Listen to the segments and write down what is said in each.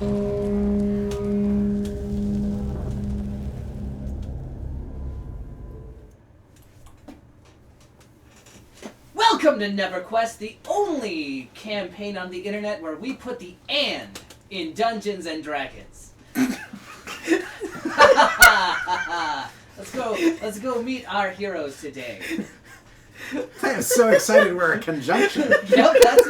Welcome to Neverquest, the only campaign on the internet where we put the "and" in Dungeons and Dragons. Let's go meet our heroes today. I am so excited we're a conjunction. Yep, that's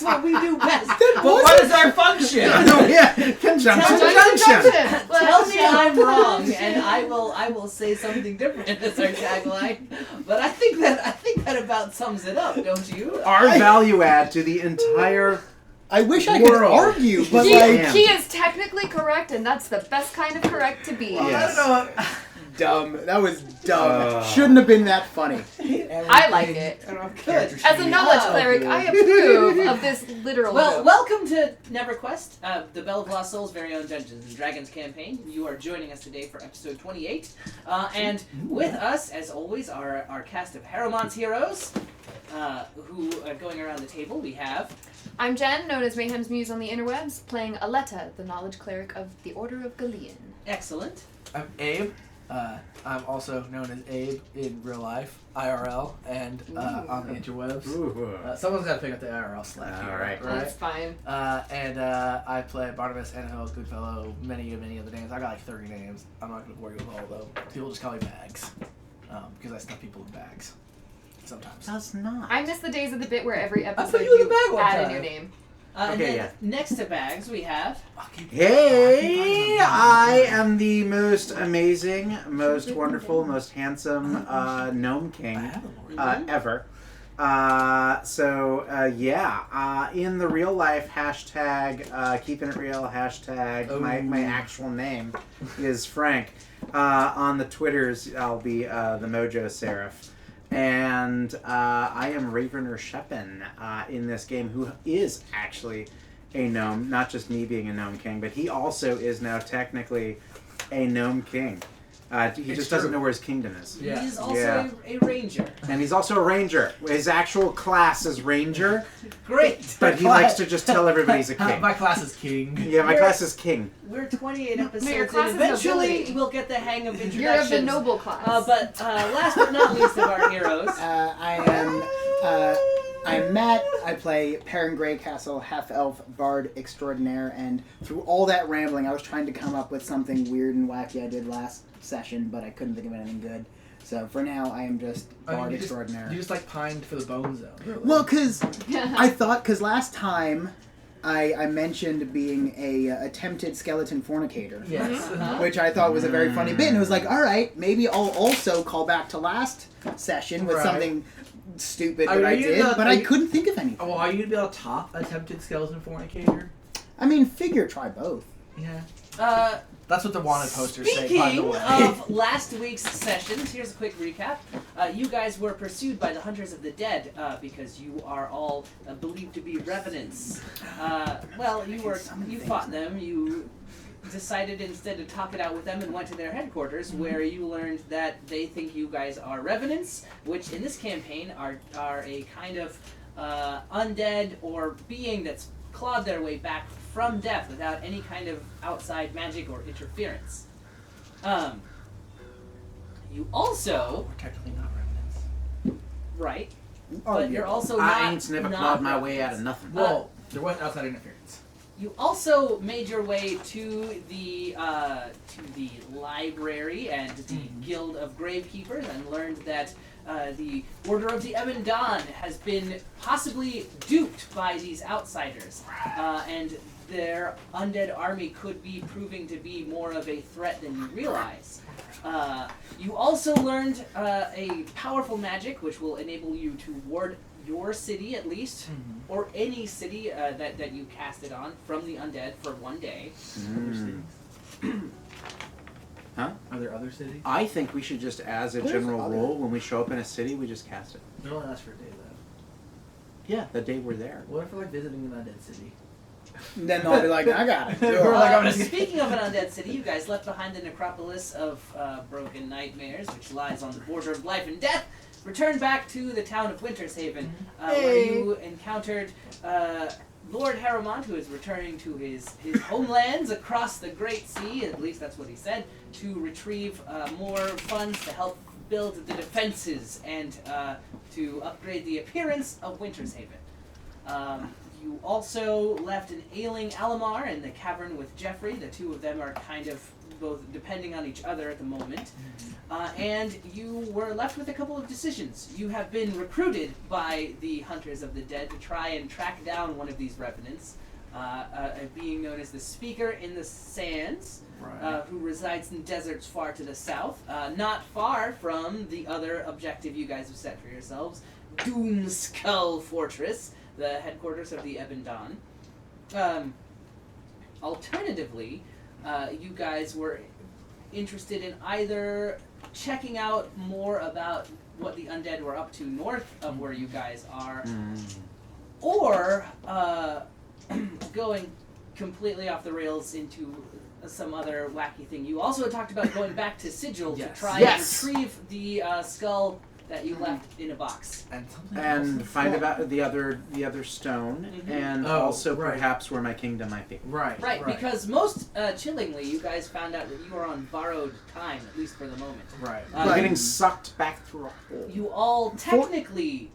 what we do best. But what is our function? Oh yeah, conjunction. Tell me I'm wrong, and I will say something different as our tagline. But I think that about sums it up, don't you? Our value add to the entire. I wish I could argue, but he is technically correct, and that's the best kind of correct to be. Yes. Dumb. That was dumb. Shouldn't have been that funny. I like it. Good. As a knowledge cleric, I approve of this literal joke. Welcome to Neverquest, the Bell of Lost Souls' very own Dungeons and Dragons campaign. You are joining us today for episode 28. And with us, as always, are our cast of Harrowmonts heroes, who are going around the table. We have... I'm Jen, known as Mayhem's Muse on the interwebs, playing Aletta, the knowledge cleric of the Order of Galean. Excellent. I'm Abe. I'm also known as Abe in real life, IRL, and on the interwebs. Someone's got to pick up the IRL slack here. All right. That's fine. And I play Barnabas, Anahel, Goodfellow, many other names. I got like 30 names. I'm not going to bore you with all of them. People just call me Bags, because I stuff people in bags. Sometimes. Does not. I miss the days of the bit where every episode put you in the bag you one add a time. new name. And then next to Bags, we have... Hey, I am the most amazing, most wonderful, most handsome gnome king ever. In the real life, hashtag keeping it real, hashtag my actual name is Frank. On the Twitters, I'll be the Mojo Seraph. And I am Ravener Sheppen in this game, who is actually a gnome, not just me being a gnome king, but he also is now technically a gnome king. He just doesn't know where his kingdom is. Yeah. He's also a ranger. And he's also a ranger. His actual class is ranger. Great. But he likes to just tell everybody he's a king. My class is king. Yeah, my class is king. We're 28 episodes No, your in. class is Eventually, nobility. we'll get the hang of introductions. You're of the noble class. But last but not least of our heroes. I'm Matt. I play Perrin Greycastle, half-elf bard extraordinaire, and through all that rambling, I was trying to come up with something weird and wacky I did last session, but I couldn't think of anything good. So for now, I am just bard extraordinaire. You just like pined for the bone zone. Really. Well, because last time I mentioned being a attempted skeleton fornicator. Yes. Which I thought was a very funny bit, and it was like, all right, maybe I'll also call back to last session with something stupid that I did, but I couldn't think of anything. Oh, are you gonna be able to top attempted skeleton fornicator? I mean, figure try both. Yeah. That's what the wanted posters say, by the way. Speaking of last week's sessions, here's a quick recap. You guys were pursued by the Hunters of the Dead because you are all believed to be revenants. You fought them. You decided instead to talk it out with them and went to their headquarters, where you learned that they think you guys are revenants, which in this campaign are a kind of undead or being that's clawed their way back from death without any kind of outside magic or interference. You also... We're technically not revenants. Right. But you're also I not... ain't never not clawed my way revenants. out of nothing. Well, there wasn't outside interference. You also made your way to the library and the Guild of Gravekeepers and learned that the Order of the Ebon Dawn has been possibly duped by these outsiders, and their undead army could be proving to be more of a threat than you realize. You also learned a powerful magic which will enable you to ward your city, at least, or any city that you cast it on from the undead for one day. Huh? Are there other cities? I think we should just, as a general rule, when we show up in a city, we just cast it. They only last for a day, though. Yeah, the day we're there. What if we're like visiting an undead city? Then they'll be like, I got it. We're like, I'm gonna Speaking of an undead city, you guys left behind the necropolis of Broken Nightmares, which lies on the border of life and death. Returned back to the town of Wintershaven, where you encountered Lord Harrowmont, who is returning to his homelands across the Great Sea, at least that's what he said, to retrieve more funds to help build the defenses and to upgrade the appearance of Winter's Haven. You also left an ailing Alamar in the cavern with Jeffrey. The two of them are kind of both depending on each other at the moment. And you were left with a couple of decisions. You have been recruited by the Hunters of the Dead to try and track down one of these revenants, being known as the Speaker in the Sands, who resides in deserts far to the south, not far from the other objective you guys have set for yourselves, Doomskull Fortress, the headquarters of the Ebon Dawn. Alternatively, you guys were interested in either checking out more about what the undead were up to north of where you guys are, or going completely off the rails into some other wacky thing. You also had talked about going back to Sigil to try and retrieve the skull that you left in a box. And find about the other stone, and also perhaps where my kingdom might be. Right, because most chillingly, you guys found out that you are on borrowed time, at least for the moment. You're getting sucked back through a hole. You all technically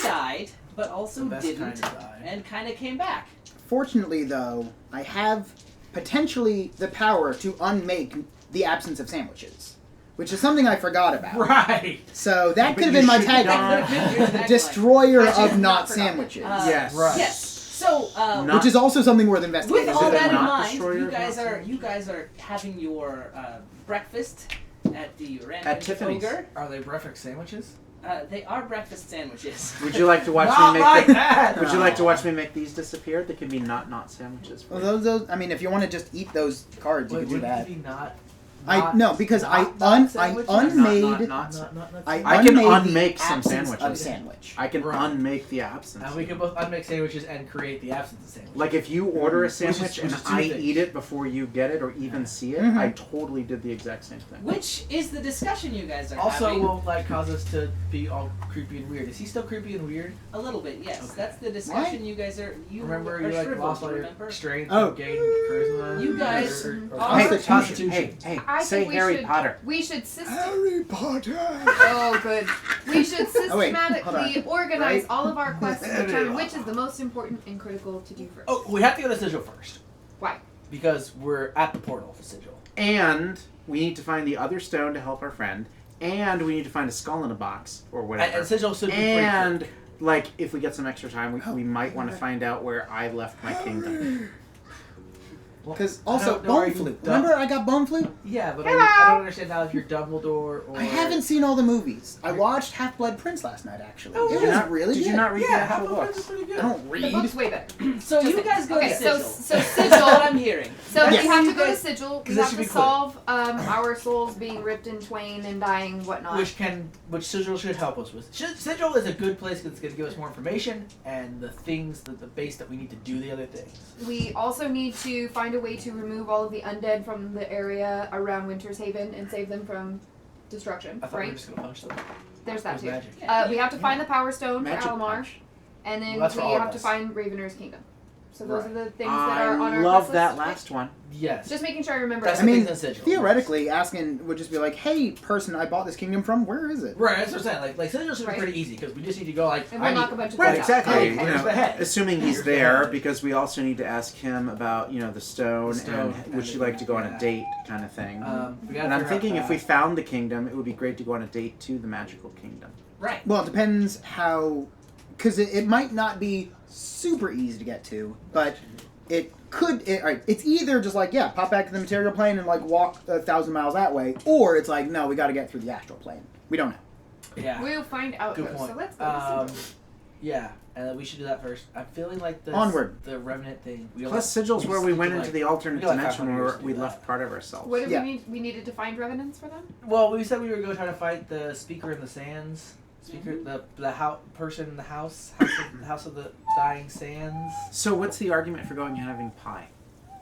died, but also didn't, and kind of came back. Fortunately, though, I have potentially the power to unmake the absence of sandwiches. Which is something I forgot about. Right. So that could have been my tagline. Destroyer of not sandwiches. Yes. Right. Yes. So, which is also something worth investigating. with all that in not mind, destroyer you of guys not are having your breakfast at the Random At Tiffany's. Ogre. Are they breakfast sandwiches? They are breakfast sandwiches. Would you like to watch Not me make like that! Would you like to watch me make these disappear? They can be not sandwiches. For Well, those. I mean, if you want to just eat those cards, you Wait, could do wouldn't that. it be not Because I sandwiches? unmade. I can unmake some absence sandwiches. of sandwich. I can Right. unmake the absence. And we can both unmake sandwiches and create the absence of sandwiches. Like if you order a Which is- sandwich and which is two I things. eat it before you get it or even see it, Mhm. I totally did the exact same thing. Which is the discussion you guys are also having. will cause us to be all creepy and weird. Is he still creepy and weird? A little bit, yes. Okay. That's the discussion you guys are. Remember are you like shriveled, lost all your remember? strength Oh. and gained charisma? You guys Constitution. Hey, I say think we Harry should, Potter. We should Harry Potter. Oh, good. We should Oh, wait, hold systematically on. organize Right? all of our quests to determine which is the most important and critical to do first. Oh, we have to go to Sigil first. Why? Because we're at the portal for Sigil. And we need to find the other stone to help our friend. And we need to find a skull in a box or whatever. And Sigil should be And pretty like, if we get some extra time, we might want to find out where I left my kingdom. Because I also don't know, are bone you flu. dumb? Remember I got bone flu? Yeah, but Hello. I don't understand now if you're Dumbledore or... I haven't seen all the movies. I watched Half-Blood Prince last night, actually. Oh, it did was you not- really Did good. you not read the Yeah, actual Half-Blood books? is pretty I good. don't The read. book's way better. So you Just guys go okay, to so Sigil. Sigil. That's what I'm hearing. So Yes. we have to You go to guys- Sigil. We this have should to be quick. solve our souls being ripped in twain and dying, whatnot. Which Sigil should help us with. Sigil is a good place because it's going to give us more information and the things, the base that we need to do the other things. We also need to find a way to remove all of the undead from the area around Winter's Haven and save them from destruction. I thought we Right? were just going to punch them. There's that It too. was magic. We have to find the Power Stone Magic for Alamar, punch. and then Well, that's for we all of have to us. find Ravener's Kingdom. So those Right. are the things that are on I our love quest that list. last one. Yes. Just making sure I remember. That's I the mean, things in Sigil. theoretically, asking would just be like, "Hey, person, I bought this kingdom from. Where is it?" Right, that's what I'm saying. Like Sigil should be Right. pretty easy because we just need to go like... And we'll I knock need- a bunch of Right, things out. exactly. Hey, You where's know, the head? assuming he's Here's the there, head. because we also need to ask him about, the stone, The stone and and would the- you like to go on yeah. a date, kind of thing. We gotta and I'm figure out thinking if we that. found the kingdom, it would be great to go on a date to the magical kingdom. Right. Well, it depends how, because it might not be super easy to get to, but it could. Alright, it's either just like pop back to the material plane and like walk 1,000 miles that way, or it's like no, we got to get through the astral plane. We don't know. Yeah. We'll find out. Good though, point. So let's go to Sigil. Yeah, and we should do that first. I'm feeling like the Onward. the Revenant thing. We Plus, Sigil's where we went into the alternate we got like dimension 500 years where to we do left that. part of ourselves. What did Yeah. we need? We needed to find revenants for them. Well, we said we were going to try to fight the Speaker in the Sands. Speaker, the person in the house the house of the dying sands. So what's the argument for going and having pie?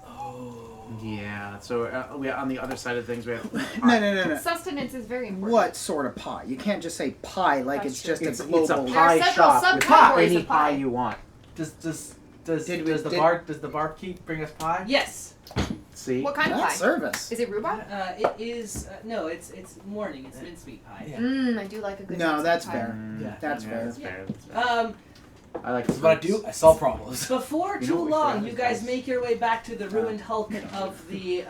Oh. Yeah, so we on the other side of things, we have No, pie. no. Sustenance is very important. What sort of pie? You can't just say pie like That's it's true. just It's a a global. There are pie several shop with subcategories any of pie. you want. Does Did the barkeep bring us pie? Yes. See? What kind of That's pie? service. Is it rhubarb? It is no. It's morning. It's mincemeat pie. Yeah. I do like a good. No, mince that's pie. fair. Yeah. That's fair. That's fair. That's fair. I like This is what I do. I solve problems. Before You know too what we long, forgot you is guys dice. make your way back to the ruined hulk of the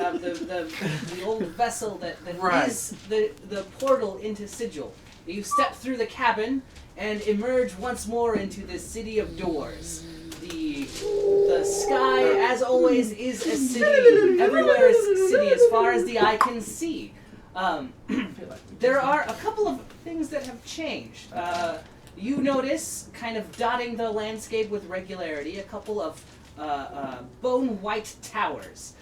old vessel that Right. is the portal into Sigil. You step through the cabin and emerge once more into the city of doors. The sky, as always, is a city. Everywhere is a city as far as the eye can see. There are a couple of things that have changed. You notice, kind of dotting the landscape with regularity, a couple of bone white towers,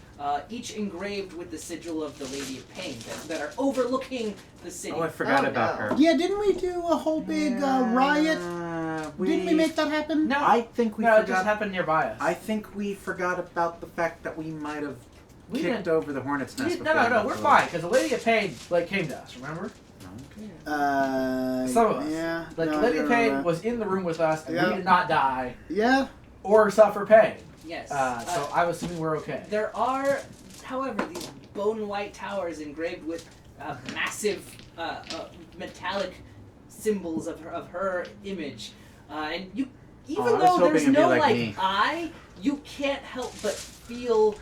each engraved with the sigil of the Lady of Pain, that are overlooking the city. Oh, I forgot Oh, about no. her. Yeah, didn't we do a whole big riot? Didn't we make that happen? No. I think we No, it just forgot. happened nearby us. I think we forgot about the fact that we might have We kicked didn't- over the hornet's nest. No, before no, we we're flew. fine because the Lady of Pain came to us. Remember? Some of us. Yeah. Like no, Lady I of don't Pain remember. was in the room with us, and Yeah. we did not die Yeah. or suffer pain. Yes. So I'm assuming we're okay. There are, however, these bone white towers engraved with massive metallic symbols of her image, and you, even I was though hoping there's it'd be no like like me. eye, you can't help but feel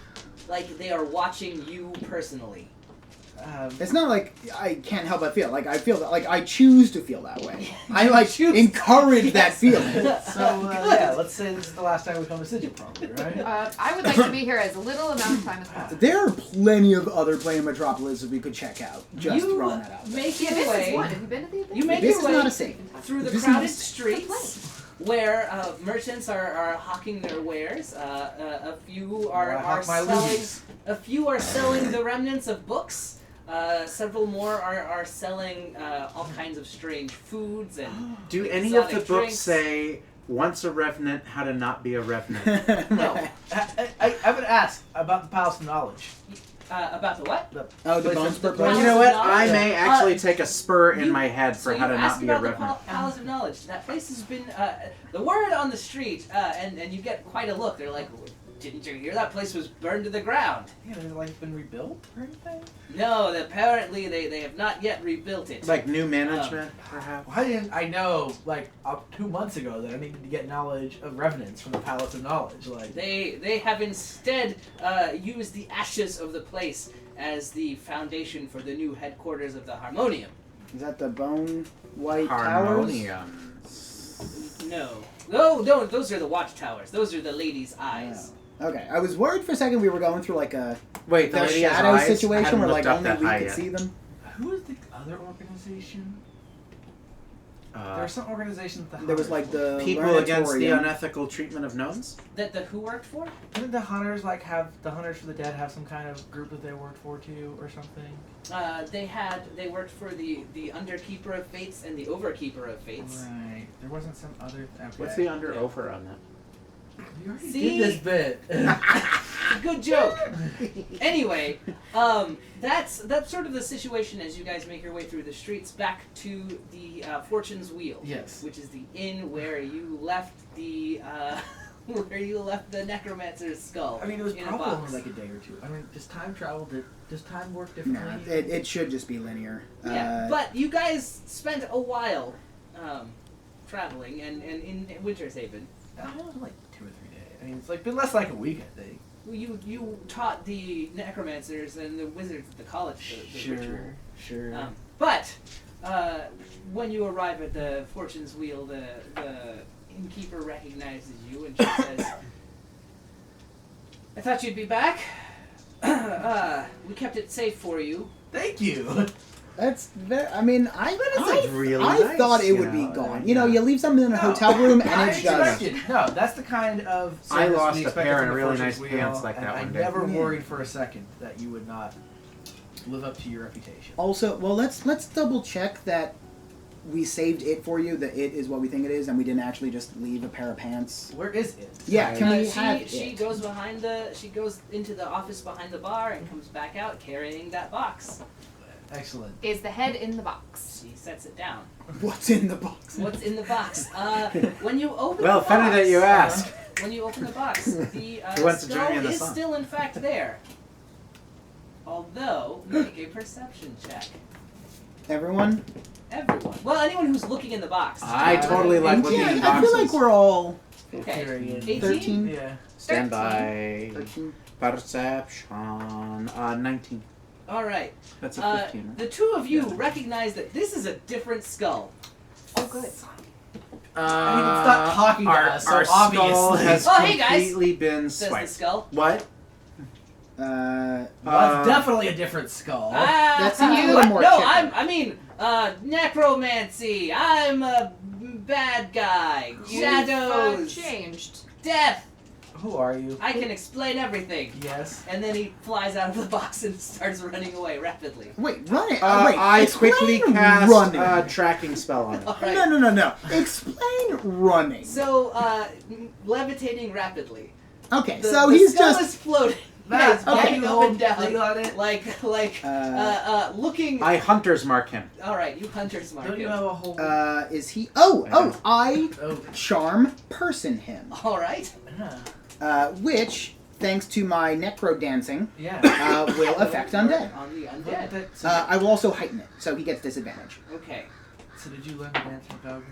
like they are watching you personally. It's not like I can't help but feel. Like I feel that. Like I choose to feel that way. I like choose- encourage that Yes. feeling. So yeah, let's say this is the last time we come to Sigil, probably, right? I would like to be here as little amount of time as possible. There are plenty of other Play Metropolises we could check out. Just you throwing that out there. make The your Abyss is way. one. Have you been to the Abyss? You make This your is way not a safe. through the This is crowded not a- streets where merchants are hawking their wares. A few I are hawk my selling. loogies. A few are selling the remnants of books. Several more are selling all kinds of strange foods and Do any of the exotic books drinks. say "Once a Revenant, How to Not Be a Revenant"? No. I would ask about the Palace of Knowledge. About the what? Oh, the Place Bones of- per the Well, Palace you know of what? Knowledge? I may actually take a spur in you- my head for So how you to asked not be a about the Revenant. Palace of Knowledge. That place has been the word on the street, and you get quite a look. They're like, "Didn't you hear that place was burned to the ground?" Yeah, has it like been rebuilt or anything? No, apparently they have not yet rebuilt it. Like new management, perhaps? Why didn't I know like up 2 months ago that I needed to get knowledge of revenants from the Palace of Knowledge? Like They have instead used the ashes of the place as the foundation for the new headquarters of the Harmonium. Is that the Bone White Towers? Harmoniums. No, those are the watchtowers. Those are the lady's eyes. Okay, I was worried for a second we were going through like a Wait, the their lady has shadow eyes? I situation haven't where looked like up only that we high could yet. see them. who is the other organization? There's some organization that the There was Hunters like the People against the Learnatorium. unethical treatment of gnomes? That the who worked for? Didn't the Hunters like have the Hunters for the Dead have some kind of group that they worked for too or something? They worked for the Underkeeper of Fates and the Overkeeper of Fates. Right. There wasn't some other. Okay. What's the under over on that? We already See? did this bit. Good joke. Anyway, that's sort of the situation as you guys make your way through the streets back to the Fortune's Wheel. Yes. Which is the inn where you left the necromancer's skull. I mean, it was in a probably box. only like a day or two. I mean, does time travel? Does time work Nah, differently? it should just be linear. Yeah, but you guys spent a while traveling and in Winter's Haven. That was like 2 or 3 days. I mean, it's like been less like a week, I think. You taught the necromancers and the wizards at the college the ritual. Sure. But when you arrive at the Fortune's Wheel, the innkeeper recognizes you and she says, "I thought you'd be back. We kept it safe for you." Thank you. That's very. I mean, I really I nice, thought it you would be know, gone. yeah. You know, you leave something in a hotel room and it's just. No, that's the kind of. I service lost we a expected pair from of the really Fortune's nice Wheel, pants like and that I one day. never Yeah. worried for a second that you would not live up to your reputation. Also, well, let's double check that we saved it for you. That it is what we think it is, and we didn't actually just leave a pair of pants. Where is it? Yeah, can we have she it? goes into the office behind the bar and comes back out carrying that box. Excellent. Is the head in the box? She sets it down. What's in the box? What's in the box? When you open Well, the box... funny that you ask. When you open the box, the Who wants to join skull me in the is sun? still in fact there. Although, make a perception check. Everyone? Everyone. Well, anyone who's looking in the box. I totally like looking Yeah, in I feel like boxes. we're all Okay. Period. 18? 13. Yeah. Stand by. 13. Perception. 19. All right. That's a 15, right? The two of you recognize that this is a different skull. Oh, good. I mean, it's not talking to us, so our skull obviously. has Oh, hey, guys. completely been Says the swiped. skull. What? Well, that's definitely a different skull. That's a you. little more No, chicken. necromancy. I'm a bad guy. You've, Shadows. changed. Death. Who are you? I can explain everything. Yes. And then he flies out of the box and starts running away rapidly. Wait, run it. I wait, quickly explain cast running. a tracking spell on it. All right. No. Explain running. So, levitating rapidly. Okay, The, so the he's skull just. is floating. That's Yeah, okay. he's going up and down, Thing on it. looking. I hunter's mark him. All right, you hunters mark Don't you him. have a whole? Is he? I I Oh. charm person him. All right. Which, thanks to my necro dancing, Yeah. will affect undead. On the undead. I will also heighten it, so he gets disadvantage. Okay. So did you learn to dance with Bowser?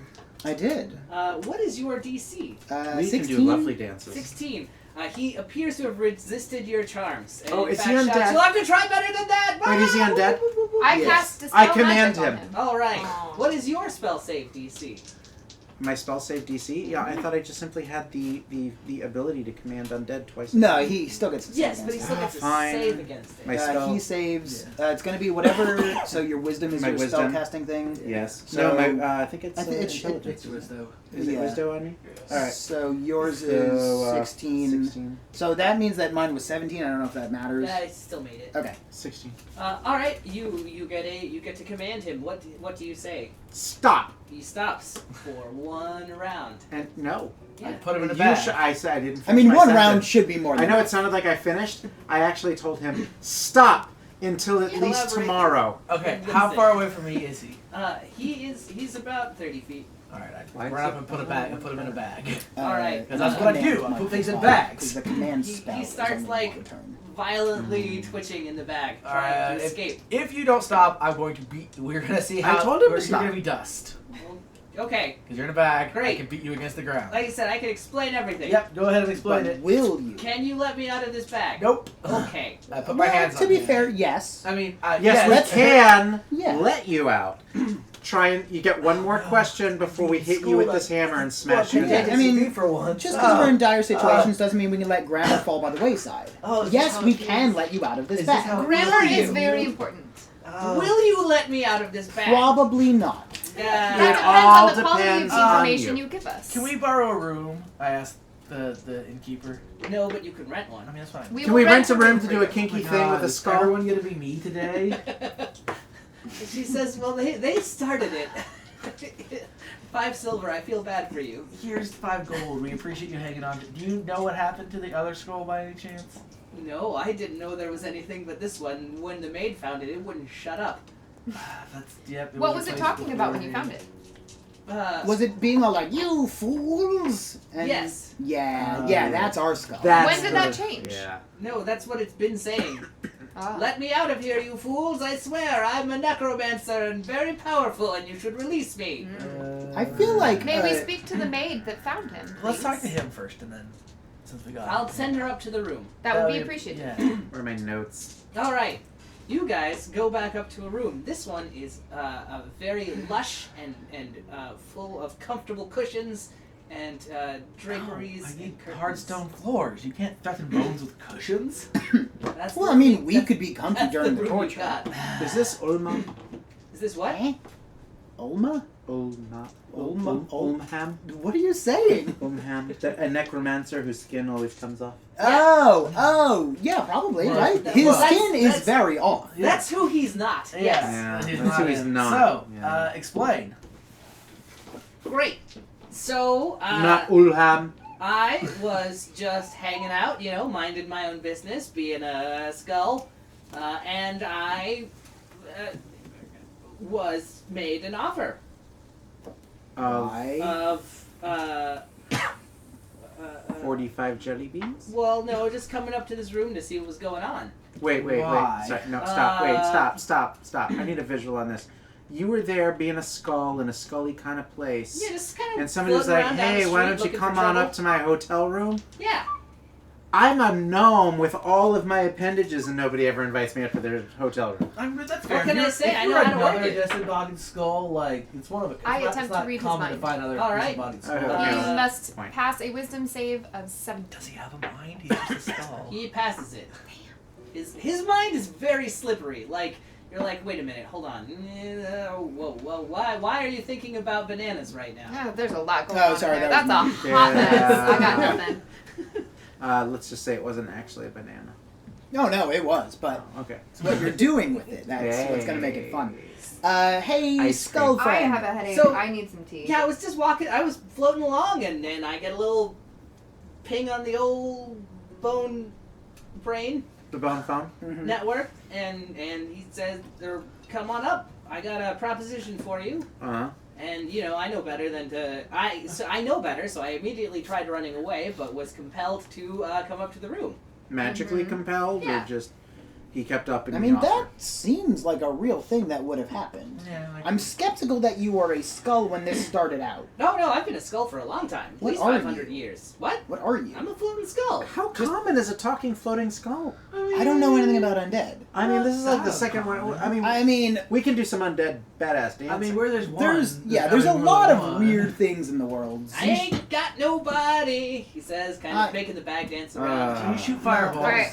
I did. What is your DC? We 16. can do lovely dances. 16. He appears to have resisted your charms. And Oh, in is fact he undead? shouts, you'll have to try better than that. Wait, is he undead? I Yes. cast Dispel I command Magic on him. All right. Oh. What is your spell save DC? My spell save DC? Yeah, I thought I just simply had the ability to command undead twice. a No, day. he still gets. Yes, but he still gets a Fine. save against it. My spell. He saves. It's going to be whatever. So your wisdom is My your wisdom. spellcasting thing. Yes. So- No, my I think it's I think intelligence. It's Wisdo. Is it Yeah. Wisdo on me? All right. So yours So, is 16. 16. So that means that mine was 17. I don't know if that matters. I still made it. Okay. 16. All right, you get to command him. What do you say? Stop. He stops for one round. And no. Yeah. Put him in a You bag. I said I didn't. I finish mean, my one sentence. round should be more I than know that. it sounded like I finished. I actually told him stop until at least Elaborate. tomorrow. Okay, Convincing. how far away from me is he? He's about 30 feet. All right, Why I run does up it- and put a bag and put him in a bag. All right. Because that's what I do. I put things in bags. The command He spell. is starts, only like, one turn. Violently twitching in the bag, All trying right, to escape. If you don't stop, I'm going to beat. We're gonna see how. I told him to you're stop. gonna be dust Okay, because you're in a bag. I Great. can beat you against the ground. like I said, I can explain everything. Yep. Go ahead and explain But it. will you? Can you let me out of this bag? Nope. Okay. I put my Well, hands to on be you. fair, yes. I mean, Yes, yeah, we that's- can Yeah. let you out. Try and you get one more question before we hit you with this hammer and smash you. Yeah, I mean, for once. Just because we're in dire situations doesn't mean we can let grammar fall by the wayside. Oh, is Yes, this how we it can is? let you out of this Is this bag. how- Grammar Will is you? very important. Will you let me out of this bag? Probably not. That It depends all on the quality of depends the on information you. you give us. Can we borrow a room? I asked the innkeeper. No, but you can rent one. I mean, that's fine. Can will we rent a room to for do you. a kinky Oh my thing God, with a is skull? everyone gonna be me today? She says, well, they started it. 5 silver, I feel bad for you. Here's 5 gold. We appreciate you hanging on. Do you know what happened to the other scroll by any chance? No, I didn't know there was anything but this one. When the maid found it, it wouldn't shut up. That's yep. What was it replaced talking about when before you found it? Was it being all like, you fools? And Yes. Yeah, that's our skull. When did that change? Yeah. No, that's what it's been saying. Ah. Let me out of here, you fools! I swear, I'm a necromancer and very powerful, and you should release me. I feel like May we speak to the maid that found him? Let's please? talk to him first, and then since we got. I'll send her up to the room. That would be appreciated. Yeah. Where are my notes? All right, you guys go back up to a room. This one is very lush and full of comfortable cushions and draperies. I and need curtains. hard stone floors. You can't threaten bones with cushions. That's Well, the I mean, thing- we that's- could be comfy that's during the room we torture. got. Is this Ulma? Is this what? Eh? Ulma? Ulma? Ulmham? What are you saying? Ulmham? A necromancer whose skin always comes off. Oh, yeah, probably, Well, right? that- His well, skin is that's- very off. That's who he's not. Yeah. Yes. Yeah, He's that's who he's in. not. So, Yeah. explain. Great. So, Not Ulham. I was just hanging out, minding my own business, being a skull, and I was made an offer Of I 45 jelly beans? well, no, just coming up to this room to see what was going on. Wait. Why? Sorry, no, stop. Wait, stop. I need a visual on this. You were there being a skull in a scully kind of place. Yeah, just kind of. And somebody was like, hey, why don't you come on up to my hotel room? Yeah. I'm a gnome with all of my appendages and nobody ever invites me up to their hotel room. I mean, that's What fair. can I say? If I you're know how to work another it. disembodied skull, like, it's one of a... It's I not, attempt it's not to read his common mind. to find other All right. disembodied skulls. Okay. You must Point. pass a wisdom save of 7. Does he have a mind? He's just a skull. He passes it. His mind is very slippery. Like, you're like, wait a minute, hold on. Whoa, why are you thinking about bananas right now? Oh, there's a lot going Oh, on sorry, there. that That's was a me. hot mess. Yeah. I got nothing. Let's just say it wasn't actually a banana. no, it was, but Oh, okay. it's what you're doing with it. That's what's gonna make it fun. Hey, Ice skull cream. I friend. have a headache. So- I need some tea. Yeah, I was just walking, I was floating along, and I get a little ping on the old bone brain The bone phone? Mhm. network, and he says, come on up. I got a proposition for you. Uh-huh. And I know better than to. I know better, so I immediately tried running away, but was compelled to come up to the room. Magically Mhm. compelled, Yeah. or just he kept up in I the mean, offer? that seems like a real thing that would have happened. Yeah, I'm skeptical that you are a skull when this started out. No, I've been a skull for a long time, at What least are 500 you? years. What? What are you? I'm a floating skull. How common is a talking floating skull? I don't know anything about undead. I mean, this is like the That's second one. common. I mean, I mean, we can do some undead badass dancing. I mean, where there's one... there's a having more lot than of one. weird things in the world. I ain't got nobody, he says, kind of Uh, making the bag dance around. Can you shoot fireballs? All right,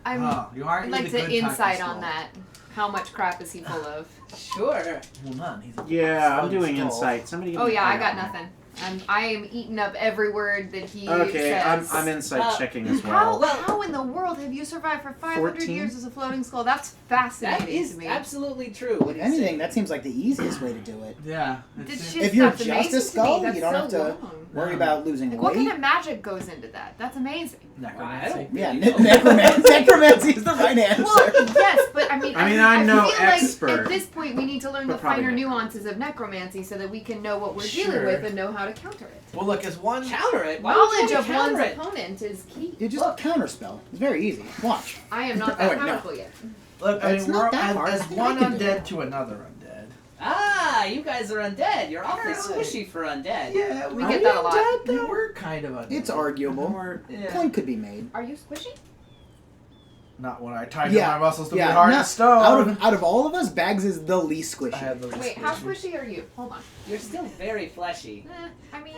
I'm. Oh, you aren't I'd like the to good insight type of on skull. that. How much crap is he full of? Sure. Well, none. He's a Yeah, I'm floating doing skull. insight. Somebody. Give Oh me yeah, I an got eye. nothing. I am eating up every word that he Okay, says. I'm insight Uh, checking as well. How in the world have you survived for 500 14? years as a floating skull? That's fascinating That is to me. absolutely true. What If he's anything, saying. that seems like the easiest way to do it. Yeah. This It's, shit If you're stuff's just a amazing to skull, me. That's you don't have so to long. worry about losing Like, what kind weight. of magic goes into that? That's amazing. necromancy. Yeah, really know. necromancy is the right answer. Well, yes, but I mean, I'm no feel like expert, at this point we need to learn the but probably finer not. nuances of necromancy so that we can know what we're dealing Sure. with and know how to counter it. Well, look, as one... Counter it. Why would you Knowledge wanna of one's counter it? opponent is key. You just counterspell. It's very easy. Watch. I am not Oh, that wait, no. powerful yet. Look, I It's mean, not we're that hard. as I think one I can do undead it. to another undead. Ah, you guys are undead. You're awfully Apparently. squishy for undead. Yeah, We are get we that a lot. undead, though? We're kind of undead. It's arguable. Or Yeah. Point could be made. Are you squishy? Not when I tighten Yeah, my muscles to yeah, be hard no, as stone. Out of all of us, Bags is the least squishy. I have the least Wait, how squishy. squishy are you? Hold on. You're still very fleshy. I mean,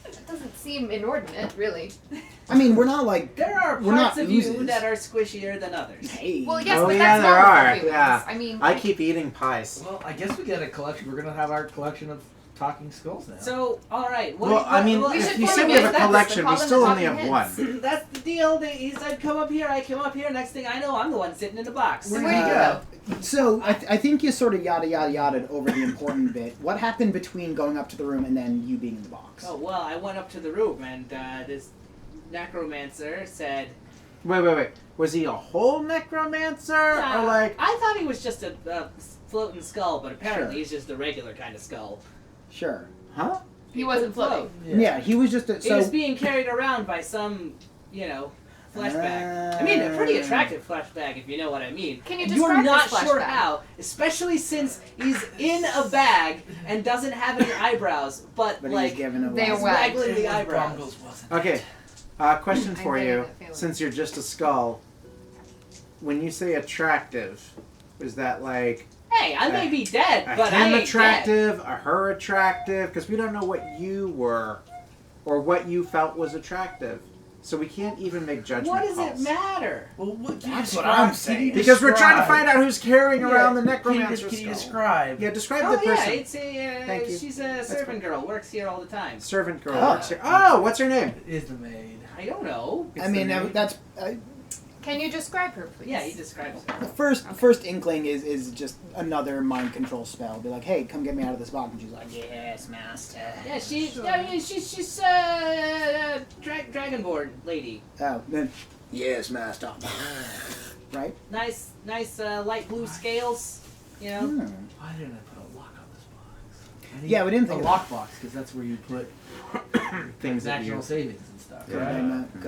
it doesn't seem inordinate, really. I mean, we're not like. There are We're parts not of you oozes. that are squishier than others. Hey. Well, yes, Oh, but yeah, that's there normal are, for humans. yeah. I mean, I keep eating pies. Well, I guess we get a collection. We're gonna have our collection of talking skulls now. So, all right. What, Well, I mean, We if should you form said a we have a business and collection, call we them still the only Talking have one. Heads. that's the deal. He said, "Come up here." I came up here. Next thing I know, I'm the one sitting in the box. So where do you go? So I think you sort of yada yada yada over the important bit. What happened between going up to the room and then you being in the box? Oh well, I went up to the room and this necromancer said, Wait. Was he a whole necromancer? "Nah, Or like. I thought he was just a floating skull, but apparently Sure. he's just a regular kind of skull." Sure. Huh? He wasn't couldn't floating. Yeah, he was just a, He was so. being carried around by some, flesh bag. I mean, a pretty attractive flesh bag, if you know what I mean. Can you And describe you're not this flesh sure bag? how, especially since he's in a bag and doesn't have any eyebrows, but But like he's given a they lot. were wag. waggling the It was eyebrows. Bongles, wasn't Okay. it? Question for I'm you. getting that feeling. Since you're just a skull, when you say attractive, is that like Hey, I may be dead, a but I him ain't attractive, a her attractive? Because we don't know what you were or what you felt was attractive. So we can't even make dead. judgment What does calls. it matter? Well, what, can you That's what describe- I'm can saying. you Because we're trying to describe- find out who's carrying around the Can you, necromancer can you skull. describe? Yeah, describe Oh the yeah, person. it's a Thank you. she's a servant girl, works here all the time. Servant girl Oh. works here. Oh, what's her name? Is the maid. I don't know. I mean, the maid. that's Can you describe her, please? Yeah, he describes her. the first inkling is just another mind control spell. Be like, hey, come get me out of this box, and she's like, yes, master. Yeah, she's dragonborn lady. Oh, then yes, master. right? Nice light blue scales. You know. Why didn't I put a lock on this box? Yeah, we didn't think a of lock box because that's where you put Things that transactional you. savings and stuff. Could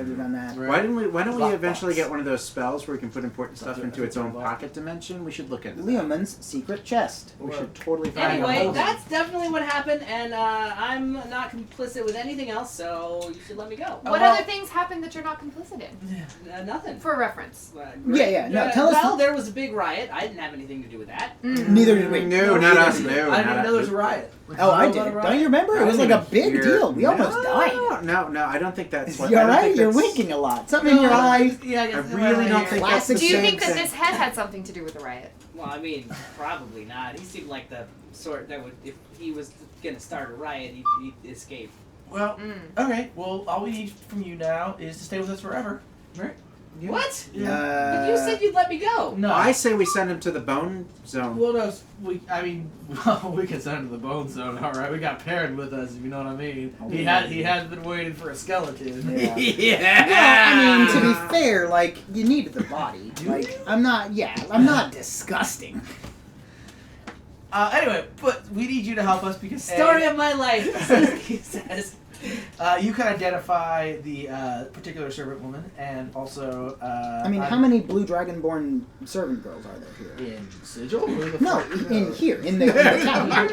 have done that. Right. Why don't we Lock eventually box. get one of those spells where we can put important stuff That's into it. its own Lock. pocket dimension? We should look into that. Leoman's secret chest. We should totally find Anyway, out. that's definitely what happened, and I'm not complicit with anything else, so you should let me go. What other things happened that you're not complicit in? Nothing. For reference. Yeah. No, tell us. Well, there was a big riot. I didn't have anything to do with that. Neither did we. No, not us. No, I didn't not even know there was a riot. Oh, I Did did. you know about a Don't riot? you remember? It was like a big deal. We almost died. No, I don't think that's what. You're I don't right. think You're that's- winking a lot. Something in your eye. Yeah, I really don't think that's the Classic. Do you same think that thing. this had something to do with the riot? Well, I mean, probably not. He seemed like the sort that would, if he was gonna start a riot, he'd escape. Well, okay. Well, all we need from you now is to stay with us forever, right? Yeah. What? Yeah. But you said you'd let me go. No. I say we send him to the bone zone. Well, no. We can send him to the bone zone. All right. We got Perrin with us, if you know what I mean. He had been waiting for a skeleton. Yeah. Well, I mean, to be fair, like, you needed the body. Like, I'm not disgusting. Anyway, but we need you to help us because Story of my life, he says. you can identify the particular servant woman, and also. I mean, how many blue dragonborn servant girls are there here? in Sigil? No, in here, in the town. I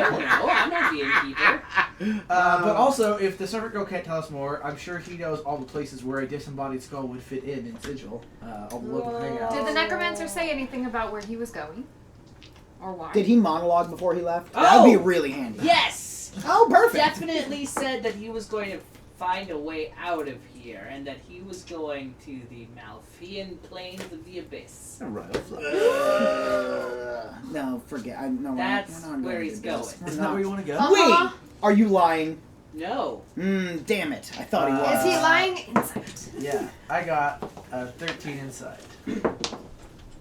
don't know. I'm not the innkeeper. But also, if the servant girl can't tell us more, I'm sure he knows all the places where a disembodied skull would fit in Sigil. All the local hangouts. Did the necromancer say anything about where he was going? Or why? Did he monologue before he left? That would be really handy. Yes. Oh, perfect. Definitely said that he was going to find a way out of here, and that he was going to the Malfian plains of the abyss. No, forget. No, That's we're not where going he's to do this. going. We're Isn't that not. where you want to go? Uh-huh. Wait, are you lying? No. Damn it! I thought he was. Is he lying? Insight. Yeah, I got 13 inside.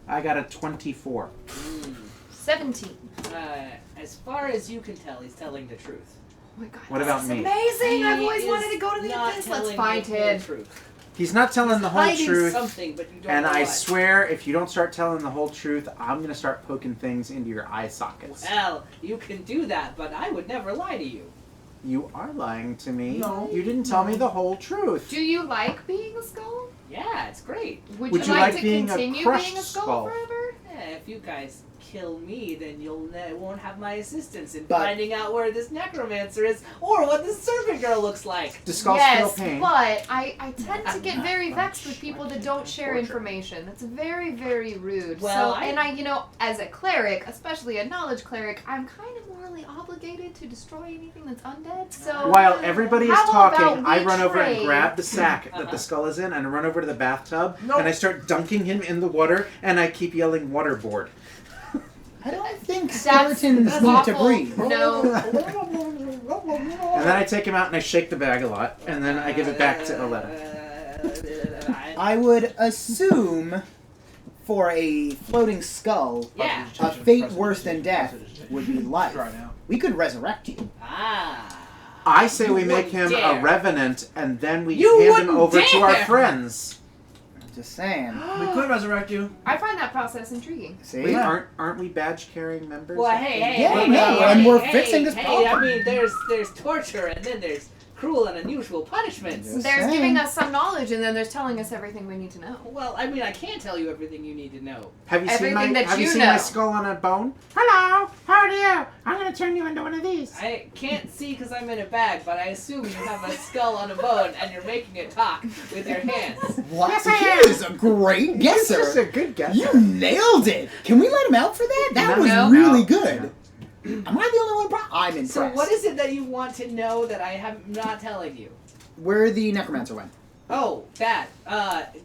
I got a 24. 17. As far as you can tell, he's telling the truth. Oh my god. What this about is me? amazing! I've He always is wanted to go to the not abyss. Let's telling find the him. truth. He's not telling the whole Hiding truth. something, but you don't And know I what. swear, if you don't start telling the whole truth, I'm gonna start poking things into your eye sockets. Well, you can do that, but I would never lie to you. You are lying to me. No. You didn't tell me the whole truth. Do you like being a skull? Yeah, it's great. Would you like to being a continue crushed being a skull, skull? forever? Yeah, if you guys kill me, then won't have my assistance in But- finding out where this necromancer is or what this servant girl looks like. Do skulls Yes, feel pain? but I tend to I'm get not very much vexed with people that don't share torture. information. That's very, very rude. Well, so, and as a cleric, especially a knowledge cleric, I'm kind of morally obligated to destroy anything that's undead. So While everybody is How talking, about I we run over and trade? grab the sack that Uh-huh. the skull is in, and I run over to the bathtub, No. and I start dunking him in the water, and I keep yelling waterboard. I don't think That's skeletons need to awful. breathe. No. And then I take him out and I shake the bag a lot, and then I give it back to Aletta. I would assume for a floating skull, Yeah. a fate worse than death would be life. Right now. We could resurrect you. Ah. I say we You make him wouldn't a dare. revenant, and then we You hand him wouldn't over to our dare. friends. Just saying. We could resurrect you. I find that process intriguing. See? Wait, aren't we badge carrying members? Well, hey, Yeah, hey, no, hey, and hey, we're hey, fixing this hey, problem. I mean, there's torture, and then there's cruel and unusual punishments. Just There's saying. giving us some knowledge, and then there's telling us everything we need to know. Well, I mean, I can't tell you everything you need to know. Have you seen my Everything that Have you you seen know. my skull on a bone? Hello, how are you? I'm gonna turn you into one of these. I can't see because I'm in a bag, but I assume you have a skull on a bone, and you're making it talk with your hands. What? Yes, He I am. is a great This is a guesser. good guess. You nailed it. Can we let him out for that? That was No. really No. good. Am I the only one? I'm impressed. So what is it that you want to know that I am not telling you? Where the necromancer went? Oh, that.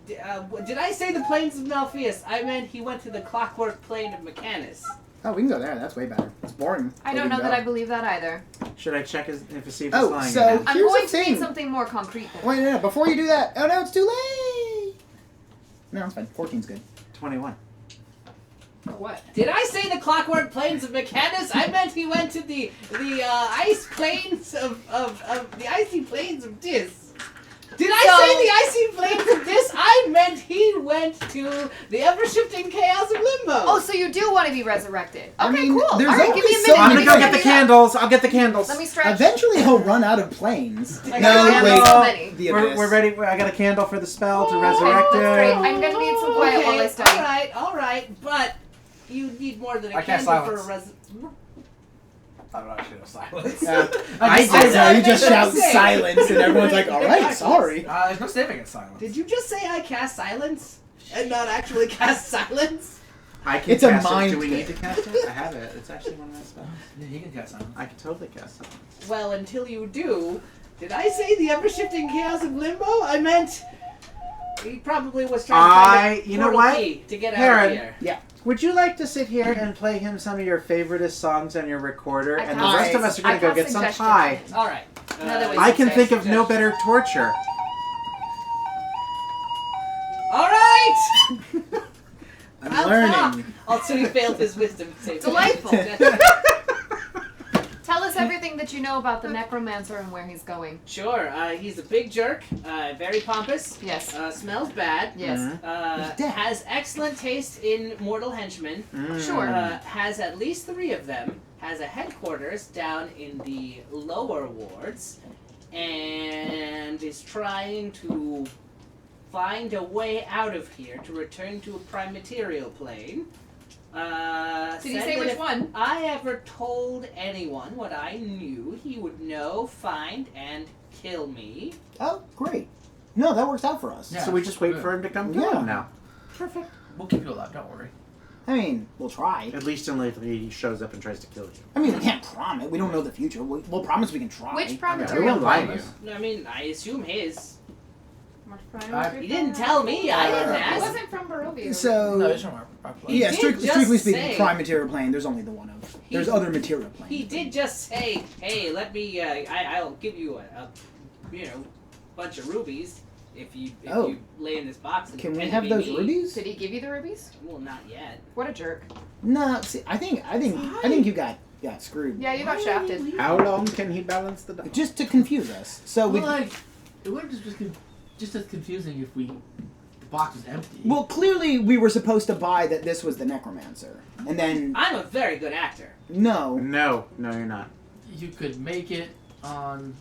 Did I say the plains of Malpheus? I meant he went to the clockwork plane of Mechanus. Oh, we can go there. That's way better. It's boring. I We don't can know go. that I believe that either. Should I check his, if to see if Oh, he's lying? so- or not? I'm Here's going the to need thing. something more concrete than Wait, no. Before you do that, oh no, it's too late. No, it's fine. 14's good. 21. For what? Did I say the clockwork plains of Mechanus? I meant he went to the ice plains of the icy plains of Dis. Did I say the icy flames of this? I meant he went to the ever-shifting chaos of limbo. Oh, so you do want to be resurrected? I Okay, mean, cool. there's All right, give me a always minute. so I'm many gonna go Let get me the stretch. candles. I'll get the candles. Let me stretch. Eventually, he'll run out of planes. I No, got wait. so many. The We're abyss. ready. I got a candle for the spell to Okay, resurrect that's great. him. I'm gonna need some quiet while I study. All right, but you need more than a I cast candle for a silence. I don't know. I should have silence. I I did. know, you just That's what shout I'm saying. silence, and everyone's like, all right, sorry. There's no saving against silence. Did you just say I cast silence and not actually cast silence? I can It's a cast it. mind Do we thing. need to cast it? I have it. It's actually one of my spells. Yeah, you can cast silence. I can totally cast it. Well, until you do, did I say the ever-shifting chaos of limbo? I meant he probably was trying to find a you know portal what? key to get out Heron. of here. Would you like to sit here and play him some of your favoriteest songs on your recorder? I And the cast- rest of us are going I to go cast get some suggestion. pie. All right. Another way I to can say think of no better torture. All right. I'm I'll learning. talk. Also, he failed his wisdom save. Delightful. Tell us everything that you know about the necromancer and where he's going. Sure. He's a big jerk. Very pompous. Yes. Smells bad. Yes. Mhm. He's dead. Has excellent taste in mortal henchmen. Sure. Has at least 3 of them. Has a headquarters down in the lower wards, and is trying to find a way out of here to return to a prime material plane. Did he Said say that which if one? I ever told anyone what I knew, he would know, find, and kill me. Oh, great. No, that works out for us. Yeah. So we just wait Good. for him to come kill Yeah. him now. Perfect. We'll keep you alive. Don't worry. I mean, we'll try. At least until he shows up and tries to kill you. I mean, we can't promise. We don't know the future. We'll promise we can try. Which prime Yeah, we material won't lie to plane? you. I mean, I assume his. Which prime I- material He didn't plane? tell me. I didn't It ask. wasn't from Barovia. So, No, it's from our plane. yeah, did strictly just speaking, say- prime material plane. There's only the one of. There's other material planes. He did just say, "Hey, let me. I'll give you a bunch of rubies if you Oh. you lay in this box." And Can we pretend have to be those me." rubies? Did he give you the rubies? Well, not yet. What a jerk. No, see, I think you got screwed. Yeah, you got shafted. How long can he balance the dice? Just to confuse us. So we. Well, like, it would have just as confusing if the box was empty. Well, clearly we were supposed to buy that this was the necromancer, and then I'm a very good actor. no. No, you're not. You could make it on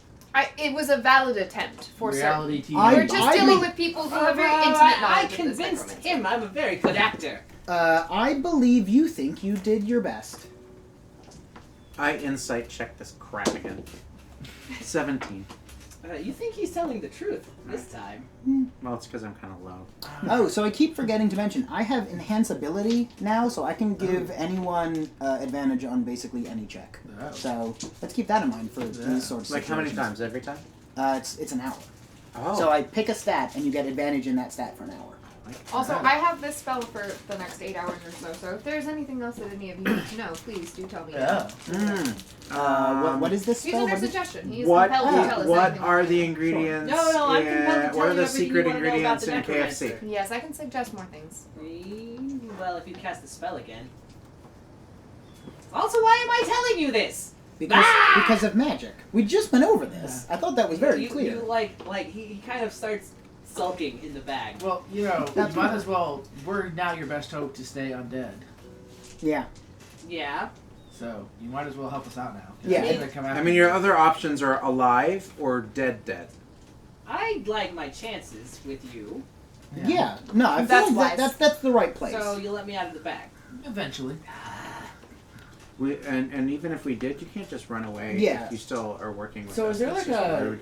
It was a valid attempt for certain. reality TV. We're just dealing be- with people who have very intimate knowledge I of this convinced necromancer. him I'm a very good actor. I believe you think you did your best. I insight check this crap again. 17. You think he's telling the truth this time? Well, it's because I'm kind of low. Oh, so I keep forgetting to mention I have enhanceability now, so I can give anyone advantage on basically any check. Oh. So let's keep that in mind for these sorts of Like how many situations. times? Every time? It's an hour. Oh. So I pick a stat and you get advantage in that stat for an hour. Also, I have this spell for the next 8 hours or so, so if there's anything else that any of you need to know, please do tell me. Yeah. What is this Use spell? our What is- suggestion. He is What compelled to tell us what anything are we the want. ingredients? No, I'm compelled to in, tell what are you the everything secret you wanna know about ingredients the in necromancer. KFC? Yes, I can suggest more things. Well, if you cast the spell again. Also, why am I telling you this? Because of magic. We just went over this. I thought that was very you, clear. You, like he kind of starts sulking in the bag. Well, you That's might fine. as well. We're now your best hope to stay undead. Yeah. Yeah. So you might as well help us out now. Yeah. They're gonna come I after mean, you. your other options are alive or dead. I like my chances with you, Yeah. No, I That's feel wise. that's the right place. so you let me out of the bag. Eventually. And even if we did, you can't just run away. Yeah. If you still are working with So us. is there That's like just a- rude.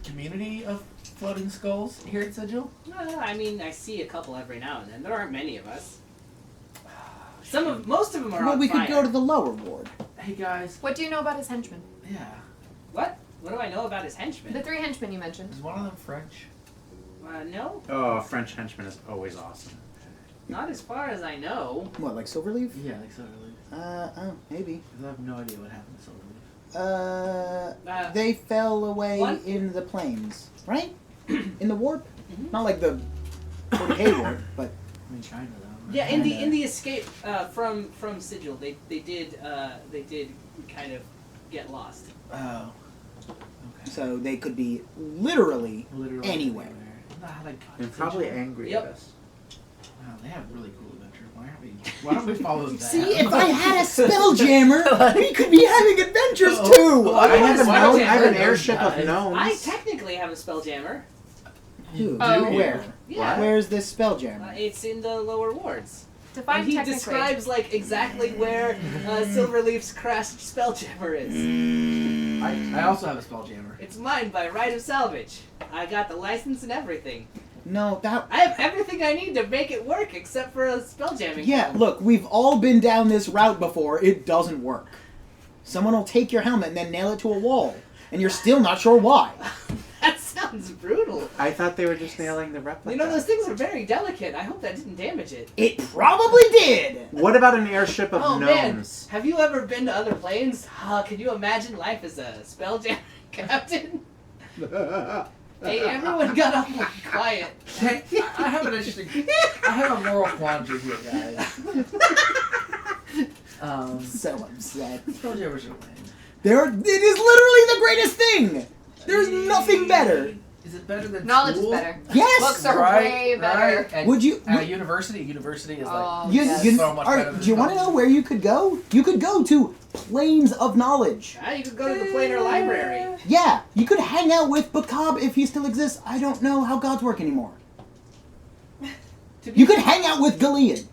Community of floating skulls here at Sigil? I mean, I see a couple every now and then. There aren't many of us. Most of them are well, on we fire. could go to the lower ward. Hey guys. What do you know about his henchmen? Yeah. What? What do I know about his henchmen? The 3 henchmen you mentioned. Is one of them French? No, Oh, a French henchman is always awesome. not as far as I know. What, like Silverleaf? Yeah, like Silverleaf. Oh, maybe. Because I have no idea what happened to Silverleaf. They fell away What? in the plains, right? In the warp? Mhm. Not like the 40K warp, but I mean, kind of though. Yeah, in Kinda. the escape from Sigil, they did kind of get lost. Oh. Okay. So they could be literally Literally anywhere. I wonder how they got And to probably Asia. angry Yep. at us. Wow, they have really cool adventures. Why don't we follow that? See, if I had a spelljammer, we could be having adventures Oh, too. well, I have, a Why gnome, don't I have you- an airship of guys. gnomes. I technically have a spelljammer. Dude, Oh. where? Yeah. Where's this spelljammer? It's in the lower wards. Define And he technically. describes like exactly where Silverleaf's crashed spelljammer is. I also have a spelljammer. It's mine by right of salvage. I got the license and everything. No, that. I have everything I need to make it work except for a spelljamming. Yeah, look, we've all been down this route before. It doesn't work. Someone will take your helmet and then nail it to a wall, and you're still not sure why. That sounds brutal. I thought they were just nailing the replica. You know, those things are very delicate. I hope that didn't damage it. It probably did. What about an airship of Oh man, gnomes? have you ever been to other planes? Can you imagine life as a spelljammer captain? Hey, everyone got awfully quiet. Hey, I have an interesting. I have a moral quandary here, guys. So upset. Spelljammers are lame. It is literally the greatest thing. There's nothing better. Is it better than Knowledge school? is better. Yes. Books are Right, way better. right. And Would you? at university is like Oh, You, yes. you, so much all better right, than do you want to spells. know where you could go? You could go to Planes of Knowledge. You could go to the planar library. Yeah, you could hang out with Bacab if he still exists. I don't know how gods work anymore. To be You could hang out with Galeon.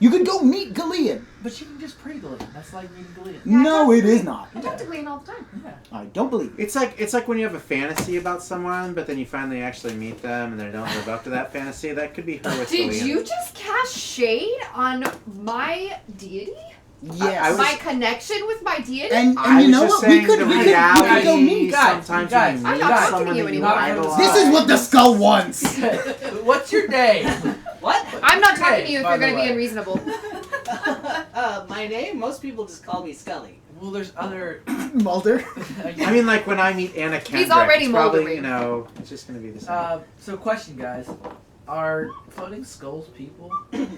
You could go meet Galeon. But you can just pray Galeon. That's like reading Galeon. Yeah, No, it is not. I talk to Glean all the time. Yeah. I don't believe it. It's like when you have a fantasy about someone, but then you finally actually meet them and they don't live up to that fantasy. That could be her with Did Galeon. you just cast shade on my deity? Yes. I was- My connection with my deity? and I you was know just what? We saying could the go reality. meet. Guys, Sometimes guys, when you I'm meet not talking to someone you that anymore. idolize. This is what the skull wants. What's your name? What? I'm not Okay, talking to you if by you're the going to be way. unreasonable. My name? Most people just call me Scully. Well, there's other. Mulder. I mean, like when I meet Anna Kendrick, already it's probably, moldering. you know, it's just going to be the same. So question, guys: are floating skulls people?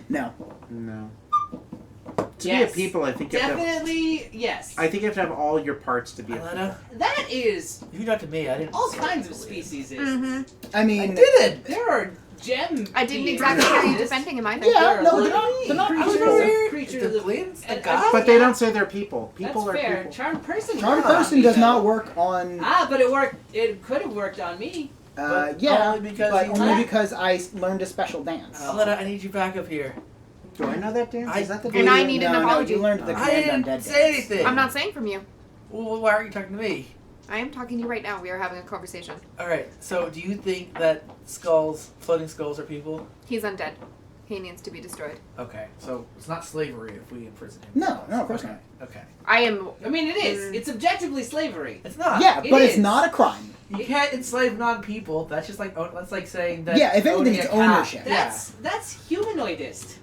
No. No. To Yes. be a people, I think you have to have, Definitely, yes. I think you have to have all your parts to be a people. Aletta, That is you not to me. I didn't. all say kinds of Galeon. species. Mm-hmm. I mean, I did. There are gem. I didn't beings exactly hear you that exist. defending him either. Yeah, There are no, literally they're not creatures people. of- creatures The of- Galeon's the and- god. But they don't say they're people. People That's are fair. people. Charm person. Charm worked on person me, does though. not work on. But it worked. It could have worked on me. But Yeah, only because but you only lack. because I learned a special dance. Aletta, I need you back up here. Do I know that dance? Is that the And dance? I need an no, apology. No, you learned the I command didn't undead say dance. anything. I'm not saying from you. Well, why aren't you talking to me? I am talking to you right now. We are having a conversation. All right. So, do you think that floating skulls, are people? He's undead. He needs to be destroyed. Okay. So it's not slavery if we imprison him. No, of course Okay. not. Okay. I am. I mean, it is. It's objectively slavery. It's not. Yeah, It but it's is. not a crime. You can't enslave non-people. That's just like that's like saying that. Yeah, if anything, owning it's a cow- ownership. That's humanoidist.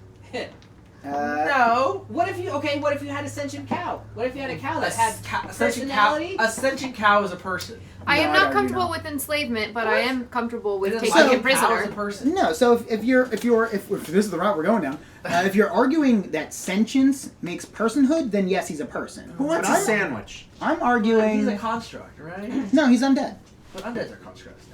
No. What if you had a sentient cow? What if you had a cow that had Ascension cow. personality? A sentient cow is a person. I am No, not you're comfortable not. with enslavement, but I am comfortable with An taking enslaved him cow is a prisoner. person. No, so if this is the route we're going down, if you're arguing that sentience makes personhood, then yes, he's a person. Who wants But a sandwich? I'm arguing. He's a construct, right? No, he's undead. But undeads are constructs,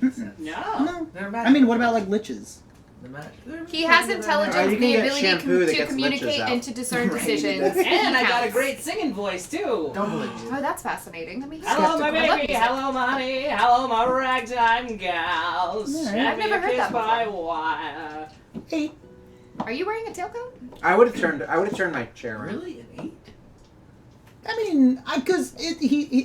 naturally. No. No. They're I magic. mean, what about like liches? The magic. He has Alright, intelligence, you can the get ability shampoo that to gets communicate liches out. and to discern Right. decisions. And I got a Counts. great singing voice too. Don't believe you. Oh, that's fascinating. Let me hear Hello, my it. I love baby. music. Hello, my honey. Hello, my ragtime gals. Yeah, Send I've me never a heard kiss that by before. wire. 8. Are you wearing a tailcoat? I would have turned my chair around. Really? An 8? I mean, because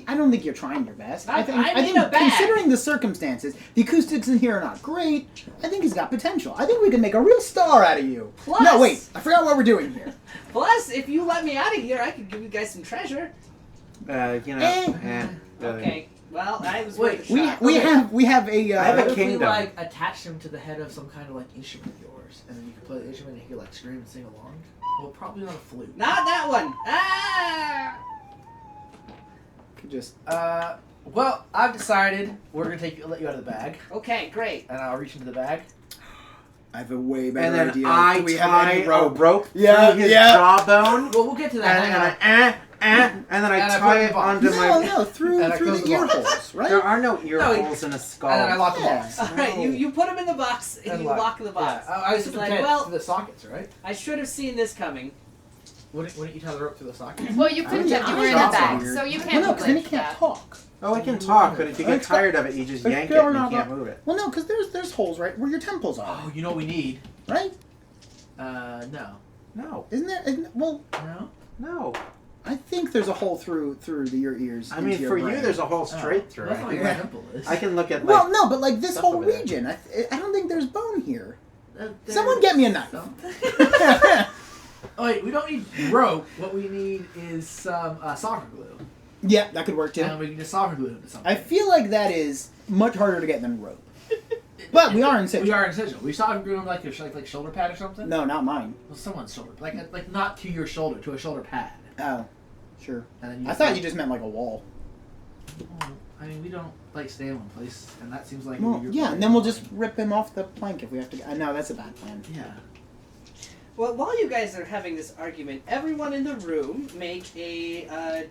I don't think you're trying your best. I think I need think a bag. considering the circumstances, the acoustics in here are not great. I think he's got potential. I think we can make a real star out of you. Plus- No, wait, I forgot what we're doing here. Plus, if you let me out of here, I could give you guys some treasure. Really. Okay. Well, I was Wait, worth a We shot. we have a. I have a What if we kingdom. like attach him to the head of some kind of like instrument of yours, and then you can play the instrument and he can like scream and sing along? Well, probably not a flute. Not that one. Ah! Could just. Well, I've decided we're gonna let you out of the bag, Okay, great. and I'll reach into the bag. I have a way better And then idea. I Do we tie have any a rope? rope Yeah, through his yeah. jawbone, Well, we'll get to that. and Hang on. then and then I And I put tie it in it the box. onto No, my. no, through And I through close the the ear box. holes, right? There are no ear No, holes in a skull. And then I lock the Yeah. box. All right, you put them in the box and And you lock the box. Yeah. I was It's like, like, well, to the sockets, right? I should have seen this coming. Wouldn't you tie the rope through the sockets? Well, you couldn't Yeah, have. You I were in a thought so. bag, so you Well, can't. no, because then he relate can't that. talk. Oh, I can talk, but if you get It's got- tired of it, you just it's yank it going and on you can't about- move it. Well, no, because there's holes right where your temples are, Oh, you know what we need? right? No. No, Isn't there? Well, No? no. I think there's a hole through your ears. I into mean, your for brain. you, there's a hole straight through. That's I not think where Yeah. my temple is. I can look at like. Well, no, but like this stuff whole over there. region, I don't think there's bone here. There's Someone get me a knife. something. Oh, wait, we don't need rope. What we need is some soccer glue. Yeah, that could work too. And we can just soccer glue it into something. I feel like that is much harder to get than rope. But we are in Sigil. We are in Sigil. We soccer glue them like a like shoulder pad or something? No, not mine. Well, someone's shoulder. Like not to your shoulder, to a shoulder pad. Oh, sure. And then I thought you just meant like a wall. Well, I mean, we don't like stay in one place, and that seems like Well, you're yeah, and then we'll just rip him off the plank if we have to. No, that's a bad plan. Yeah. Well, while you guys are having this argument, everyone in the room make a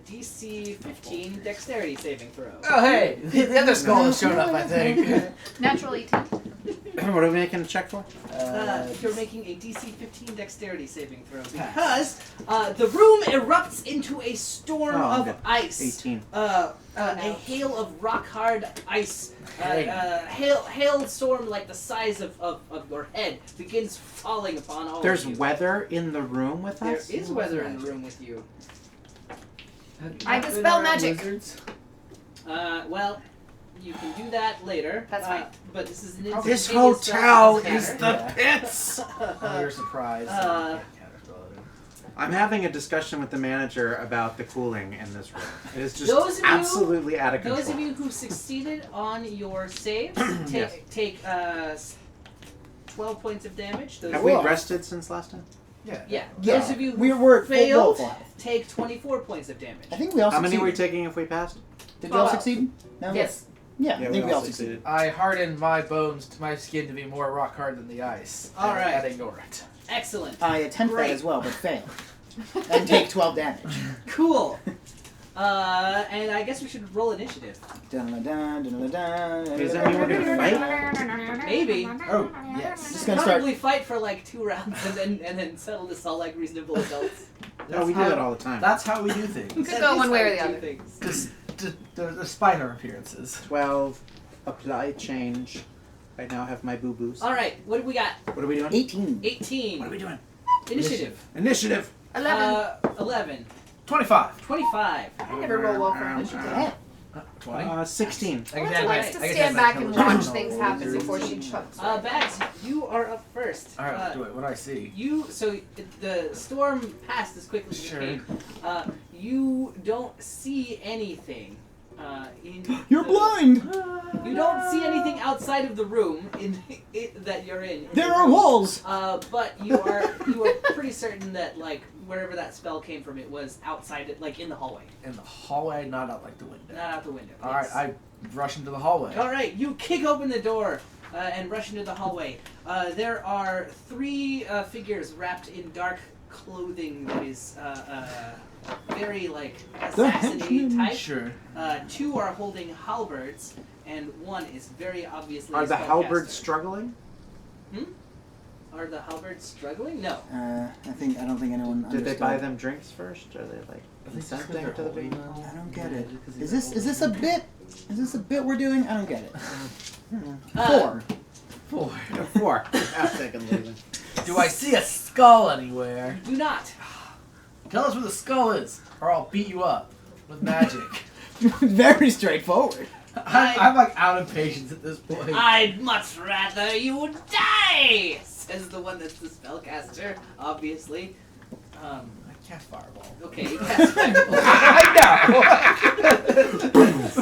DC 15 dexterity saving throw. Oh, hey, the other skull has shown up. I think. Natural 18. What are we making a check for? You're making a DC 15 dexterity saving throw because the room erupts into a storm Oh, of good. ice. 18. A hail of rock hard ice. Hailstorm like the size of your head begins falling upon all There's of you. weather in the room with There us? is weather in the room with you. I dispel magic. Well, you can do that later. That's fine. But this is an This instantaneous hotel spell is matter. the pits! Oh, you're surprised. I'm having a discussion with the manager about the cooling in this room. It is just Those of you- absolutely out of control. Those of you who succeeded on your saves Yes. take 12 points of damage. Those Have of we you- rested since last time? Yeah. Yeah, Those of you who we're at failed full health. take 24 points of damage. I think we all How many succeeded. were we taking if we passed? Did you all Well, succeed? No? Yes. Yeah, I think we all succeeded. I hardened my bones to my skin to be more rock hard than the ice. All and right. I'd ignore it. Excellent. I attempt Great. that as well, but fail. And take 12 damage. Cool. And I guess we should roll initiative. Dun, dun, dun, dun, dun, Does that mean we're gonna fight? Maybe. Oh, yes. Just gonna start. Probably fight for like 2 rounds and then settle this all like reasonable adults. No, we do that all the time. That's how we do things. Could go one way or the That's how we other. do things. Just the spider appearances. 12. Apply change. I now have my boo-boos. All right, what do we got? What are we doing? 18. 18. What are we doing? Initiative. Initiative! 11. 11. 25. 25. I never roll well for initiative. Yeah. 20. 16. Alexa likes to stand back and watch things happen before she chucks. Bags, you are up first. All right, let's do it. What do I see? The storm passed as quickly as Sure. it came. You don't see anything. You're blind! You don't see anything outside of the room that you're in. There are walls! But you are pretty certain that like wherever that spell came from, it was outside it, like in the hallway, In the hallway, not out like the window. not out the window. All right, Yes. I rush into the hallway. All right, you kick open the door and rush into the hallway. There are 3 figures wrapped in dark clothing that is very like assassin-y type. Sure. 2 are holding halberds, and 1 is very obviously. Are a the halberds spellcaster. struggling? Are the halberds struggling? No. I don't think anyone Did they understood. buy them drinks first? Are they like incenting to the big? I don't get it. Is this a bit? Is this a bit we're doing? I don't get it. 4. 4. 4. I'll take them leaving. Do I see a skull anywhere? Do not. Tell us where the skull is, or I'll beat you up with magic. Very straightforward. I'm like out of patience at this point. I'd much rather you die, says the one that's the spellcaster, obviously. I cast fireball. Okay, you cast fireball. I know.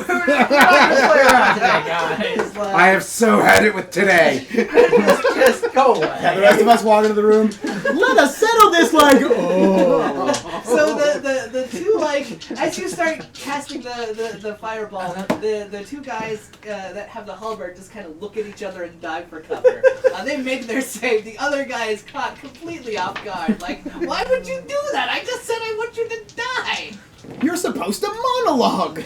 We're not gonna play around today, guys. I have so had it with today. Just go The away. rest of us walk into the room. Let us settle this like. Oh. So the two, like, as you start casting the fireball, the two guys that have the halberd just kind of look at each other and dive for cover. They make their save. The other guy is caught completely off guard. Like, why would you do that? I just said I want you to die. You're supposed to monologue.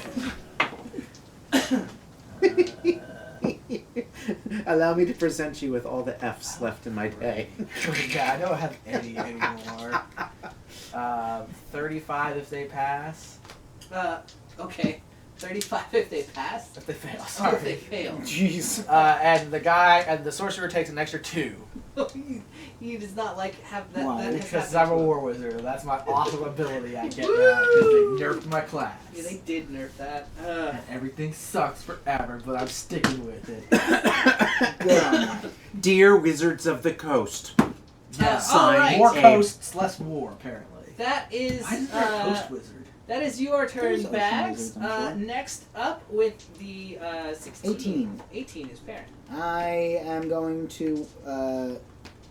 Allow me to present you with all the F's left in my day. Yeah, I don't have any anymore. 35 if they pass. Okay. 35 if they pass. If they fail, Or sorry. if they fail. Jeez. And the sorcerer takes an extra 2. He does not like have that. Why? That has Because happened I'm a to him. war wizard. That's my awesome ability I get now because they nerfed my class. Yeah, they did nerf that. And everything sucks forever, but I'm sticking with it. Dear Wizards of the Coast. Yeah. all right. More Abe. coasts, less war, apparently. That is. Why is there a coast wizard? That is your turn, There's ocean Bags. wizards, I'm sure. Next up with the 16. 18. 18 is Parent. I am going to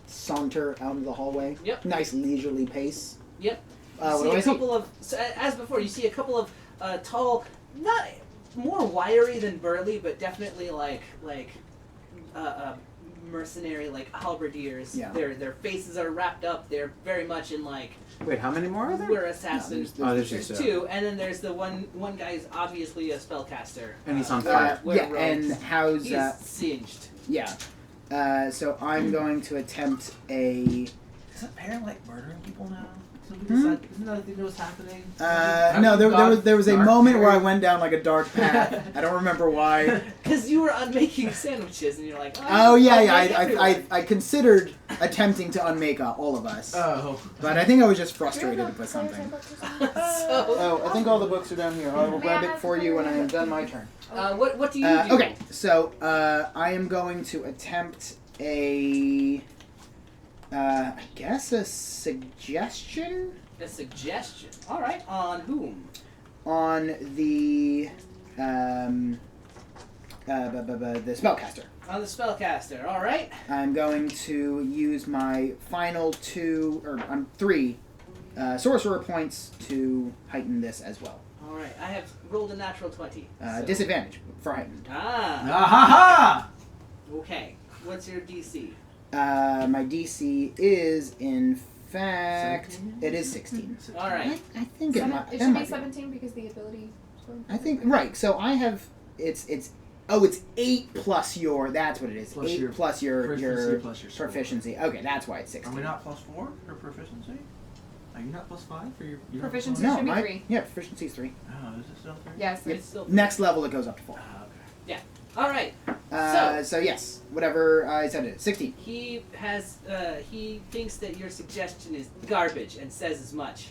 saunter out of the hallway. Yep. Nice leisurely pace. Yep. What You do I see a see? couple of, as before, you see a couple of tall, not more wiry than burly, but definitely like mercenary, like halberdiers. Yeah. Their faces are wrapped up. They're very much in like Wait, how many more are there? we're assassins. Oh, there's There's just two, and then there's the one guy's obviously a spellcaster. And he's on fire. we're Yeah, rogues. and how's He's singed. yeah. So I'm going to attempt a. Isn't Parent like murdering people now? Hmm? Isn't that a thing that was happening? No, there was a Dark moment where I Fairy? went down like a dark path. I don't remember why. Because you were making sandwiches, and you're like, Oh yeah, I'll yeah. make everyone. I considered attempting to unmake all of us, Oh. but I think I was just frustrated with something. So, Oh, I think all the books are down here. I will grab it for you when I am done my turn. what do you do? Okay, so I am going to attempt a, I guess a suggestion A suggestion. All right. On whom? on the the spellcaster. On the spellcaster. All right. I'm going to use my final 3 sorcerer points to heighten this as well. All right. I have rolled a natural 20. so- Disadvantage for heightened. Ah. Ah-ha-ha! Okay. What's your DC? My DC is in fact 17? it is 16. All right. I think it might. It that should might be be. 17 because the ability. I think right. So I have it's 8 plus your. That's what it is. Plus 8 your plus your proficiency plus your score. proficiency. Okay, that's why it's Are 16. we not plus 4 for proficiency? Are you not plus 5 for your Proficiency? No, should be my 3. yeah, proficiency is 3. Oh, is it still 3? Yes. Yep. It's still Next level it goes up to 4. Ah, okay. All right. So yes, whatever I said it is 16. He has. He thinks that your suggestion is garbage and says as much.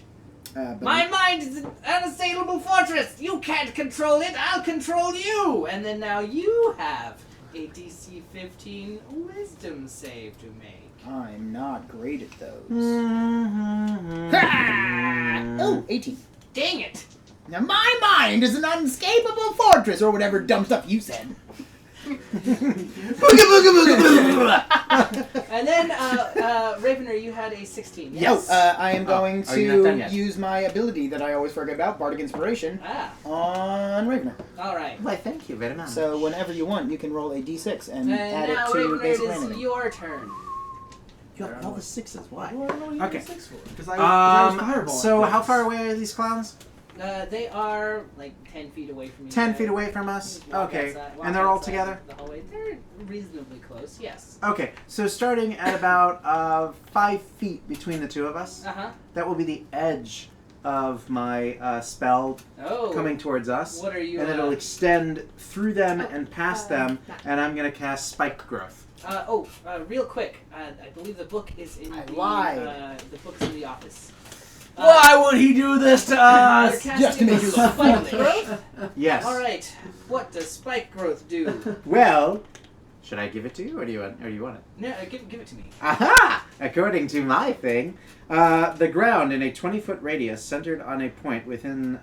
But My mind is an unassailable fortress. You can't control it. I'll control you. And then now you have a DC 15 Wisdom save to make. I'm not great at those. Mm-hmm. Oh, 18. Dang it! Now my mind is an unescapable fortress, or whatever dumb stuff you said. And then Ravener, you had a 16. Yes. I am going Oh, you're not done to yet. use my ability that I always forget about, Bardic Inspiration, Ah. on Ravener. All right. Why, thank you very much. So whenever you want, you can roll a d6 and And add now it to Ravener, basic it is randoming. your turn. you have all the 6s. Why? Okay. Okay. Because I was fireball. So how far away are these clowns? They are like 10 feet away from you. 10 guys. feet away from us? Just walk Okay. outside- walk And they're all outside together? The hallway. They're reasonably close. Yes. Okay, so starting at about 5 feet between the two of us, Uh-huh. that will be the edge of my spell Oh. coming towards us. What are you? And it'll extend through them Oh, and past them, and I'm going to cast Spike Growth. Real quick. I believe the book is in I the lied. the book's in the office. Why would he do this to You're us? casting Just to make you look Spike foolish. Growth? Yes. All right. What does Spike Growth do? Well, Should I give it to you, or do you want it? No, give it to me. Aha! According to my thing, the ground in a 20-foot radius centered on a point within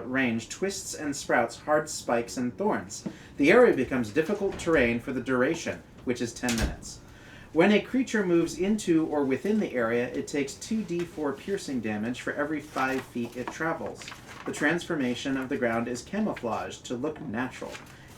range twists and sprouts hard spikes and thorns. The area becomes difficult terrain for the duration, which is 10 minutes. When a creature moves into or within the area, it takes 2d4 piercing damage for every 5 feet it travels. The transformation of the ground is camouflaged to look natural,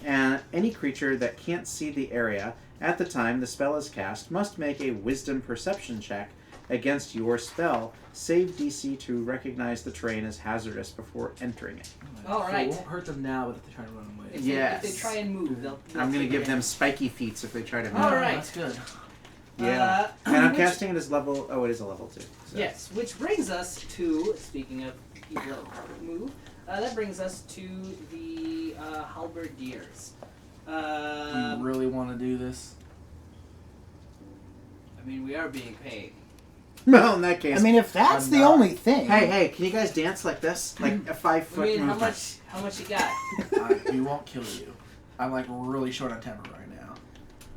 and any creature that can't see the area at the time the spell is cast must make a wisdom perception check against your spell. Save DC to recognize the terrain as hazardous before entering it. All So right. it won't hurt them now, but if they try to run away. If they try and move, they'll I'm going to take give them damage. spiky feats if they try to move. All right. That's good. Yeah. And I'm which- casting it as level... Oh, it is a level 2. So. Yes, which brings us to, speaking of people that move, that brings us to the halberdiers. Do you really want to do this? I mean, we are being paid. Well, in that case... I mean, if that's I'm the not- only thing. Hey, can you guys dance like this? Like a 5-foot I mean, movement. how much you got? We won't kill you. I'm like really short on temper right now.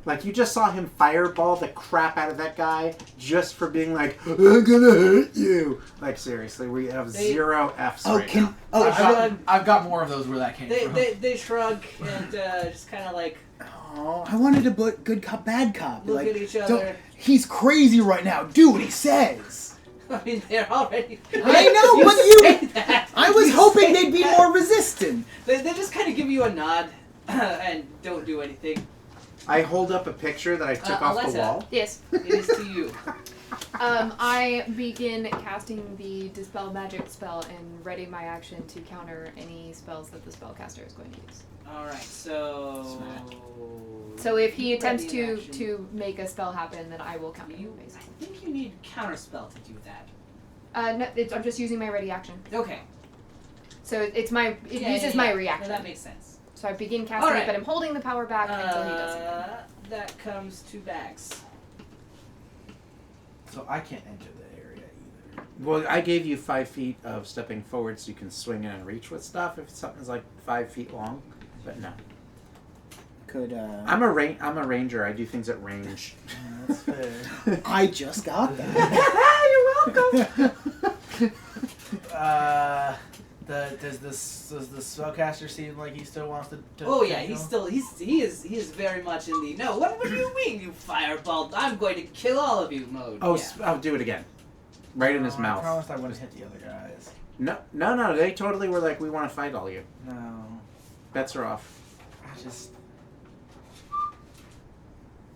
Like, you just saw him fireball the crap out of that guy just for being like, I'm gonna hurt you. Like, seriously, we have They- 0 Fs Oh, right now. I've got more of those where that came from. They shrug and just kind of like Oh, I wanted to put good cop, bad cop. look Like, at each don't- other. he's crazy right now. Do what he says. I mean, they're already. I know, but you- say that. I was You hoping say they'd be that. more resistant. They just kind of give you a nod and don't do anything. I hold up a picture that I took off the Alexa. wall. Yes. It is to you. I begin casting the Dispel Magic spell and ready my action to counter any spells that the spellcaster is going to use. All right, so. So if he attempts Ready in action. to make a spell happen, then I will counter him, I basically. think you need counterspell to do that. No, I'm just using my ready action. Okay. So it uses my reaction. No, that makes sense. So I begin casting Alright. it, but I'm holding the power back until he does something. That comes to Bags. So I can't enter the area either. Well, I gave you 5 feet of stepping forward so you can swing in and reach with stuff if something's like 5 feet long. But no. Could I'm a ranger. I do things at range. That's fair. I just got that. You're welcome. Does the spellcaster seem like he still wants to? Oh yeah, you know? he is very much in the no. What do you mean, you fireball? I'm going to kill all of you mode. Oh, yeah. I'll do it again. Right in his I mouth. promised I wouldn't hit the other guys. No. They totally were like, we want to fight all you. No, Bets are off. I just.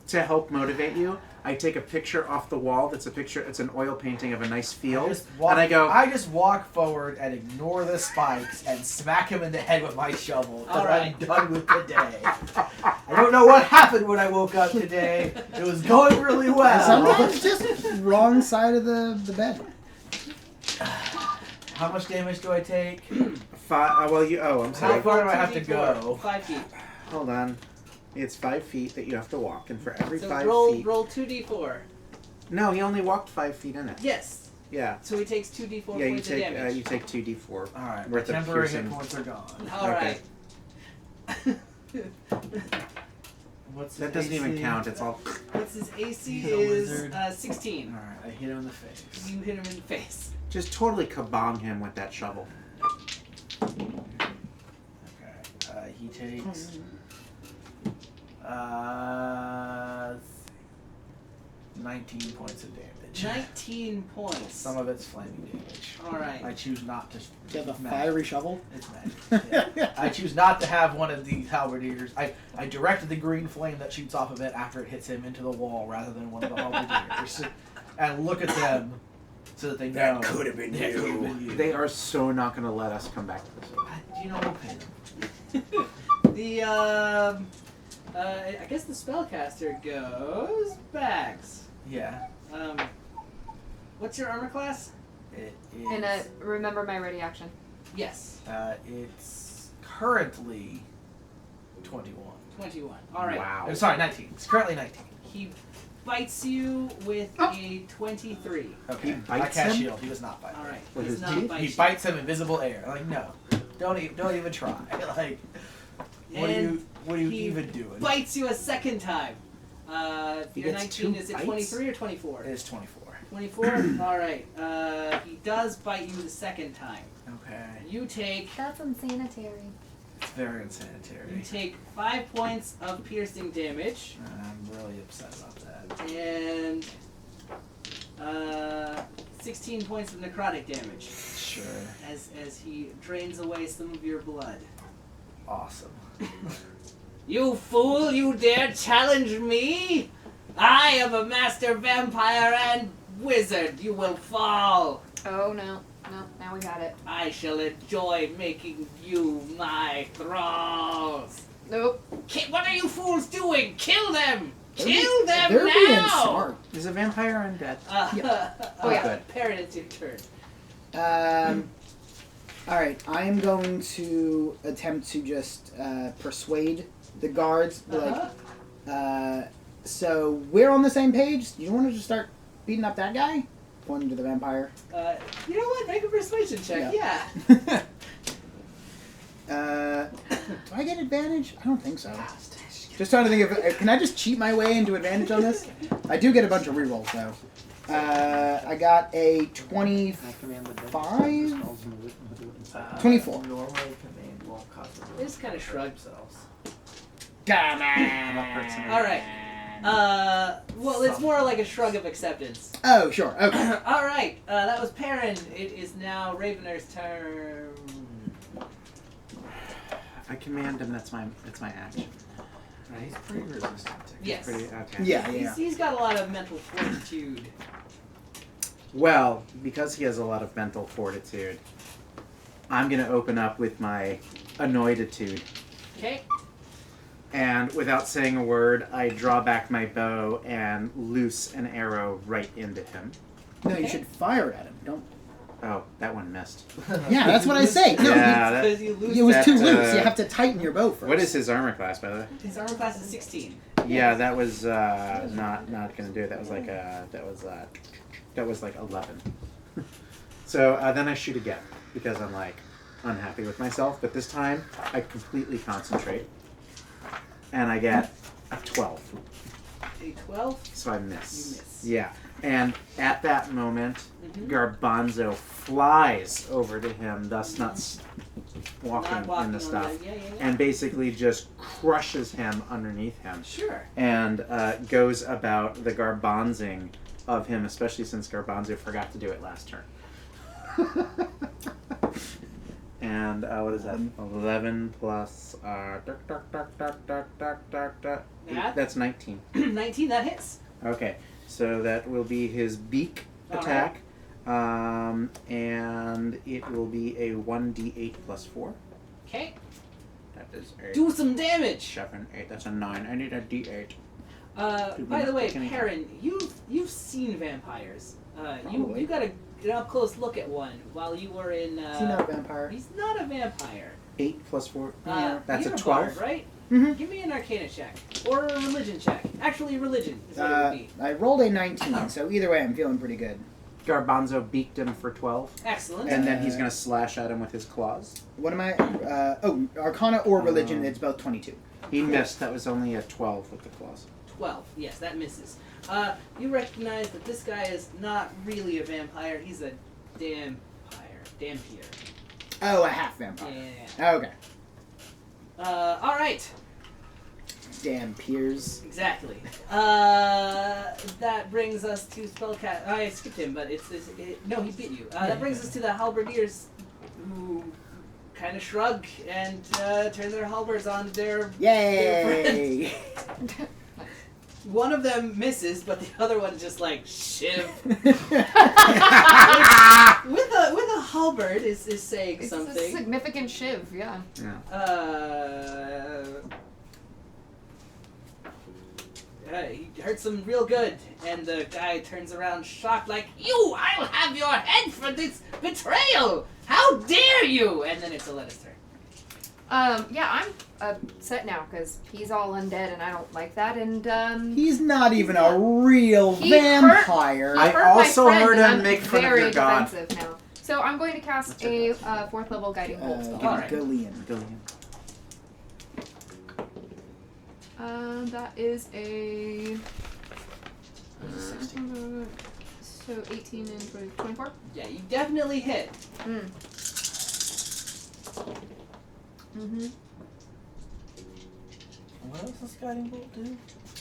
To help motivate you, I take a picture off the wall. That's a picture. It's an oil painting of a nice field, and I go. I just walk forward and ignore the spikes and smack him in the head with my shovel. All I'm right. done with the day. I don't know what happened when I woke up today. It was going really well. Sometimes just wrong side of the bed. How much damage do I take? 5. Well, you. Oh, I'm How sorry. far do I have to 2d4, go? 5 feet. Hold on. It's 5 feet that you have to walk, and for every So 5 roll feet. roll 2d4. No, he only walked 5 feet in it. Yes. Yeah. So he takes 2d4 Yeah, you points of take damage. you take 2d4. All right, my Worth of temporary hit piercing. points are gone. All Okay. right. What's That his doesn't even AC? count. It's all. What's his AC He's a is wizard. 16. All right, I hit him in the face. You hit him in the face. Just totally kabong him with that shovel. Okay, he takes 19 points of damage. 19 points. Some of it's flaming damage. All right. I choose not to. Do you have a magic. fiery shovel? It's magic. Yeah. I choose not to have one of these halberdiers. I directed the green flame that shoots off of it after it hits him into the wall rather than one of the halberdiers. And look at them so that they know. That could have been That you. could have been you. They are so not going to let us come back to this. You know, we'll pay them. The I guess the spellcaster goes Bags. Yeah. What's your armor class? It is. And remember my ready action. Yes. It's currently 21. 21. All right. Wow. Oh, sorry, 19. It's currently 19. He bites you with a 23. Okay. He bites I cast him? shield. He does not bite. All right. With Does his not teeth? bite He you. bites him in visible air. Like no, don't even try. Like, what do And you? What are you He even doing? bites you a second time. He You're gets 19. two Is it bites? 23 or 24? It is 24. 24? Alright. He does bite you the second time. Okay. You take That's unsanitary. It's very unsanitary. you take 5 points of piercing damage I'm really upset about that. and 16 points of necrotic damage Sure. as he drains away some of your blood. Awesome. You fool, you dare challenge me? I am a master vampire and wizard. You will fall. Oh no, no, now we got it. I shall enjoy making you my thralls. Nope. What are you fools doing? Kill them! Kill them They're now! being smart. Is a vampire undead? Oh, yeah. Good. Parrot, it's your turn. Alright, I'm going to attempt to just persuade the guards. So we're on the same page. You want to just start beating up that guy? Pointing to the vampire. You know what? Make a persuasion check. Yeah. Do I get advantage? I don't think so. Just trying to think of. Can I just cheat my way into advantage on this? I do get a bunch of rerolls though. I got a 25. 24. Normally, command won't cost them. They just kind of shrug. Come All right. Well, it's more like a shrug of acceptance. Oh, sure. Okay. All right. That was Perrin. It is now Ravener's turn. I command him. That's my action. Right, he's pretty resistant. Yes. Pretty, okay. Yeah. He's got a lot of mental fortitude. Well, because he has a lot of mental fortitude, I'm gonna open up with my annoyeditude. Okay. And without saying a word, I draw back my bow and loose an arrow right into him. No, you should fire at him. Don't. Oh, that one missed. Yeah, that's what I say. No, Yeah, that- Because you lose. it was That, too loose. uh, You have to tighten your bow first. What is his armor class, by the way? His armor class is 16. Yeah, that was not gonna do it. That was like 11. So then I shoot again because I'm like unhappy with myself. But this time I completely concentrate, and I get a 12. A 12. So I miss. You miss. Yeah, and at that moment, Mhm. Garbanzo flies over to him, thus not walking Not walking in the on stuff, the- yeah. and basically just crushes him underneath him. Sure. And goes about the garbanzing of him, especially since Garbanzo forgot to do it last turn. And what is that? 11 plus Yeah. that's 19. 19. That hits. Okay, so that will be his beak All attack, and it will be a 1d8 plus 4. Okay. That is a Do some damage. 7, 8. That's a 9. I need a d8. By the way, Can we- Perrin, you've seen vampires. You Probably. got an up close look at one while you were in. Is he not a vampire? He's not a vampire. 8 plus 4. That's you're a bard, 12. right? Mhm. Give me an Arcana check or a religion check. Actually, religion is what it would be. I rolled a 19, so either way, I'm feeling pretty good. Garbanzo beaked him for 12, Excellent. and then he's gonna slash at him with his claws. What am I? Arcana or religion, it's both 22. He missed. That was only a 12 with the claws. 12. Yes, that misses. You recognize that this guy is not really a vampire. He's a dampier. Oh, a half vampire. Yeah. Okay. All right. Damn peers. Exactly. That brings us to spellcast. I skipped him, but no, he beat you. That brings us to the halberdiers, who kind of shrug and turn their halberds on their Yay! One of them misses, but the other one just like shiv. with a halberd is saying It's something. a significant shiv, yeah. He hurts him real good, and the guy turns around shocked like, "You! I'll have your head for this betrayal! How dare you!" And then it's Aletta's turn. Yeah, I'm upset now because he's all undead and I don't like that. And He's not even a real He vampire. I hurt my also friend, heard and him I'm make fun of very your god. defensive now. So I'm going to cast a 4th level guiding bolt spell. Alright. Gillian. That is a. 16. So 18 and 20, 24? Yeah, you definitely hit. Mm-hmm. What does this guiding bolt do?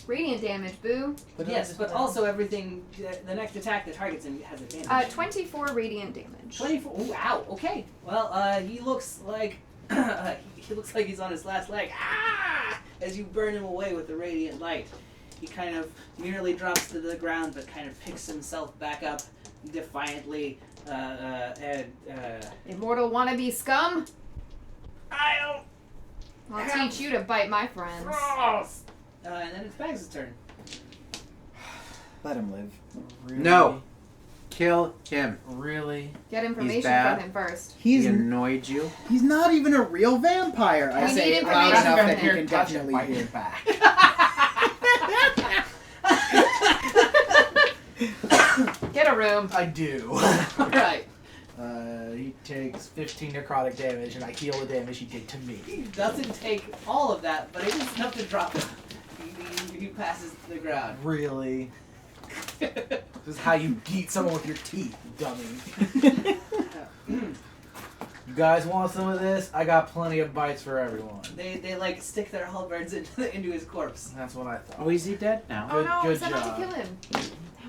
Radiant damage, boo. Yes, but also everything. The next attack that targets him has advantage. 24 radiant damage. 24. Ooh, ow. Okay. Well, he looks like he looks like he's on his last leg. Ah! As you burn him away with the radiant light, he kind of nearly drops to the ground, but kind of picks himself back up defiantly. Immortal wannabe scum? I'll Teach you to bite my friends. cross. And then it's Bags' turn. Let him live. Really? No. Kill him. Really? Get information bad. from him first. He's He annoyed you. he's not even a real vampire. I We say need it loud information enough from that he him. can Touch him, definitely bite hear. his back. Get a room. I do. Right. He takes 15 necrotic damage, and I heal the damage he did to me. He doesn't take all of that, but it is enough to drop him. He passes to the ground. Really? This is how you beat someone with your teeth, dummy. You guys want some of this? I got plenty of bites for everyone. They like stick their halberds into his corpse. That's what I thought. Oh, is he dead now? Oh no, good we said not job. to kill him. Damn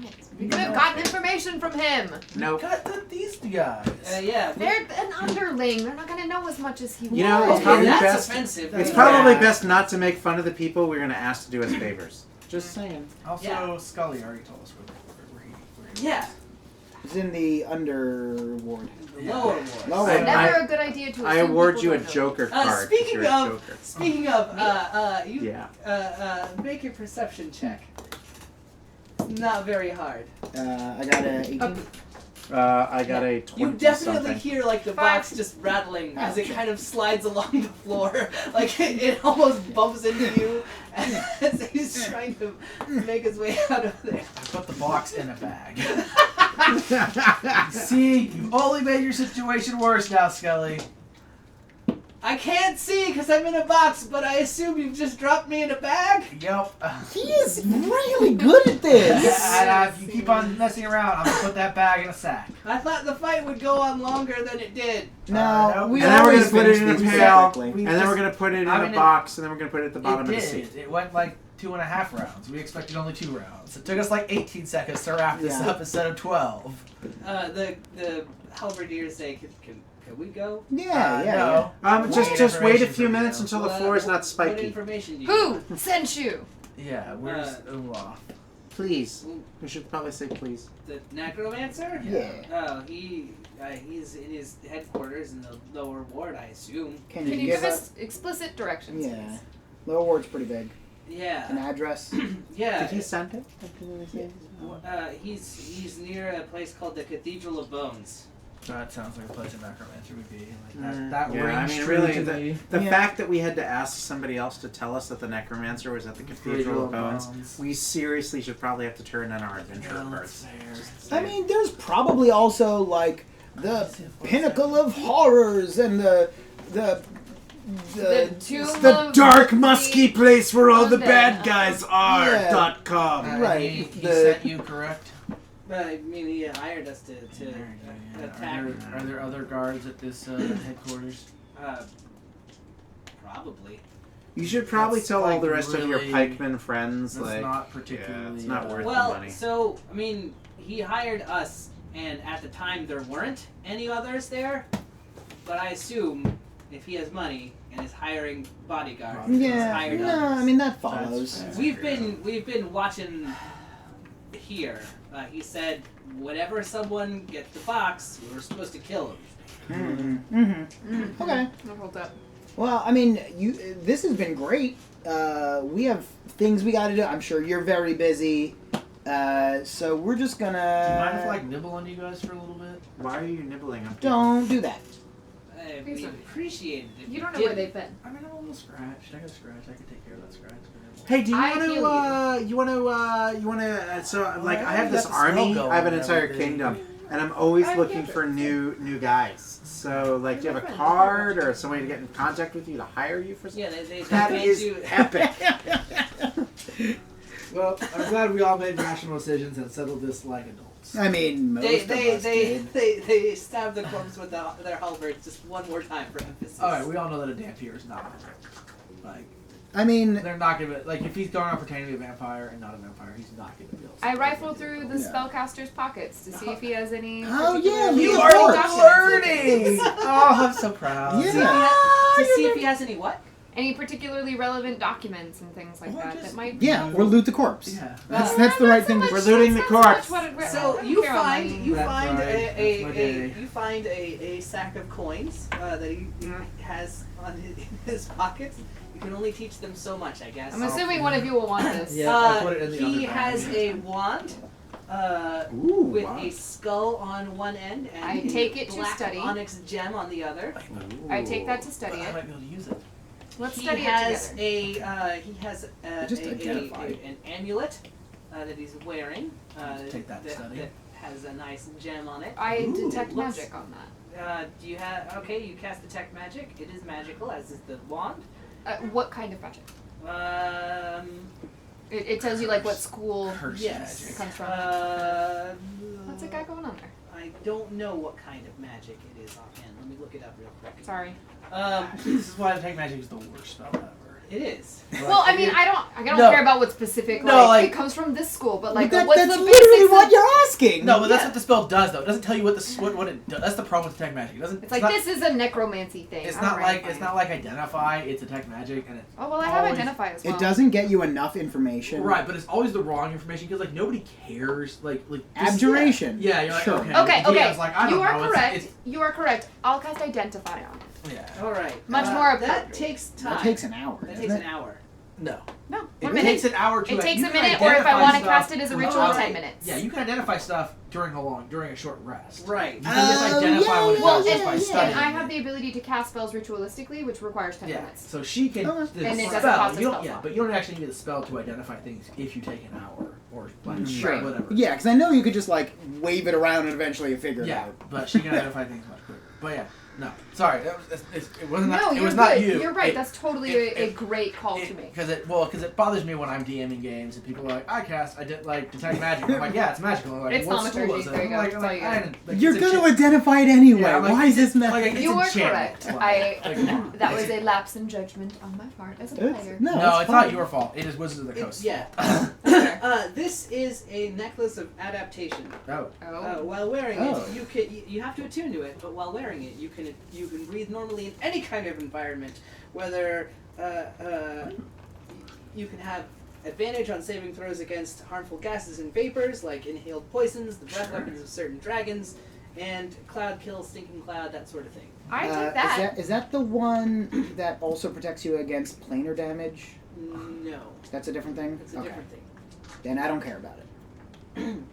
it. We could have gotten information from him. Nope. Cut these guys. Yeah. They're an underling. They're not going to know as much as he You know, was. it's probably that's best- offensive. It's Yeah. probably best not to make fun of the people we're going to ask to do us favors. Just saying. Also, Yeah. Scully already told us where he Yeah. He's in the under ward. The Yeah. lower ward. Lower. It's never I- a good idea to I assume award people you a don't know. Joker card. 'cause Speaking you're a of, Joker. you Yeah. make your perception check. Not very hard. I got a 18. I got a 20 You definitely something. hear like the Five. box just rattling as it Ouch. kind of slides along the floor. Like it almost bumps into you as he's trying to make his way out of there. I put the box in a bag. See, you only made your situation worse now, Scully. I can't see because I'm in a box, but I assume you've just dropped me in a bag. Yep. He is really good at this. And if you keep on messing around, I'm gonna put that bag in a sack. I thought the fight would go on longer than it did. No, no. we And then we're always gonna put it in a finish these pail, perfectly. and then we're gonna put it in I a mean, box, and then we're gonna put it at the bottom It of the did. seat. It went like 2.5 rounds. We expected only 2 rounds. It took us like 18 seconds to wrap this Yeah. up instead of 12. The halberdiers say, can we go? Yeah, yeah, no. Just Wait. wait a few Information minutes from until the What- floor is not What spiky. information do you Who want? sent you? Yeah, where's Olaf? Please. We should probably say please. The necromancer? Yeah. Oh, he's in his headquarters in the lower ward, I assume. Can Can you you give give us? us explicit directions? Yeah. Lower ward's pretty big. An Yeah. address. Yeah. Did he send it? He's near a place called the Cathedral of Bones. That sounds like a place a necromancer would be. Like that Yeah, rings I mean, true really, to me. the Yeah. fact that we had to ask somebody else to tell us that the necromancer was at the Cathedral of Bones, we seriously should probably have to turn in our adventure Yeah, cards. that's I mean, there's probably also like the pinnacle of horrors and the tomb The of dark, the musky place where all the undead. bad guys are. Yeah. .com. Right, He the- sent you, correct? I mean, he hired us to attack. Are there other guards at this headquarters? Probably. You should probably That's, tell all like, the rest of your really- pikemen friends, That's like, not particularly. yeah, it's not worth the Well, money. so I mean, he hired us, and at the time there weren't any others there. But I assume if he has money and is hiring bodyguards, he's Yeah. hired No, others. I mean that follows. That's- We've been watching here. He said whenever someone gets the box, we were supposed to kill him. Mm-hmm. Okay. I'll hold up. Well, I mean, this has been great. We have things we got to do. I'm sure you're very busy. So we're just Do you mind if I gonna. like nibble on you guys for a little bit? Why are you nibbling on Don't do that. We Please don't. appreciate it. If You don't know where didn't. they've been. I mean, I'm a little scratched. I got a scratch. I can take care of that scratch. Hey, do you I want heal to? So, like, Well, I have you this got the spell army. going I have an and entire everything. kingdom, and I'm always I'm looking Kendra. for new guys. So, like, do you have a Friend. card or some way to get in contact with you to hire you for something? Yeah, they That paid is you. epic. Well, I'm glad we all made rational decisions and settled this like adults. I mean, most of us did. They stab the corpse with their halberds just one more time for emphasis. Alright, we all know that a Dampier is not like I mean, they're not gonna like if he's going around pretending to be a vampire and not a vampire, he's not gonna be able to. I rifle through the Yeah. spellcaster's pockets to see if he has any. Oh, yeah, particularly you relevant are documents. Oh, I'm so proud. Yeah. To see if he has any what? Any particularly relevant documents and things like Or that just- that might. yeah, or loot the corpse. Yeah. That's the right thing to do. We're looting the corpse. So you find That's right. That's my day. you find a sack of coins that he has on his pockets. You can only teach them so much, I guess. I'm assuming one of you will want this. Yeah, I put it in the He other has bag. a wand Ooh, with wow. a skull on one end and I a take it to black study. onyx gem on the other. I take that to study But I it. might be able to use it. Let's He study has it together. he has Just identify. an amulet that he's wearing. Take that to study. That has a nice gem on it. I Ooh, detect looks- magic on that. Do you have? Okay, you cast detect magic. It is magical, as is the wand. What kind of magic? It tells you like what school Curse Yes. it magic. comes from. What's it got going on there? I don't know what kind of magic it is offhand. Let me look it up real quick. Sorry. This is why detect magic is the worst spell ever. It is. Well, I mean, I don't No. care about what specific. No, like, like- it comes from this school, but like, But what's that's the literally basics? what of- you're asking. No, but that's Yeah. what the spell does, though. It doesn't tell you what it does. That's the problem with detect magic. It doesn't. It's like not, this is a necromancy thing. It's All not right, like fine. it's not like identify. It's detect magic, and it. Oh well, I have always- identify as well. It doesn't get you enough information. Right, but it's always the wrong information because like nobody cares. Like this- Abjuration. Yeah, you're like Sure. okay. Okay, the okay. DM's like, I don't You are know, correct. It's, You are correct. I'll cast identify on it. yeah. All right. Much more That appropriate. takes time. That takes an hour. That doesn't takes it? an hour. No. No, It 1 minute. takes an hour to. It takes you a can minute, or if I identify want to stuff cast it as a ritual, Oh, 10 minutes. Yeah, you can identify stuff during a short rest. Right. You can just identify yeah, what it Well, does just by and studying. I have the ability to cast spells ritualistically, which requires 10 Yeah, minutes. so she can. Okay. The And it doesn't spell, cost a you don't, spell yeah, slot. but you don't actually need a spell to identify things if you take an hour or like Sure. whatever. Yeah, because I know you could just like wave it around and eventually you figure it Yeah, out. but she can identify things much quicker. But yeah, no, sorry, it wasn't. No, It you're was good. not you. You're right. It- That's totally a great call to make. Because it bothers me when I'm DMing games and people are like, I did like detect magic. I'm like, yeah, it's magical. I'm like, It's what school thaumaturgy. is it? There you I'm go. like, That's all you I got. didn't- like, You're it's a going to shit- identify it anyway. Yeah, I'm like, Why is this like, method? it's You a were channel. correct. Like, come on. That was a lapse in judgment on my part as a player. No, No, it's fine. not your fault. It is Wizards of the Coast. Yeah. Fair. This is a necklace of adaptation. Oh. Oh. While wearing Oh. it, you have to attune to it. But while wearing it, you can breathe normally in any kind of environment. Whether you can have advantage on saving throws against harmful gases and vapors like inhaled poisons, the breath weapons of certain dragons, and cloud kill, stinking cloud, that sort of thing. I take that. Is that the one that also protects you against planar damage? No, That's a different thing? it's a different thing. Then I don't care about it.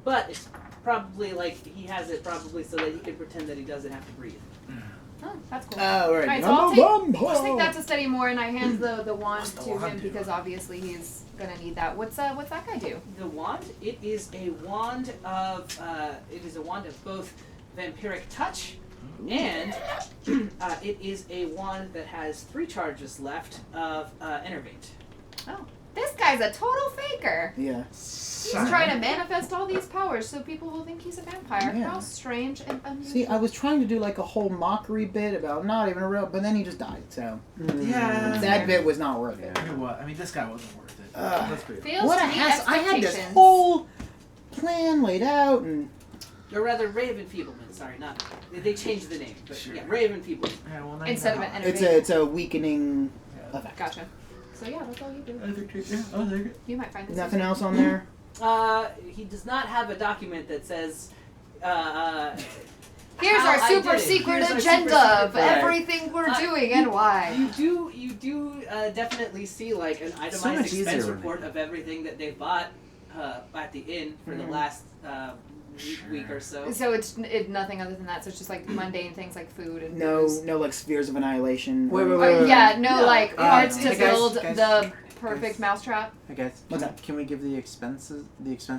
But it's probably like he has it probably so that he can pretend that he doesn't have to breathe. Oh, that's cool. Oh, right. Alright, so I'll take that to study more, and I hand the wand What's the to wand him do? because obviously he's gonna need that. What's that guy do? The wand, it is a wand of both vampiric touch, and it is a wand that has 3 charges left of enervate. Oh, this guy's a total faker. Yeah. He's trying to manifest all these powers so people will think he's a vampire. Yeah. How strange and unusual. See, I was trying to do like a whole mockery bit about not even a real, but then he just died, so. Yeah. That bit was not worth it. You know what? I mean, this guy wasn't worth it. Ugh. Let's be real. Feels What to a meet hassle. I had this expectations. whole plan laid out and. Or rather, Raven Feebleman. Sorry, not. They changed the name, but Sure. yeah, Raven Feebleman. Yeah, well, now you Instead know of an how. energy. It's a weakening effect. Gotcha. So yeah, that's all you do. I think yeah, I'll take it. You might find this. Nothing else on there? He does not have a document that says. Here's how our I super did it. secret Here's our agenda super of secret plan. everything we're Uh, doing and why. You do definitely see like an So itemized much easier expense when report of everything that they bought at the inn for the last week or so. So it's nothing other than that. So it's just like mundane things like food and No, booze. no, like spheres of annihilation. Wait, or- wait, wait. Yeah, no, No. like parts Hey, to guys, build guys. the perfect mousetrap. I guess. What's that? Can we give the expense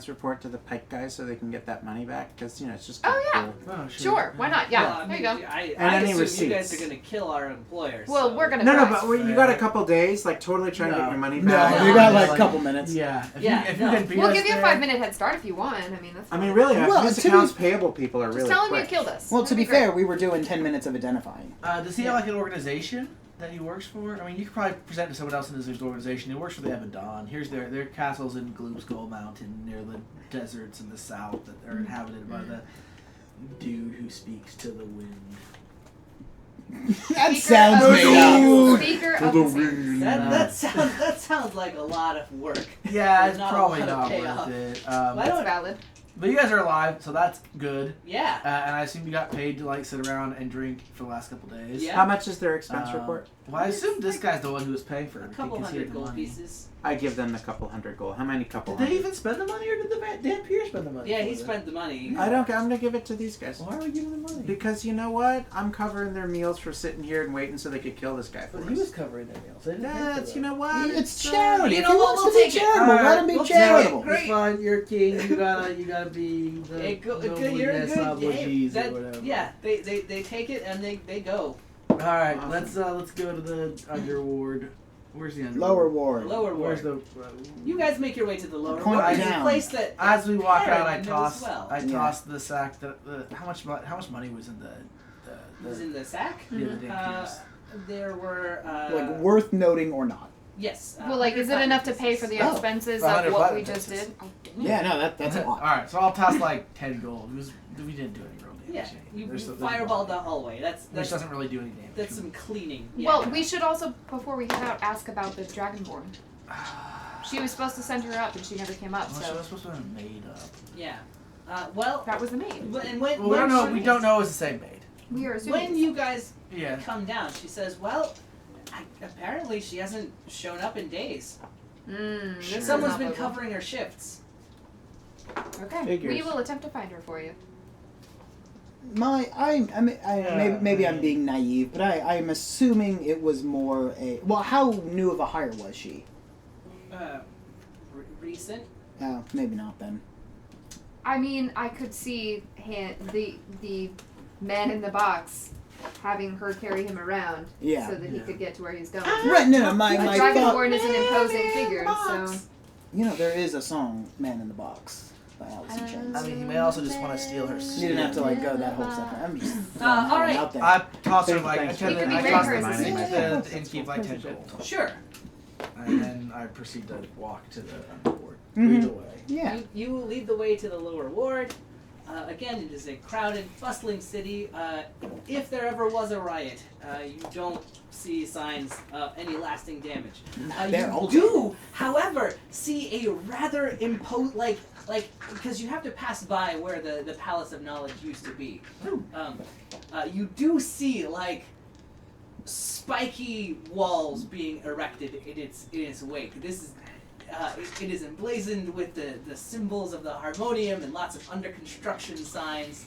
report to the Pike guys so they can get that money back? Because it's just. Oh, yeah. Cool. Oh, Sure, why not? Yeah, Well, there you go. I any assume you guys receipts. are going to kill our employers. Well, so. we're gonna. No, try. but you got a couple days. Like totally trying to get your money No, back. we got like a couple minutes. Yeah. If Yeah, you no. can beat We'll us give you a there- 5-minute head start if you want. I mean, that's. I mean, fine. really, Well, these to be- accounts payable people are Just really tell him quick. you killed us. Well, to That'd be great. fair, we were doing 10 minutes of identifying. Does he have like an organization that he works for? I mean, you could probably present to someone else in his organization. He works for the Abaddon. Here's their castles in Gloomskull Mountain near the deserts in the south that are inhabited by the dude who speaks to the wind. That Speaker sounds of made the up. Saints. Speaker of the Saints. That sounds like a lot of work. Yeah, There's it's not a probably lot of not payoff. worth it. Why That's don't- valid. But you guys are alive, so that's good. Yeah. And I assume you got paid to like sit around and drink for the last couple days. Yeah. How much is their expense report? Well, I assume this guy's the one who was paying for A everything. couple 'cause he had hundred the gold money. pieces. I give them the couple hundred gold. How many couple Did they hundred? even spend the money, or did the Dan Pierce spend the money? Yeah, for he it? spent the money. I don't. I'm gonna give it to these guys. Why are we giving the money? Because you know what? I'm covering their meals for sitting here and waiting so they could kill this guy for But he was us. covering their meals. They didn't pay for That's, that. you know what? It's charity. you If know he what, wants we'll to be take it. charitable, Alright, let him be we'll take charitable. it. Great. It's fine. You're king. You gotta be the Hey, you're a good G's that, or whatever. yeah, they take it and they go. All right, Awesome. let's go to the underward. Where's the underward? Lower ward. Lower Where's ward. the? You guys make your way to the lower Point ward. It's a down. place that As we walk out, I Karen knows toss well. toss the sack. How much money was in was in the sack. the other Dan Pierce? There were Like worth noting or not. yes. Well, like, is it 100 enough to pay for the Oh. expenses 100 of what we platinum just pieces. did? Oh, dang. Yeah, no, that's a All lot. right, so I'll toss like 10 gold. We didn't do any real Yeah, damage. you There's fireball the hallway. which That's doesn't really do any damage. that's some cleaning. Yeah. Well, we should also, before we head out, ask about the Dragonborn. She was supposed to send her up, and she never came up. Well, she So was supposed to have been made up. Yeah. Well, that was the maid. and when Well, we don't know. We don't know it's the same maid. We are assuming. when you guys Yeah. come down, she says, "Well, apparently she hasn't shown up in days. This Sure. is Someone's not been local. covering her shifts." Okay, Figures. we will attempt to find her for you. Maybe I'm being naive, but I'm assuming it was more a. Well, how new of a hire was she? Recent. Oh, maybe not then. I mean, I could see the man in the box having her carry him around Yeah. so that he Yeah. could get to where he's going. Right, no, my The thought. Dragonborn is an imposing figure, so. You know, there is a song, "Man in the Box" by Alice in Chains. I mean, he may also just want to steal her. You didn't have to like go that whole stuff. I'm just all right. out there. I toss her Thank- like thanks. I You could be I very toss gracious. the Yeah. and keep like 10 gold, Sure. and then I proceed to walk to the underboard. Mhm. Lead the way. Yeah. You lead the way to the lower ward. Again, it is a crowded, bustling city. If there ever was a riot, you don't see signs of any lasting damage. They're You old. do, however, see a rather like because you have to pass by where the Palace of Knowledge used to be. You do see like spiky walls being erected in its wake. This is. It is emblazoned with the symbols of the Harrowmonts and lots of under construction signs.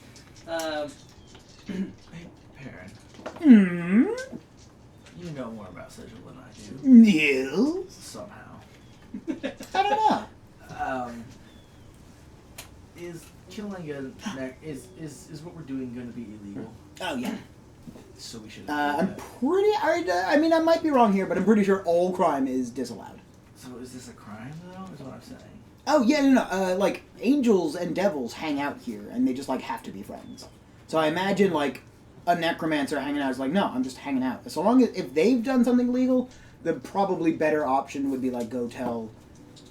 Perrin, Hmm. you know more about Sigil than I do. Yes. Somehow. I don't know. Is killing is what we're doing going to be illegal? Oh yeah. So we should. I'm pretty. I mean, I might be wrong here, but I'm pretty sure all crime is disallowed. So is this a crime though? Is what I'm saying. Oh yeah, no. Like angels and devils hang out here, and they just like have to be friends. So I imagine like a necromancer hanging out is like, no, I'm just hanging out. So long as if they've done something illegal, the probably better option would be like go tell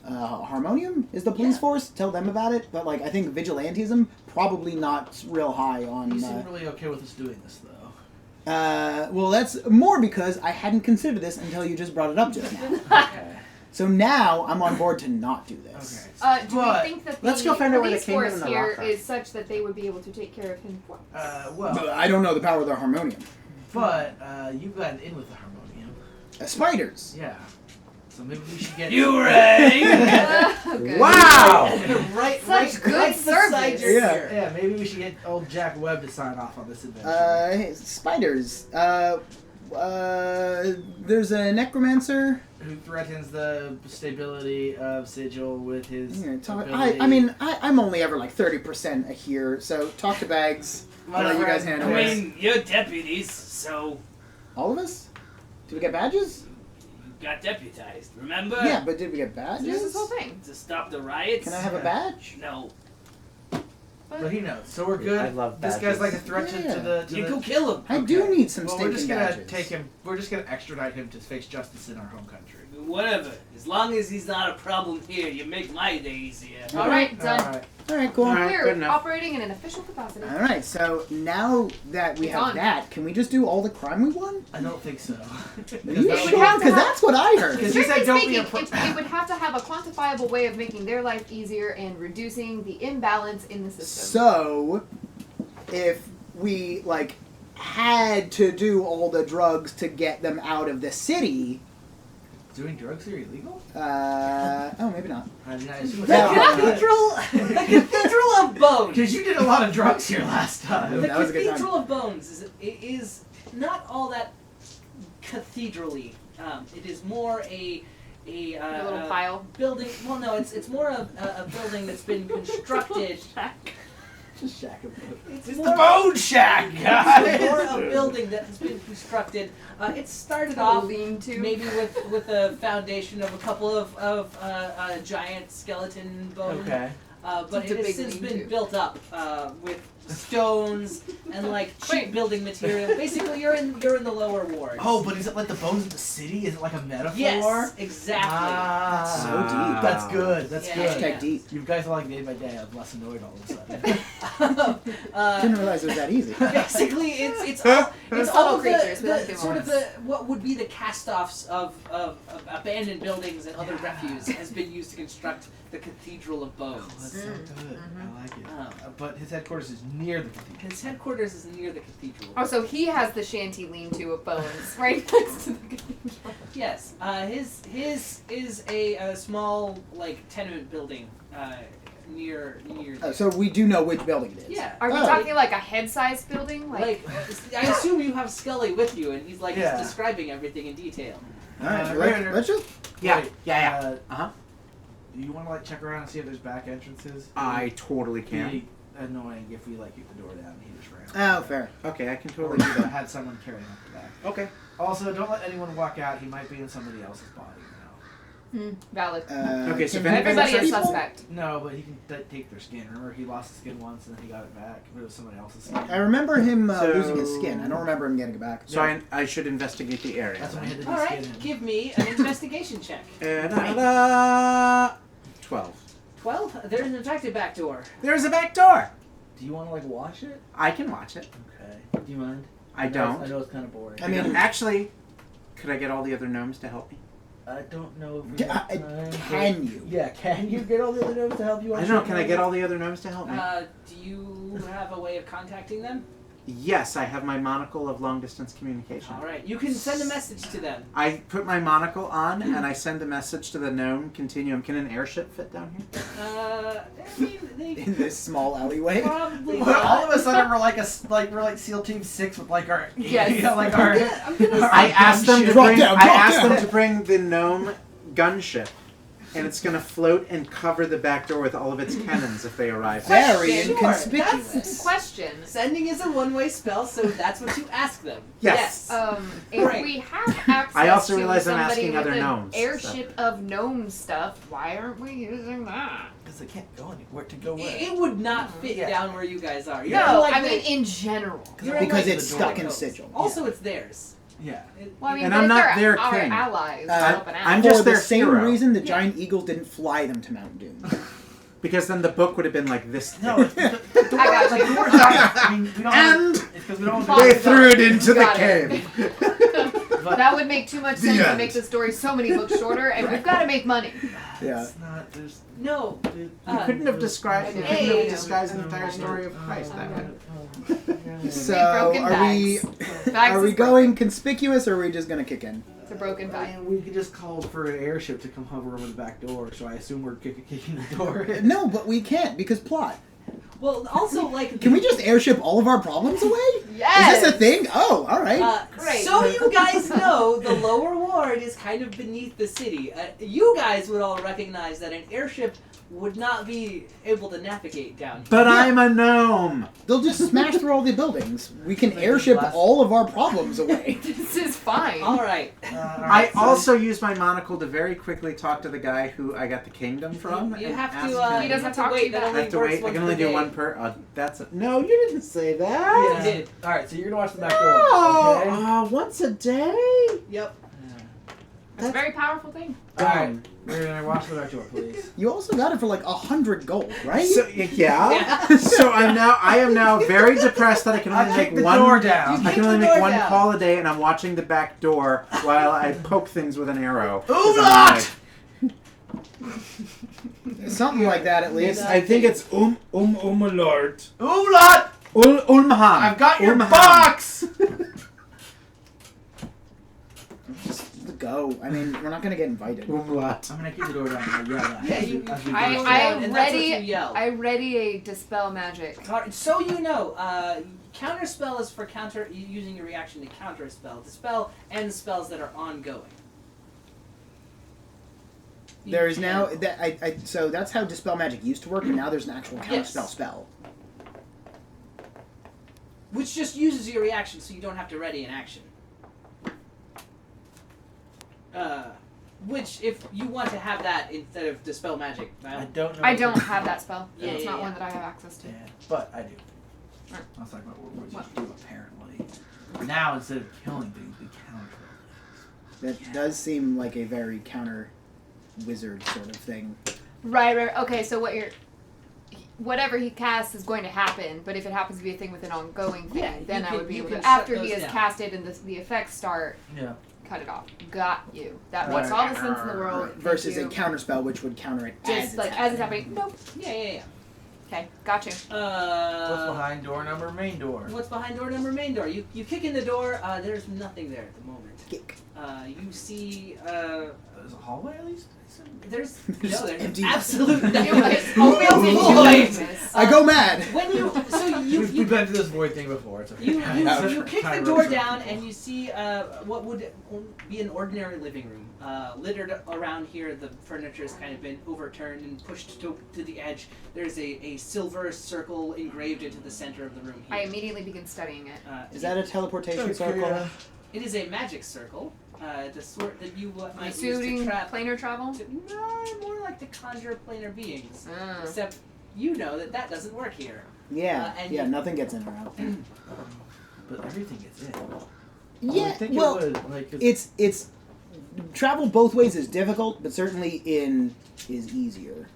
Harmonium is the police Yeah. force. Tell them about it. But like I think vigilantism probably not real high on. You seem really okay with us doing this though. Well, that's more because I hadn't considered this until you just brought it up just now. Okay. So now I'm on board to not do this. Okay. Do we But- think that the let's go find out where the police kingdom force and the here rock are. is such that they would be able to take care of him for us? Well, But I don't know the power of the harmonium. but you've gotten in with the Harmonium. Spiders. Yeah. So maybe we should get. You rang! Okay. Wow! Such good right beside service. your Yeah. ear. Yeah, maybe we should get old Jack Webb to sign off on this adventure. Hey, spiders. There's a necromancer. Who threatens the stability of Sigil with his ability. I'm only ever like 30% here, so talk to Bags. I'll let you guys handle I this. mean, you're deputies, so All of us? Did we get badges? you got deputized, remember? Yeah, but did we get badges? There's this whole thing. To stop the riots? Can I have a badge? No. But he knows, so we're good. I love this badges. guy's like a threat to the. You go kill him. I do need some Well, stinking we're just gonna badges. take him. We're just gonna extradite him to face justice in our home country. Whatever. As long as he's not a problem here, you make my day easier. All right, done. Alright. Alright, cool. Alright, good We're enough. operating in an official capacity. Alright, so now that we It's have on. that, can we just do all the crime we won? I don't think so. Are Because you that would- sure? have to Because have- that's what I heard. Because he Strictly said don't be speaking, it would have to have a quantifiable way of making their life easier and reducing the imbalance in the system. So, if we, like, had to do all the drugs to get them out of the city, Doing drugs here illegal? oh, maybe not. I mean, I assume The Yeah. Cathedral of Bones. Because you did a lot of drugs here last time. The That was a good time. Cathedral of Bones is not all that cathedraly. It is more a A little pile. building. Well, no, it's more of a building that's been constructed. Just shack him. It's It's more- the Bone Shack, It's guys! more a building that has been constructed. It started A off lean-to. maybe with a foundation of a couple of giant skeleton bones. Okay. But It's a it has big since been lean-to. built up with stones and like cheap building material. Basically, you're in the lower wards. Oh, but is it like the bones of the city? Is it like a metaphor? yes, exactly. Ah, That's so deep. That's good. That's Yeah. good. Hashtag deep. You guys are like made my day. I'm less annoyed all of a sudden. Didn't realize it was that easy. Basically, it's all Subtle of creatures, we like the them sort all. of the what would be the cast-offs of abandoned buildings and other refuse has been used to construct the Cathedral of Oh, Bones. that's so good. I like it. Um, But his headquarters is near the cathedral. His headquarters is near the cathedral. Oh, so he has the shanty lean-to of bones right next to the cathedral. Yes, his is a small like tenement building near. Oh, so we do know which building it is. Yeah. Are we Oh. talking like a head-sized building? Like, I assume you have Scully with you, and he's like Yeah. he's describing everything in detail. Alright, Raider. let's just... Yeah, Wait, yeah. Uh-huh. Do you want to like check around and see if there's back entrances? I totally It'd can. be annoying if we like kick the door down and he just ran. Oh, fair. Okay, I can Or totally do I that. had someone carrying up the back. Okay. Also, don't let anyone walk out. He might be in somebody else's body. Valid. Okay, so if can we anybody Everybody visit is people? suspect. No, but he can take their skin. Remember, he lost his skin once and then he got it back. But it was somebody else's skin. I remember him So- losing his skin. I don't remember him getting it back. So I should investigate the area. That's when I had to All right, deskin him. give me an investigation check. 12. 12. There's in fact a back door. There's a back door. Do you want to like watch it? I can watch it. Okay. Do you mind? I don't. I know it's kind of boring. I mean- Actually, could I get all the other gnomes to help me? I don't know if we Ca- have time, can you? Yeah, can you get all the other gnomes to help you? I don't know. Can I get all the other gnomes to help me? Do you have a way of contacting them? Yes, I have my monocle of long distance communication. All right, you can send a message to them. I put my monocle on and I send a message to the gnome continuum. Can an airship fit down here? I mean, they In this small alleyway. probably. Well, all of a sudden we're like SEAL Team 6 with like our Yes. you know, like our. I'm gonna our I asked them to Drop bring. down, I drop asked down. them to bring the gnome gunship, and it's gonna float and cover the back door with all of its cannons if they arrive. Very Sure, inconspicuous. Question. Sending is a one-way spell, so that's what you ask them. Yes. If Right. we have access I also to realize I'm somebody asking with other an gnomes, airship of gnome stuff, why aren't we using that? Because they can't go anywhere to go where. It would not fit Yeah. down where you guys are. You're No, like I mean the- in general. you're in, Because like, it's the stuck in coast. sigil. Also, it's theirs. Yeah. Well, I mean, And but I'm if not they're their our king. allies, helping out. I'm For just the their same hero. reason the giant eagle didn't fly them to Mount Doom. Because then the book would have been like this. No, it's the door. I got Like, you. door's not. I mean, we don't. And It's because we don't. They threw it into the Got cave. But That would make too much The sense to end. make the story so many books shorter, and we've got to make money. Yeah. it's not. There's. No. You couldn't have described. You couldn't Hey. have disguised the entire story of Christ that way. So broken are we Bags are we is going conspicuous or are we just gonna kick in? It's a broken bag. And we just called for an airship to come hover over the back door, so I assume we're kicking the door. No, but we can't because plot. Well, also like. Can we just airship all of our problems away? Yes. Is this a thing? Oh, all right. Great. So you guys know the lower ward is kind of beneath the city. You guys would all recognize that an airship would not be able to navigate down here. But Yeah. I'm a gnome. They'll just smash through all the buildings. We can Like airship last- all of our problems away. This is fine. All right. I also use my monocle to very quickly talk to the guy who I got the kingdom from. You and have ask to. him- He doesn't you have to talk to wait. you That back. I only have to works wait. I once can only per do day. one per. No, you didn't say that. You did. All right, so you're gonna watch the back door. Oh, Okay. once a day. Yep. It's a very powerful thing. All right, we're gonna watch the back door, please. You also got it for like 100 gold, right? So yeah. So I am now very depressed that I can only I make kicked the one. door down. I Kick can only the make door one down. call a day, and I'm watching the back door while I poke things with an arrow. 'Cause I'm Oolot! Something like that at least. I think it's Umalort. Oolot! Ulmham. I've got your Ulmham. box! Just go. I mean, we're not gonna get invited. Umlaut. I'm gonna kick the door down and yell at Yeah, you- as we I- go. I and that's what you ready- yell. I ready a dispel magic. So you know, counter spell is for using your reaction to counter a spell. Dispel and spells that are ongoing. You There is can- now that so that's how dispel magic used to work, and now there's an actual counterspell Yes. spell. which just uses your reaction, so you don't have to ready an action. Which, if you want to have that instead of dispel magic, I don't know. I don't have that spell. Yeah, It's yeah, not yeah. one that I have access to. Yeah, but I do. Alright. I was like, what you do apparently. Now instead of killing things, we counter things. That does seem like a very counter wizard sort of thing. Right. Okay, so whatever he casts is going to happen, but if it happens to be a thing with an ongoing thing, Yeah, then you I can- would be you able can to, shut after he those has down. casted and the effects start, Yeah. cut it off. Got you. That Right. makes all the sense in the world. Thank Versus you. a counterspell which would counter it Just as like it's as it's happening. happening. Nope. Yeah. Okay, got you. What's behind door number main door? What's behind door number main door? You kick in the door. There's nothing there at the moment. Kick. You see. There's a hallway at least? There's There's there's empty- absolute It nothing. was open void. to I go mad. When you We've been to this void thing before. It's okay. you kick Kind the of door road down trip and you see what would be an ordinary living room. Littered around here, the furniture has kind of been overturned and pushed to the edge. There's a silver circle engraved into the center of the room here. I immediately begin studying it. Is that a teleportation Okay, circle? It is a magic circle, the sort that you I'm might use assuming to trap. planar travel. No, more like to conjure planar beings. Ah. Except you know that doesn't work here. Yeah. and Yeah. you- Nothing gets in or out. But everything gets in. I Yeah. would think Well, it would. Like, it's travel both ways is difficult, but certainly in is easier.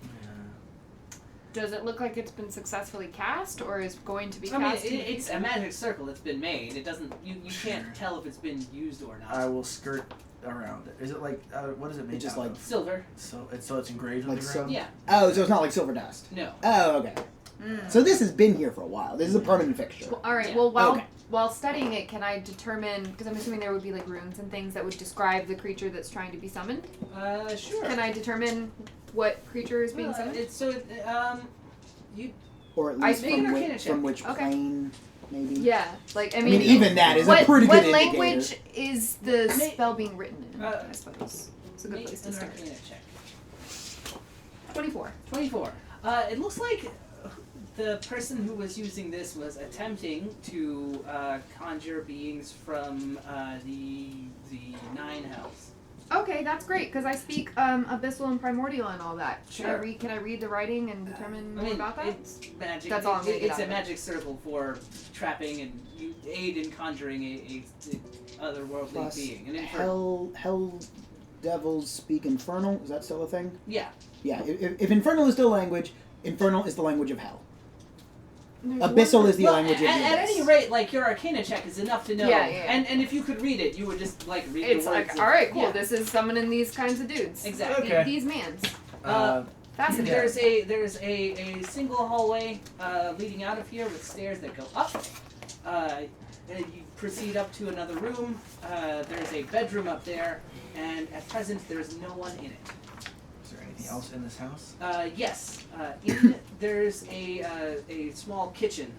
Does it look like it's been successfully cast, or is going to be I mean, cast? in the it's a future? magic circle that's been made. It doesn't. You can't tell if it's been used or not. I will skirt around it. Is it like what is it made It's just out like- of? Silver. So it's engraved on Like the so. ground. Yeah. Oh, so it's not like silver dust. No. Oh, okay. Mm. So this has been here for a while. This is a permanent fixture. Well, all right. Yeah. Well, Okay. while studying it, can I determine? Because I'm assuming there would be like runes and things that would describe the creature that's trying to be summoned. Sure. Can I determine what creature is being Well, summoned? you Or at I least make an from, arcana check. from which Okay. plane, maybe. Yeah. Like I I mean, mean, even that is what, a pretty what good indicator. language is the Ma- spell being written in? Uh, I suppose it's a good make place to an start. arcana check. 24. 24. It looks like the person who was using this was attempting to conjure beings from the Nine Hells. Okay, that's great because I speak abyssal and primordial and all that. Sure. Can I read the writing and determine I more mean, about that? it's magic. That's all I'm gonna get It's out a of it. magic circle for trapping and you aid in conjuring a otherworldly Plus being. An infernal. hell devils speak infernal. Is that still a thing? Yeah. Yeah. If infernal is still language, infernal is the language of hell. There's Abyssal one- is the Well, language of the at abyss. any rate, like your Arcana check is enough to know. Yeah, yeah. And if you could read it, you would just like read It's the words. like, of- all right, cool. yeah. This is summoning these kinds of dudes. Exactly. Okay. These mans. Fascinating. Fascinating. There's a single hallway leading out of here with stairs that go up. And you proceed up to another room. There's a bedroom up there, and at present there's no one in it. Is there anything anything else in this house? Yes. There's a small kitchen.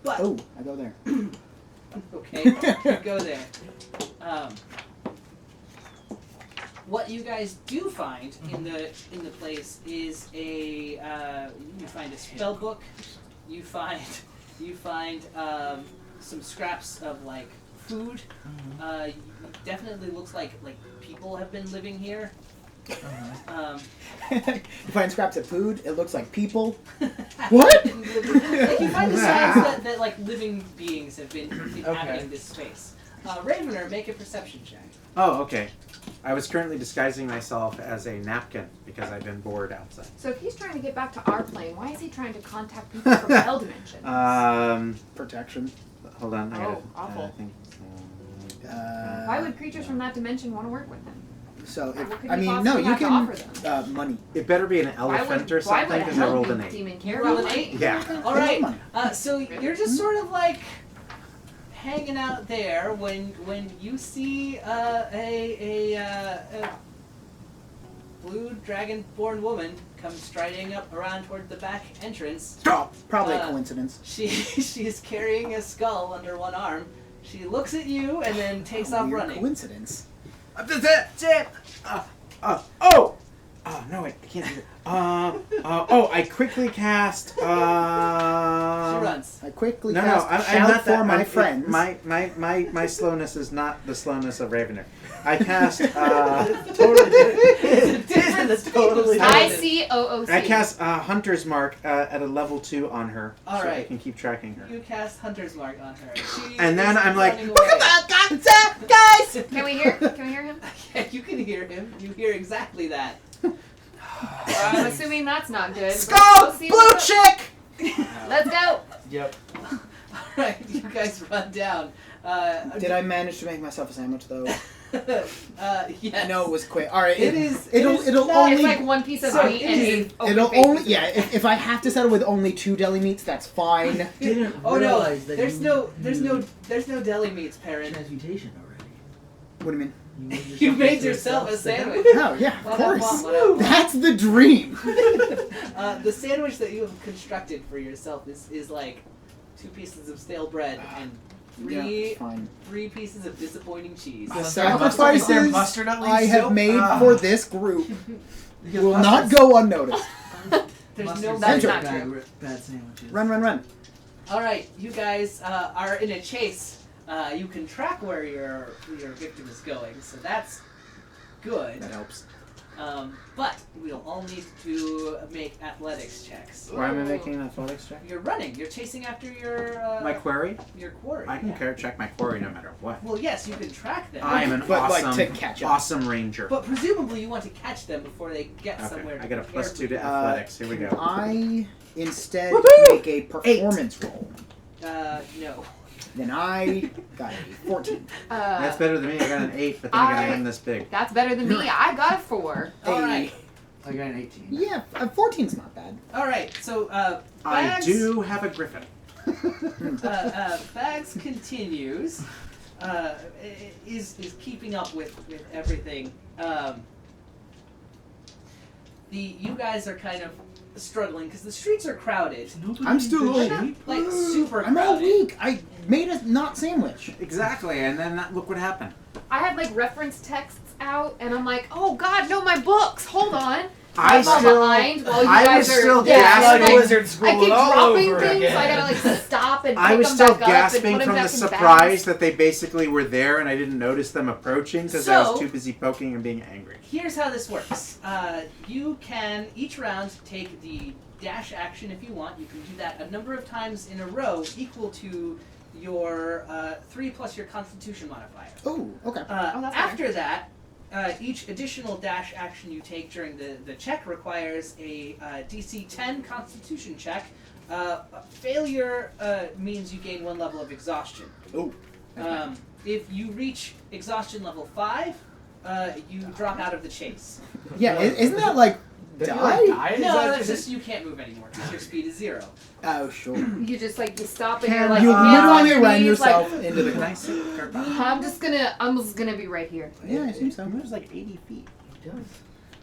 But Oh, I go there. okay, you go there. What you guys do find in the place is you find a spell book. You find some scraps of like food. Definitely looks like people have been living here. You find scraps of food. It looks like people. What? Like you find the signs that like living beings have been inhabiting this space. Ravener, make a perception check. Oh, okay. I was currently disguising myself as a napkin because I've been bored outside. So if he's trying to get back to our plane, why is he trying to contact people from hell dimensions? Protection. Hold on. I gotta, awful. I think, Why would creatures from that dimension want to work with him? So if What could I you mean, no, possibly you have to can offer them? money. It better be an elephant or Why something would a because I hell rolled an 8. demon care You rolled about an money? 8? Yeah. All right. Money. So you're just sort of like hanging out there when you see a blue dragon-born woman come striding up around toward the back entrance. Oh, probably a coincidence. She's carrying a skull under one arm. She looks at you and then takes off Weird running. coincidence. Oh no! Wait, I can't do it. I quickly cast. She runs. I quickly No, cast I'm shout not for that. my friends. My slowness is not the slowness of Ravener. I cast. Totally different. Different Totally. ICOOC. I cast Hunter's Mark at a level 2 on her, All so I right. can keep tracking her. You cast Hunter's Mark on her. She And then is I'm like, running "Look away. at that, guys!" Can we hear him? Yeah, you can hear him. You hear exactly that. I'm assuming that's not good. but Skull, we'll see blue what's up. chick. Let's go. Yep. Alright, you guys run down. Did I manage to make myself a sandwich though? Yes. I know it was quick. All right, It'll it'll not- only It's like one piece of So meat it and is- a it'll open only face. yeah. If I have to settle with only 2 deli meats, that's fine. Didn't Oh no, realize that there's no deli meats, parent. transmutation already. What do you mean? You made yourself a sandwich. Oh yeah, of course. Woo! That's the dream. The sandwich that you have constructed for yourself is like 2 pieces of stale bread and Yeah, three fine. 3 pieces of disappointing cheese. The Is there sacrifices mustard at least? I have Nope. made for this group Because will not mustard's- go unnoticed. There's mustard's no That's such not a true. bad sandwiches. Run. All right, you guys are in a chase. You can track where your victim is going, so that's good. That helps. But we'll all need to make athletics checks. Why am I making an athletics check? You're running. You're chasing after your My quarry? your quarry. I can yeah. check my quarry no matter what. Well, yes, you can track them. I am an But, like, awesome, to catch up. awesome ranger. But presumably you want to catch them before they get somewhere. Okay, To I got a prepare +2 for to you. athletics. Here we Can go. I instead Woohoo! make a performance roll? No. Then I got a 14. That's better than me. I got an 8, but then again, I am this big. That's better than me. I got a 4. All right. I got an 18. Yeah, 14's not bad. All right. So I Bags, do have a griffin. Bags continues. Is keeping up with everything. You guys are kind of struggling because the streets are crowded. I'm still They're all not, like super I'm all crowded. weak. I made a not sandwich. Exactly, and then look what happened. I had like reference texts out, and I'm like, oh God, no, my books. Hold on. I I'm all still- behind while you I guys was are. still yeah, gasping. like, Wizard School I keep all dropping over things, again. so I gotta like stop and pick I was them still back up and gasping put them from the back in surprise bags. that they basically were there and I didn't notice them approaching because I was So- too busy poking and being angry. Here's how this works. You can each round take the dash action if you want. You can do that a number of times in a row, equal to your 3 plus your Constitution modifier. Oh, okay. that's After that, each additional dash action you take during the check requires a DC 10 Constitution check. Failure means you gain 1 level of exhaustion. Oh. If you reach exhaustion level 5, you drop out of the chase. Yeah, isn't that like Did you, die? like, die? Is No, that- that's just you can't move anymore because your speed is 0. Oh, sure. You just like you stop and Can you're like You hands on literally your ran knees, yourself like, into the. Can I see Kirby? I'm just gonna be right here. Yeah, I assume so. It moves like 80 feet. It does.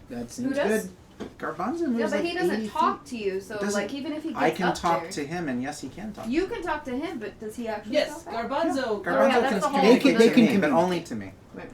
That Who seems does? good. Garbanzo moves Yeah, but like he doesn't 80 talk to you, so Doesn't- like even if he gets I can up talk there, to him, and yes, he can talk. you can talk to him, but does he actually Yes, talk back? Garbanzo. Garbanzo yeah, that's can the whole communicate They to can me, but communicate. only to me. Right.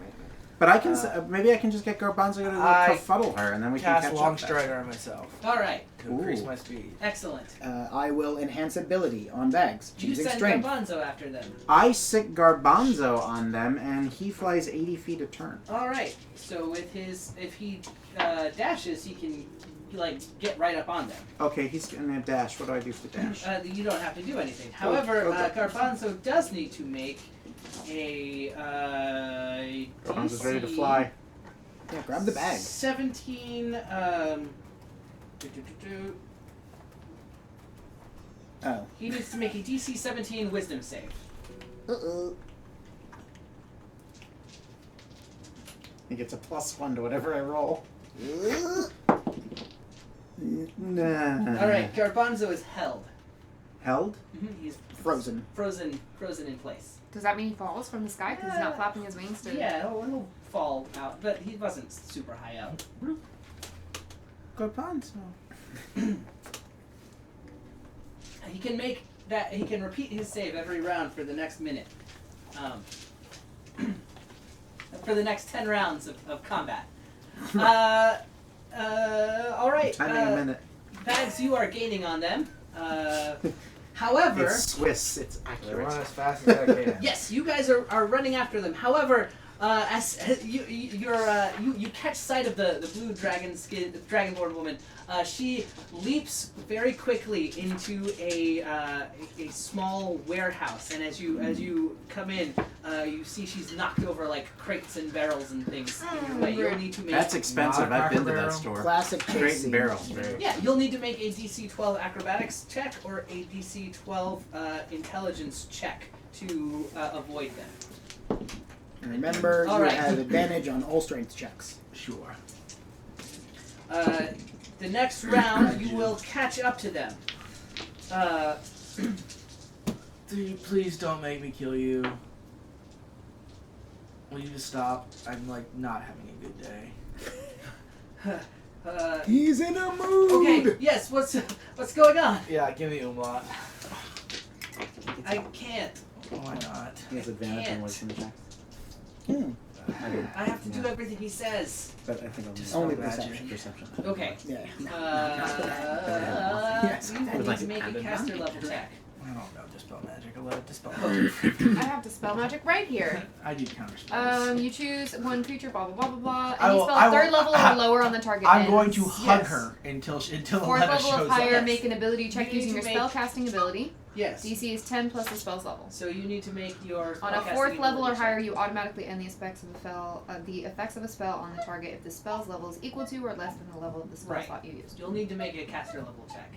But I can maybe I can just get Garbanzo to I befuddle her, and then we can Cast catch Long up. Strider on myself All right, to increase Ooh. my speed. excellent. I will enhance ability on bags, You choosing send strength. Garbanzo after them. I sick Garbanzo on them, and he flies 80 feet a turn. All right. So with his, if he dashes, he can like get right up on them. Okay, he's gonna dash. What do I do for dash? You don't have to do anything. However, okay. Garbanzo does need to make a Garbanzo's ready to DC fly. Yeah, grab the bag. 17. Oh. He needs to make a DC 17 Wisdom save. Uh-oh. He gets a +1 to whatever I roll. Nah. All right, Garbanzo is held. Held? He's Frozen. frozen in place. Does that mean he falls from the sky because he's not flapping his wings to? Yeah, he'll fall out, but he wasn't super high up. Garbanzo. He can make that. He can repeat his save every round for the next minute. For the next 10 rounds of combat. All right. Timing a minute. Bags, you are gaining on them. However, It's Swiss. It's I accurate. run as fast as I can. yes, you guys are running after them. However, as you catch sight of the blue dragonborn woman, she leaps very quickly into a small warehouse, and as you come in, you see she's knocked over like crates and barrels and things in your way. You'll need to make That's expensive. Not a I've been to Cracker that Barrel. store. Classic Crate chase and scene. barrels. yeah, you'll need to make a DC 12 acrobatics check or a DC 12 intelligence check to avoid them. And remember, All you right. have advantage on all strength checks. Sure. The next round, you will catch up to them. Please don't make me kill you. Will you just stop? I'm like not having a good day. He's in a mood. Okay, yes. What's going on? Yeah, give me umlaut. I can't. Why not? He has advantage on Can't. wisdom checks. Hmm. I have to do everything he says. But I think I'll Just Only magic. perception. Okay. Yeah. Yes. You need Like to make a added caster magic. level check. I don't know dispel magic. I let it dispel magic. I have dispel magic right here. I do counter spells. You choose one creature, blah blah blah blah blah. I Any will- spell I will- third level I- or lower on the target. I'm ends. going to hug Yes. her until Fourth Aletta level shows of higher, up. make an ability check You need using to your make- spellcasting ability. Yes. DC is 10 plus the spell's level. So you need to make your On a spellcasting fourth level or ability higher, check. you automatically end the effects of a spell on the target if the spell's level is equal to or less than the level of the spell Right. slot you used. You'll need to make a caster level check.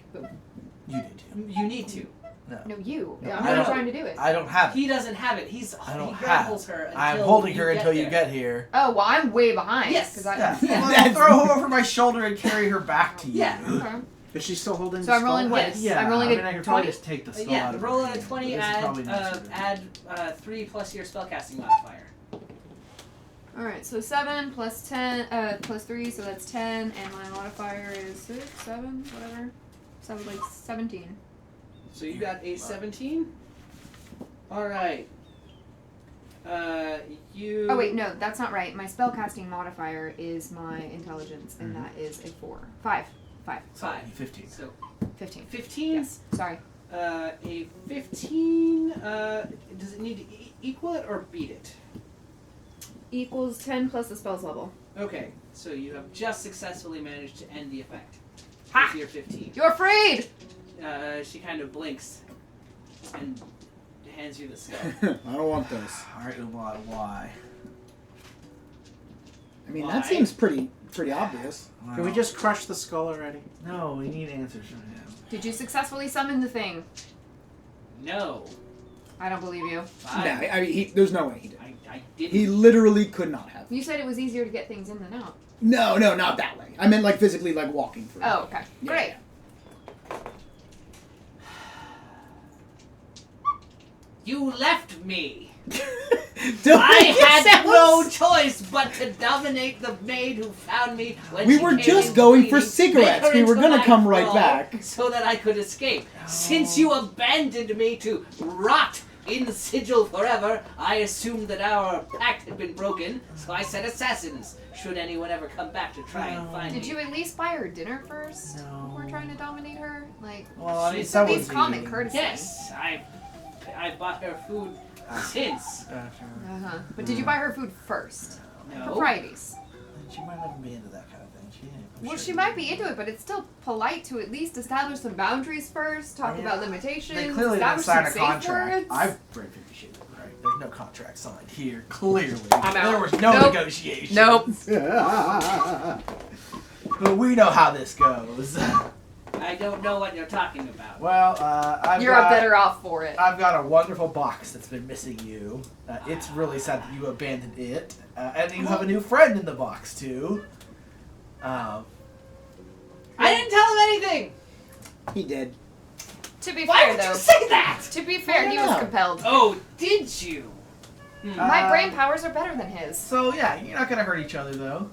You did too. You need to. No, you. No, I'm I not don't- trying to do it. I don't have it. He doesn't have it. He I don't grapples her until I'm holding her you until you there. get here. Oh well, I'm way behind. Yes. 'cause I, Yeah. Yeah. I'll throw her over my shoulder and carry her back to you. Yeah. Okay. Is she still holding So the I'm rolling skull? what? Yes. Yeah, I'm rolling I mean, a I could probably 20. just take the skull Yeah, out of roll her a hand, 20, but this is probably nicer than add 3 plus your spellcasting modifier. All right, so 7 plus 10 plus 3, so that's 10, and my modifier is 6, 7, whatever. 7 like 17. So you got a 17? Alright. You... Oh wait, no, that's not right. My spellcasting modifier is my intelligence, and Mhm. that is a 4. 5. 5. 5. 15. So 15. 15? Yes. Sorry. A 15, does it need to equal it or beat it? Equals 10 plus the spell's level. Okay, so you have just successfully managed to end the effect. Ha! With your 15. You're afraid! She kind of blinks and hands you the skull. I don't want those. Alright, umlaut, why? I mean, Why? that seems pretty obvious. Can we just crush the skull already? No, we need answers from him. Did you successfully summon the thing? No. I don't believe you. I mean, there's no way he did. I didn't. He literally could not have. You said it was easier to get things in than out. No, not that way. I meant like physically, like walking through. Oh, okay. Yeah, Great. yeah. You left me. I had no choice but to dominate the maid who found me when We she were came just in going for bleeding, cigarettes. make her We were into gonna my come right thrall back. so that I could escape. Since you abandoned me to rot in the sigil forever, I assumed that our pact had been broken, so I sent assassins, should anyone ever come back to try and find Did me. you at least buy her dinner first No. before trying to dominate her? Like, Well, I mean, it's at least someone's common eating. courtesy. Yes, I bought her food since. Uh-huh. But did you buy her food first? No. Proprieties. She might not be into that kind of thing. I'm Well, sure she might be into it, but it's still polite to at least establish some boundaries first, talk Yeah. about limitations, They clearly didn't establish sign some a safe contract. words. I've read 50 Shades of Grey. There's no contract signed here. Clearly, I'm out. there was no Nope. negotiation. Nope. But we know how this goes. I don't know what you're talking about. Well, You're better off for it. I've got a wonderful box that's been missing you. It's really sad that you abandoned it, and you have a new friend in the box too. I didn't tell him anything! He did. To be Why fair, would though, you say that? to be fair, he was know. compelled. Oh, did you? My brain powers are better than his. So yeah, you're not gonna hurt each other though,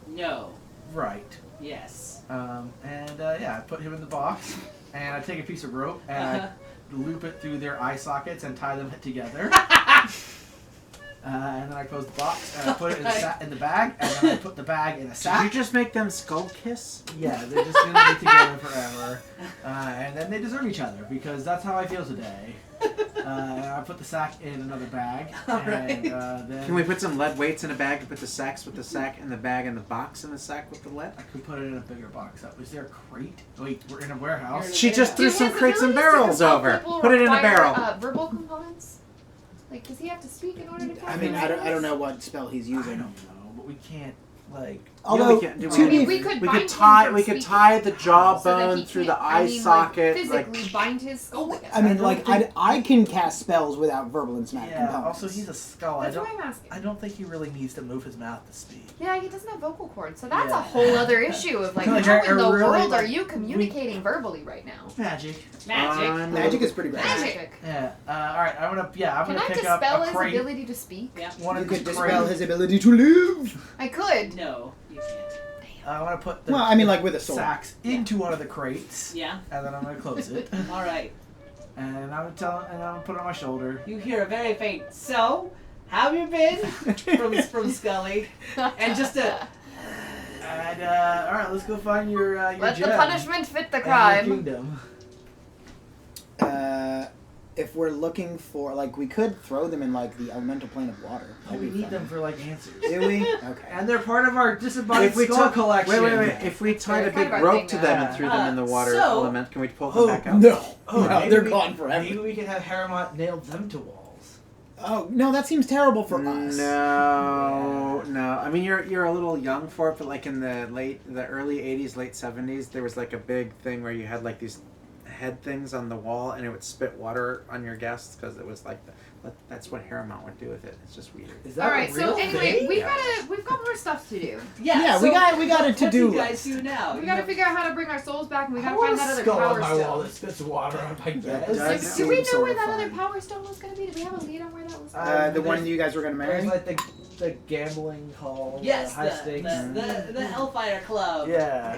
No. right? Yes. Yeah, I put him in the box, and I take a piece of rope and I loop it through their eye sockets and tie them together. And then I close the box and I put it in the bag, and then I put the bag in a Did sack. you just make them skull kiss? Yeah, they're just gonna be together forever, and then they deserve each other because that's how I feel today. And I put the sack in another bag, and then Can we put some lead weights in a bag and put the sacks with the sack in the bag and the box in the sack with the lead? I could put it in a bigger box. Was there a crate? Wait, we're in a warehouse. She just Do threw some his crates and abilities to barrels compel over. people Put it in a require, barrel. Verbal components? Like, does he have to speak in order to I mean, I don't know what spell he's I don't using. know, but we can't like. Although, we can't do to it. be- we could We bind could him tie. from We could speaking tie the so that jawbone he through the can't- eye socket. Like, physically bind his skull. Oh, together. I mean, don't like, think- I can cast spells without verbal and somatic Yeah. components. Also, he's a skull. That's what I'm asking. I don't think he really needs to move his mouth to speak. Yeah, he doesn't have vocal cords, so that's Yeah. a whole other issue of like, Like, how are in the really, world like, are you communicating verbally right now? Magic. Magic. Magic is pretty great. Magic. Yeah. All right. I'm Can gonna I pick up dispel a his crate. ability to speak? Yeah. One You of could these dispel crates. his ability to live. I could. No, you can't. I want to put the Well, I mean, like with a sword. sacks into one of the crates, Yeah. and then I'm gonna close it, All right. and I'm gonna put it on my shoulder. You hear a very faint. So, how have you been? from Scully, and just a. And all right, let's go find your Let the gem punishment fit the and your crime. kingdom. If we're looking for, like, we could throw them in, like, the elemental plane of water. Oh, That'd we be need fun. them for like answers. Do we? Okay. And they're part of our disembodied If we skull took- collection. Wait. If we tied a Kind big of our rope thing to now. them and threw them in the water So- element, can we pull them back out? No. Oh, no, maybe they're we- gone forever. Maybe we could have Harrowmont nail them to walls. Oh, no, that seems terrible for us. No. I mean, you're a little young for it, but like in the early '80s, late '70s, there was like a big thing where you had like these head things on the wall, and it would spit water on your guests because it was like that's what Harrowmont would do with it. It's just weird. Is that All right. a real So anyway, thing? we've got more stuff to do. Yeah, so we got a what to-do do you guys list. do now? We You got to have- figure out how to bring our souls back, and we got I to want find a that other skull on power my wall stone. that spits water on my guess. does Like, seem do we know sort where of that other fun. power stone was going to be? Do we have a lead on where that was? The one you guys were going to marry? There's like the gambling hall. Yes, high stakes. the Hellfire Club. Yeah.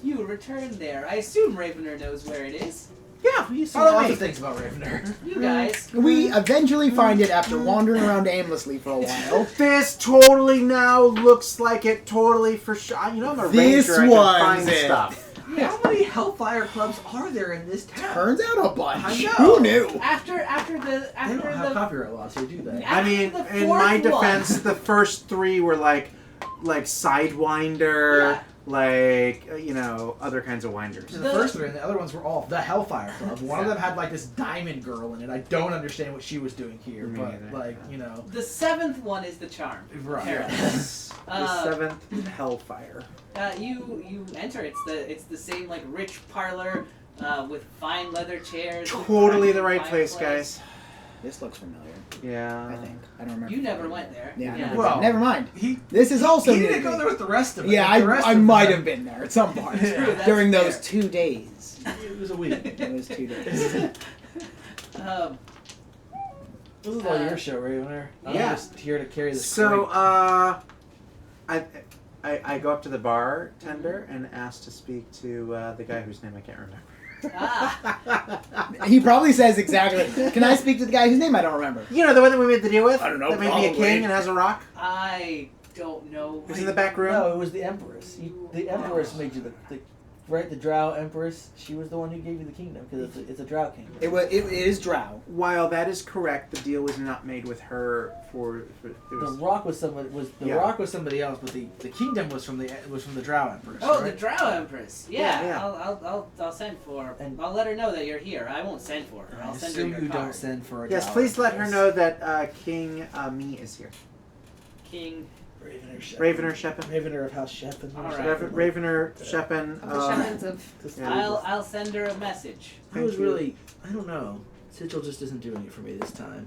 You returned there. I assume Ravener knows where it is. Yeah, we used to Follow lots me. of things about Ravener. You guys. We eventually find it after wandering around aimlessly for a while. This totally now looks like it totally for sure. You know, I'm a This ranger. I can one's find it. stuff. How many Hellfire clubs are there in this town? Turns out a bunch. I know. Who knew? After They don't have the copyright laws here, do they? I mean, the in my fourth one. defense, the first three were like Sidewinder, Yeah. other kinds of winders. The first three and the other ones were all the Hellfire Club. One of them had like this diamond girl in it. I don't understand what she was doing here, Me but neither. like, you know. The seventh one is the charm. Right. Apparently. The seventh Hellfire. You enter. It's the same like rich parlor with fine leather chairs. Totally the right fireplace. place, guys. This looks familiar, Yeah. I think. I don't remember. You never went there. Yeah, I Yeah. never, Well, never mind. He This is also he new didn't to go me. there with the rest of it. Yeah, Like, the rest I of them- might have been there at some point True, that's during fair. those 2 days. It was a week. It was 2 days. This is all your show, Ravener. I'm Yeah. just here to carry this. So, crate. I go up to the bartender and ask to speak to the guy whose name I can't remember. He probably says exactly. Can I speak to the guy whose name I don't remember? You know, the one that we made the deal with? I don't know, That made me a probably. king and has a rock? I don't know. Who's in the back room? No, it was the Empress. The Empress made you the Drow Empress. She was the one who gave you the kingdom because it's a Drow kingdom. It is Drow. While that is correct, the deal was not made with her for it The was, rock was somebody Yeah. rock was somebody else, but the kingdom was from the Drow Empress. Oh, right? the Drow Empress. Yeah, Yeah. I'll send for. And- I'll let her know that you're here. I won't send for her. I'll I send her assume your you card. don't send for a Yes, Drow please let her Empress. know that King Me is here. King. Ravener Shepin. Ravener of House Shepin. All right. Ravener Shepin. Of the Shepherds of. Yeah. I'll send her a message. I was Thank you. really, I don't know. Sigil just isn't doing it for me this time.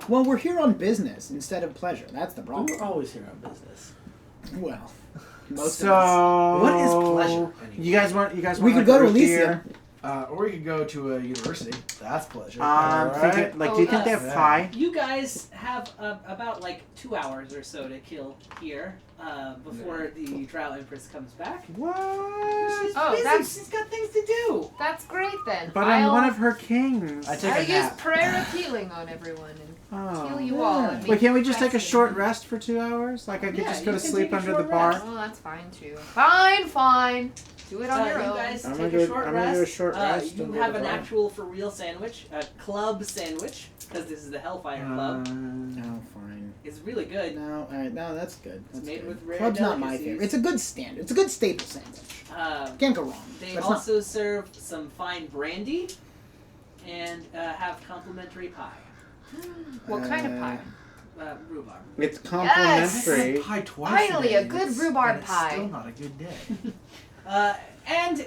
Well, we're here on business instead of pleasure. That's the We problem. were always here on business. Well, most So of us. What is pleasure, anyway? You guys want? We could go to Elysium. Or we could go to a university. That's pleasure. Thinking, like, do you think they have Yeah. pie? You guys have about like 2 hours or so to kill here before the Drow Empress comes back. What? She's Oh, busy. that's- She's got things to do. That's great then. But I'm I'll, one of her kings. I take I'll a use nap. prayer of healing on everyone and Oh. heal you all. And Wait, make can't we you just take a fasting. short rest for 2 hours? Like I could Yeah, just go you to can sleep take a under the short bar. rest. Oh, that's fine too. Fine. Do it on your You own. guys I'm take gonna a do- short I'm rest. gonna do a short rest You and go have to an the bar. actual for real sandwich, a club sandwich, because this is the Hellfire Club. Oh, fine. It's really good. No, all right. No, that's good. That's made good. with rare Club's not my delicacies. favorite. It's a good standard. It's a good staple sandwich. Can't go wrong. They But it's not- also serve some fine brandy and have complimentary pie. What kind of pie? Rhubarb. It's I complimentary. had pie twice. Finally, today, a good and it's- rhubarb and it's pie. Still not a good day. And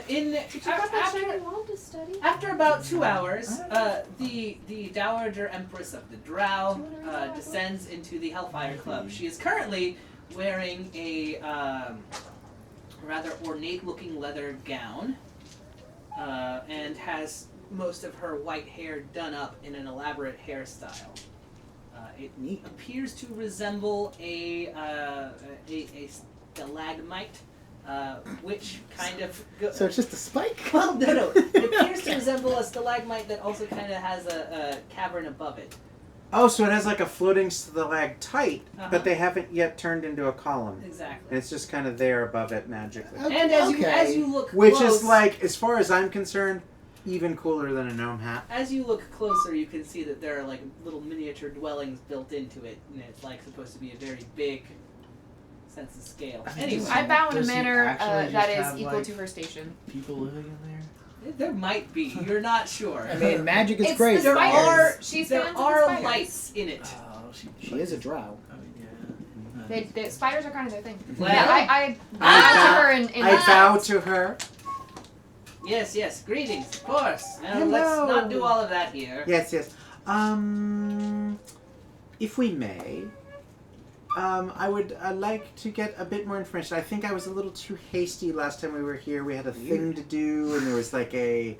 in Did you got that shiny wand to study? after about 2 hours, the Dowager Empress of the Drow descends into the Hellfire Club. She is currently wearing a rather ornate-looking leather gown and has most of her white hair done up in an elaborate hairstyle. It Neat. appears to resemble a stalagmite, which kind of So it's just a spike. well, no. It appears to resemble a stalagmite that also kind of has a cavern above it. Oh, so it has like a floating stalactite, Uh-huh. but they haven't yet turned into a column. And Exactly. it's just kind of there above it magically. And as you look Which close, is like, as far as I'm concerned, even cooler than a gnome hat. as you look closer, you can see that there are like little miniature dwellings built into it, and it's like supposed to be a very big sense of scale. Anyway, I bow in a Does he manner actually that just is have, equal like, to her station. People living in there. there might be. You're not sure. I mean, magic is It's crazy. the there spiders. are She's there fans of the are spiders. lights in it. Oh, She is a drow. I mean, They spiders are kind of their thing. Well, yeah, I I bow to her in I bow to her. Yes. Greetings, of course. Now Hello. let's not do all of that here. Yes. If we may, I would like to get a bit more information. I think I was a little too hasty last time we were here. We had a thing to do, and there was like a.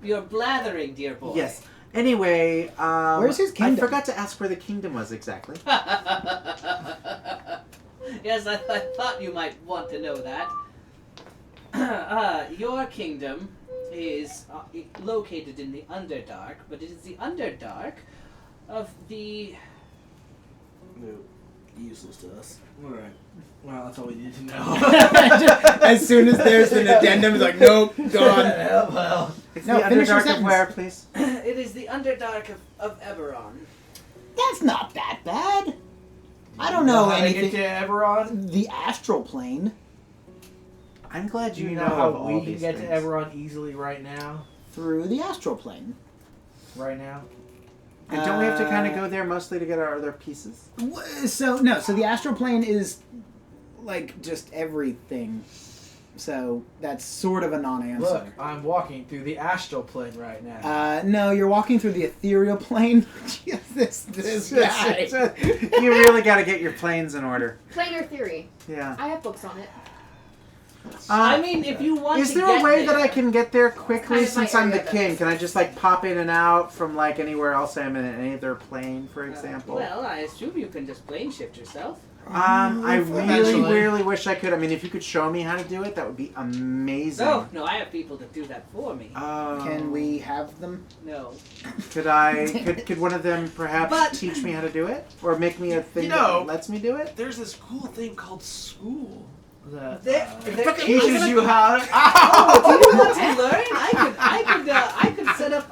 You're blathering, dear boy. Yes. Anyway, Where's his kingdom? I forgot to ask where the kingdom was exactly. Yes, I thought you might want to know that. Your kingdom is located in the Underdark, but it is the Underdark of the... no, useless to us. All right. Well, that's all we need to know. As soon as there's an addendum, it's like, nope, gone. Yeah, well. It's No, the finish your Underdark of sentence. where, please? It is the Underdark of Eberron. That's not that bad. I don't know how to anything. get to Eberron. The astral plane I'm glad Do you you know know how of all we can these get things. to Eberron easily right now? through the astral plane. Right now? And don't we have to kind of go there mostly to get our other pieces? So the astral plane is like just everything. So that's sort of a non-answer. Look, I'm walking through the astral plane right now. No, you're walking through the ethereal plane. this guy. You really got to get your planes in order. Planar theory. Yeah. I have books on it. I mean, if you want Is to there get a way there, that I can get there quickly kind of my since I'm the area, king? but- Can I just like pop in and out from like anywhere else I'm in any other plane, for example? Well, I assume you can just plane shift yourself. I really, Eventually. really wish I could. I mean, if you could show me how to do it, that would be amazing. No, I have people that do that for me. Can we have them? No. Could one of them perhaps But- teach me how to do it, or make me a thing You know- that lets me do it? There's this cool thing called school that There teaches you how to. Oh, do you want to learn? I could set up.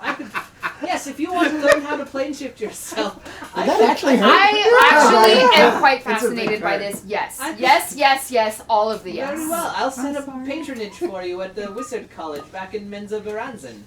Yes, if you want to learn how to plane shift yourself. Did that actually hurt? I actually am quite It's a big fascinated by card. this. Yes. I- Yes, all of the yes. Very well. I'll set up sorry. patronage for you at the Wizard College back in Menza Veranzan.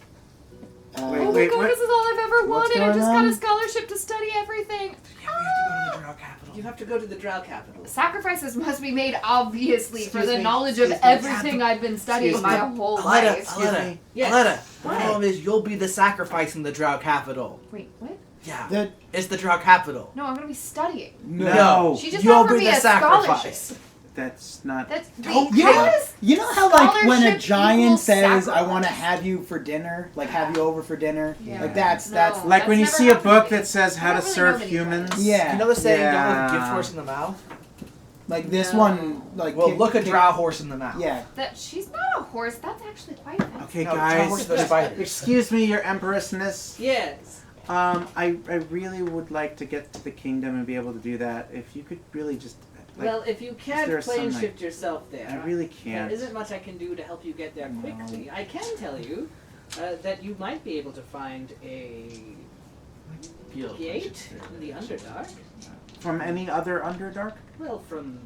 Wait, Oh my wait, god, what? this is all I've ever What's wanted. I going just got on? a scholarship to study everything. Yeah, we have to go to the Drow capital. You have to go to the Drow capital. Sacrifices must be made, obviously, for Excuse the me, knowledge of excuse me. everything I've been studying Excuse my me. whole Aletta, life. Excuse me. Yes. Aletta, the What? problem is you'll be the sacrifice in the Drow capital. Wait, what? Yeah, The, it's the Drow capital. No, I'm gonna be studying. No, She just you'll offered be me the a scholarship. sacrifice. that's not. That's Don't wait, get how it. does you know how like when a Scholarship giant equals says, "I sacrifice. want to have you for dinner," like have you over for dinner, Yeah. like that's No. that's Like when you That's see never a book happened to me. that says I how to don't really serve know many humans. friends. yeah. You know the saying, Yeah. don't look a gift horse in the mouth? Like this No. one, like Well, kick- look a kick- Drow horse in the mouth. Yeah, that? She's not a horse. That's actually quite offensive. Okay, No, Drow guys. horses are spiders. Excuse me, Your Empressness. Yes. I really would like to get to the kingdom and be able to do that. If you could really just. Like, Well, if you there can't plane some, like- shift yourself there, I really there can't. isn't much I can do to help you get there No. quickly. I can tell you that you might be able to find a gate in the Underdark. From any other Underdark? Well, from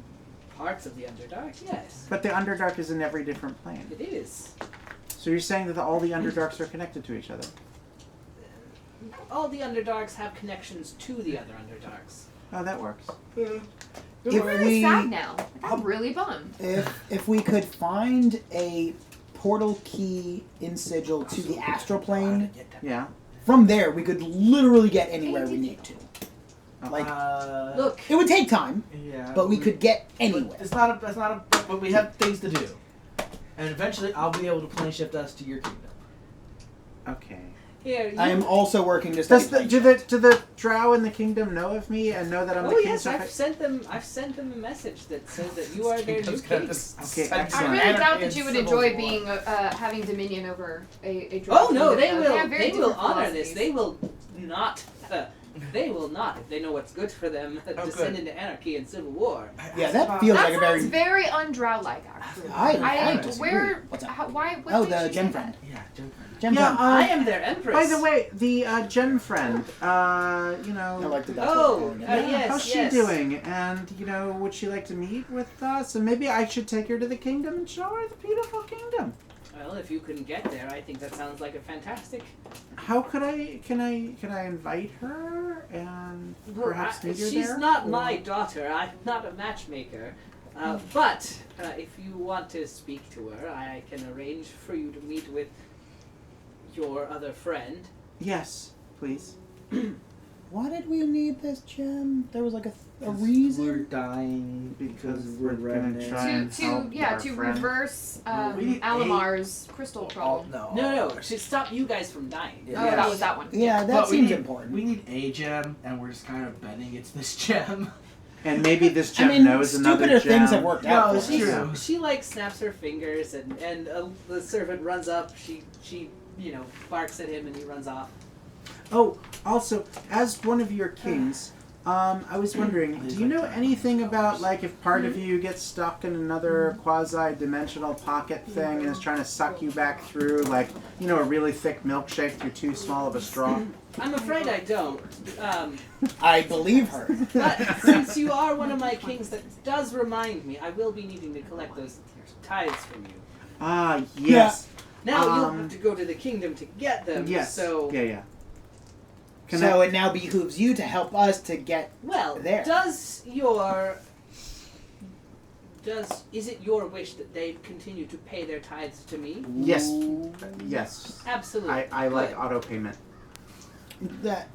parts of the Underdark, yes. But the Underdark is in every different plane. It is. So you're saying that all the Underdarks are connected to each other? All the Underdarks have connections to the other Underdarks. Oh, that works. I'm If really we- sad now. I'm really bummed. if we could find a portal key in Sigil to the astral plane, Yeah. from there we could literally get anywhere we need to. Like Look, it would take time, yeah, but we could get But anywhere. it's not a. That's not a. But we have things to do, and eventually I'll be able to plane shift us to your kingdom. Okay. here, you... I am also working to study. Do the Drow in the kingdom know of me and know that I'm the Oh king? yes, So if I've sent them a message that says that you are their new king. Okay, I excellent. really doubt that you would enjoy being having dominion over a drow Oh no, kingdom, they though. will. have very They will different honor this. philosophies. They will not. They will not, if they know what's good for them, Oh, descend good. into anarchy and civil war. Yeah, that feels That like a sounds very. very undrow-like, actually. I disagree. where? What's up? How, why? What Oh, makes the you gem say friend. that? Yeah, Jim. Gem Yeah, friend. I am their empress. By the way, the gem friend, you I know, like that. That's what Oh, we're calling it. yes, how's she yes. doing? And, you know, would she like to meet with us? And maybe I should take her to the kingdom and show her the beautiful kingdom. Well, if you can get there, I think that sounds like a fantastic. How could can I invite her and perhaps meet her She's there? not Or- my daughter. I'm not a matchmaker. But if you want to speak to her, I can arrange for you to meet with your other friend. Yes, please. Why did we need this gem? There was like a We're reason. dying Because we're we're gonna revenants. try and help our to friend. reverse We need Alamar's crystal problem. No. No, to stop you guys from dying. Yeah. Oh, Yes. that was that one. Yeah, that But we seems need- important. We need a gem, and we're just kind of betting it's this gem. And maybe this gem I mean, knows another stupider gem. things have worked out. No, for it's us. true. She like snaps her fingers and the servant runs up. She barks at him and he runs off. Oh, also, as one of your kings, I was wondering, do you know anything about, like, if part of you gets stuck in another quasi-dimensional pocket thing and is trying to suck you back through, like, you know, a really thick milkshake through too small of a straw? I'm afraid I don't. I believe her. But since you are one of my kings, that does remind me, I will be needing to collect those tithes from you. Ah, yes. Now you'll Um, have to go to the kingdom to get them. Yes. So, Yeah. Can So it now behooves you to help us to get. well, There. is it your wish that they continue to pay their tithes to me? Yes. Yes. Absolutely. I like Good. auto payment. That.